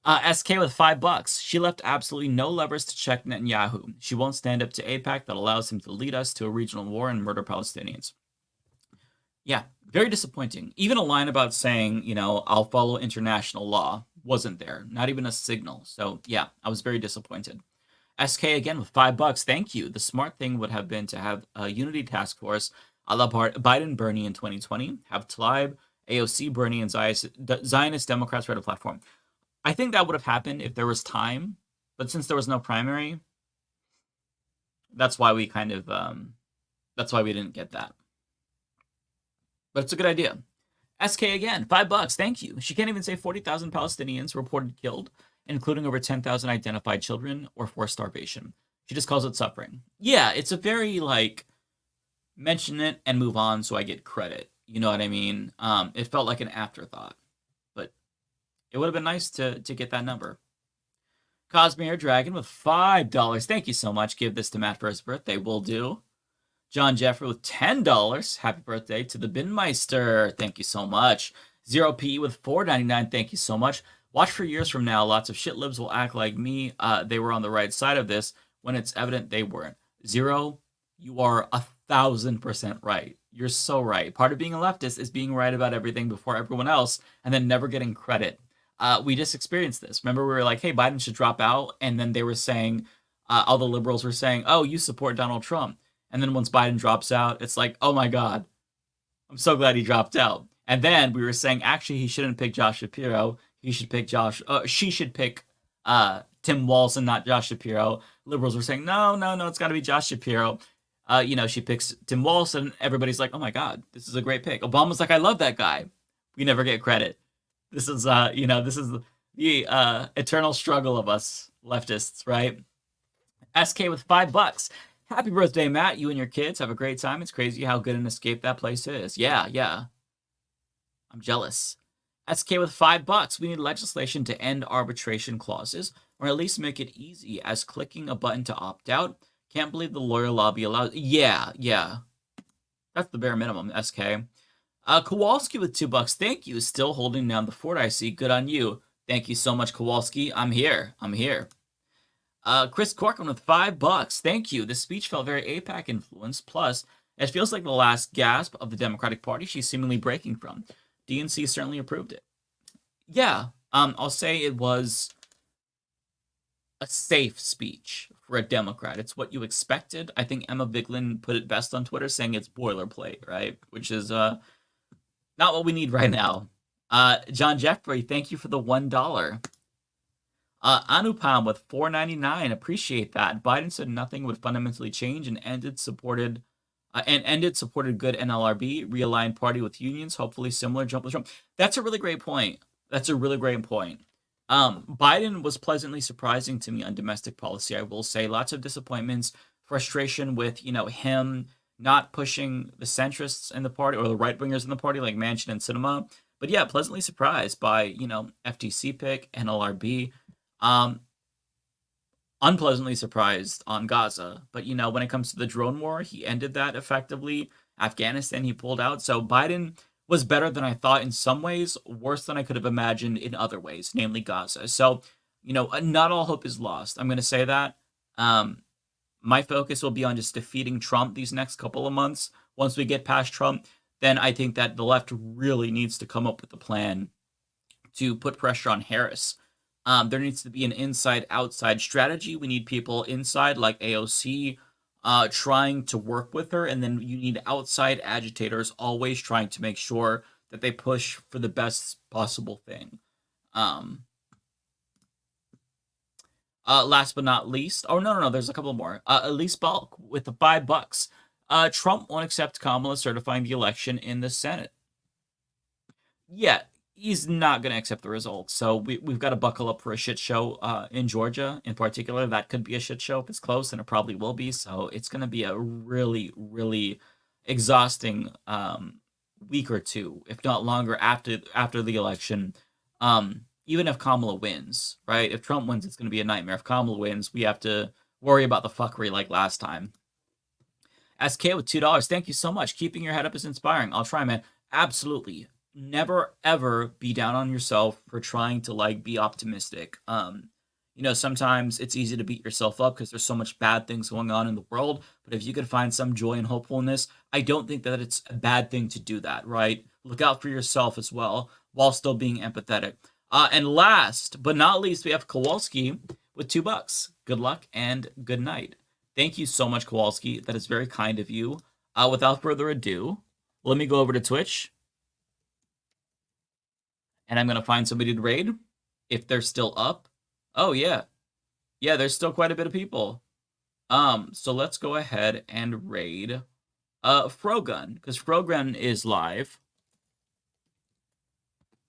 SK with $5. She left absolutely no levers to check Netanyahu. She won't stand up to AIPAC that allows him to lead us to a regional war and murder Palestinians. Yeah, very disappointing. Even a line about saying, I'll follow international law wasn't there. Not even a signal. So yeah, I was very disappointed. SK again with $5. Thank you. The smart thing would have been to have a unity task force a la Biden, Bernie in 2020. Have Tlaib, AOC, Bernie, and Zionist Democrats write a platform. I think that would have happened if there was time, but since there was no primary, that's why we that's why we didn't get that. But it's a good idea. SK again, $5. Thank you. She can't even say 40,000 Palestinians reported killed, including over 10,000 identified children, or forced starvation. She just calls it suffering. Yeah, it's a very mention it and move on so I get credit. You know what I mean? It felt like an afterthought. It would have been nice to get that number. Cosmere Dragon with $5. Thank you so much. Give this to Matt for his birthday. Will do. John Jeffrey with $10. Happy birthday to the Binmeister. Thank you so much. 0P with $4.99. Thank you so much. Watch for years from now. Lots of shit libs will act like me. They were on the right side of this when it's evident they weren't. Zero, you are 1,000% right. You're so right. Part of being a leftist is being right about everything before everyone else and then never getting credit. We just experienced this. Remember, we were like, hey, Biden should drop out. And then they were saying, all the liberals were saying, oh, you support Donald Trump. And then once Biden drops out, it's like, oh my God, I'm so glad he dropped out. And then we were saying, actually, he shouldn't pick Josh Shapiro. He should pick she should pick Tim Walz and not Josh Shapiro. Liberals were saying, no, it's got to be Josh Shapiro. She picks Tim Walz, and everybody's like, oh my God, this is a great pick. Obama's like, I love that guy. We never get credit. This is, this is the eternal struggle of us leftists, right? SK with $5. Happy birthday, Matt. You and your kids have a great time. It's crazy how good an escape that place is. Yeah. I'm jealous. SK with $5. We need legislation to end arbitration clauses, or at least make it easy as clicking a button to opt out. Can't believe the lawyer lobby allows. Yeah. That's the bare minimum, SK. Kowalski with $2. Thank you. Still holding down the fort, I see. Good on you. Thank you so much, Kowalski. I'm here. Chris Corcoran with $5. Thank you. This speech felt very AIPAC influenced. Plus, it feels like the last gasp of the Democratic Party she's seemingly breaking from. DNC certainly approved it. Yeah. I'll say it was a safe speech for a Democrat. It's what you expected. I think Emma Vigeland put it best on Twitter, saying it's boilerplate, right? Which is not what we need right now. John Jeffrey, thank you for the $1. Anupam with $4.99. Appreciate that. Biden said nothing would fundamentally change and supported good NLRB, realigned party with unions, hopefully similar jump with Trump. That's a really great point. Biden was pleasantly surprising to me on domestic policy, I will say. Lots of disappointments, frustration with, him not pushing the centrists in the party or the right-wingers in the party like Manchin and Sinema. But yeah, pleasantly surprised by, FTC pick, NLRB. Unpleasantly surprised on Gaza. But, when it comes to the drone war, he ended that effectively. Afghanistan, he pulled out. So Biden was better than I thought in some ways, worse than I could have imagined in other ways, namely Gaza. So, not all hope is lost. I'm going to say that. My focus will be on just defeating Trump these next couple of months. Once we get past Trump, then I think that the left really needs to come up with a plan to put pressure on Harris. There needs to be an inside-outside strategy. We need people inside, like AOC, trying to work with her, and then you need outside agitators always trying to make sure that they push for the best possible thing. Last but not least, no, there's a couple more. Elise Balk with the $5. Trump won't accept Kamala certifying the election in the Senate. Yeah, he's not going to accept the results. So we've got to buckle up for a shit show in Georgia in particular. That could be a shit show if it's close, and it probably will be. So it's going to be a really, really exhausting week or two, if not longer, after the election. Even if Kamala wins, right? If Trump wins, it's going to be a nightmare. If Kamala wins, we have to worry about the fuckery like last time. SK with $2. Thank you so much. Keeping your head up is inspiring. I'll try, man. Absolutely. Never, ever be down on yourself for trying to, like, be optimistic. Sometimes it's easy to beat yourself up because there's so much bad things going on in the world. But if you can find some joy and hopefulness, I don't think that it's a bad thing to do that, right? Look out for yourself as well while still being empathetic. And last but not least, we have Kowalski with $2. Good luck and good night. Thank you so much, Kowalski. That is very kind of you. Without further ado, let me go over to Twitch. And I'm going to find somebody to raid if they're still up. Oh, yeah. Yeah, there's still quite a bit of people. So let's go ahead and raid Frogun, because Frogun is live.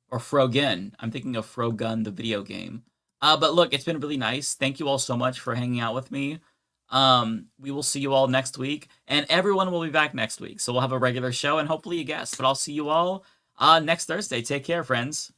Or Frogen. I'm thinking of Frogun, the video game. But look, it's been really nice. Thank you all so much for hanging out with me. We will see you all next week. And everyone will be back next week. So we'll have a regular show and hopefully a guest. But I'll see you all next Thursday. Take care, friends.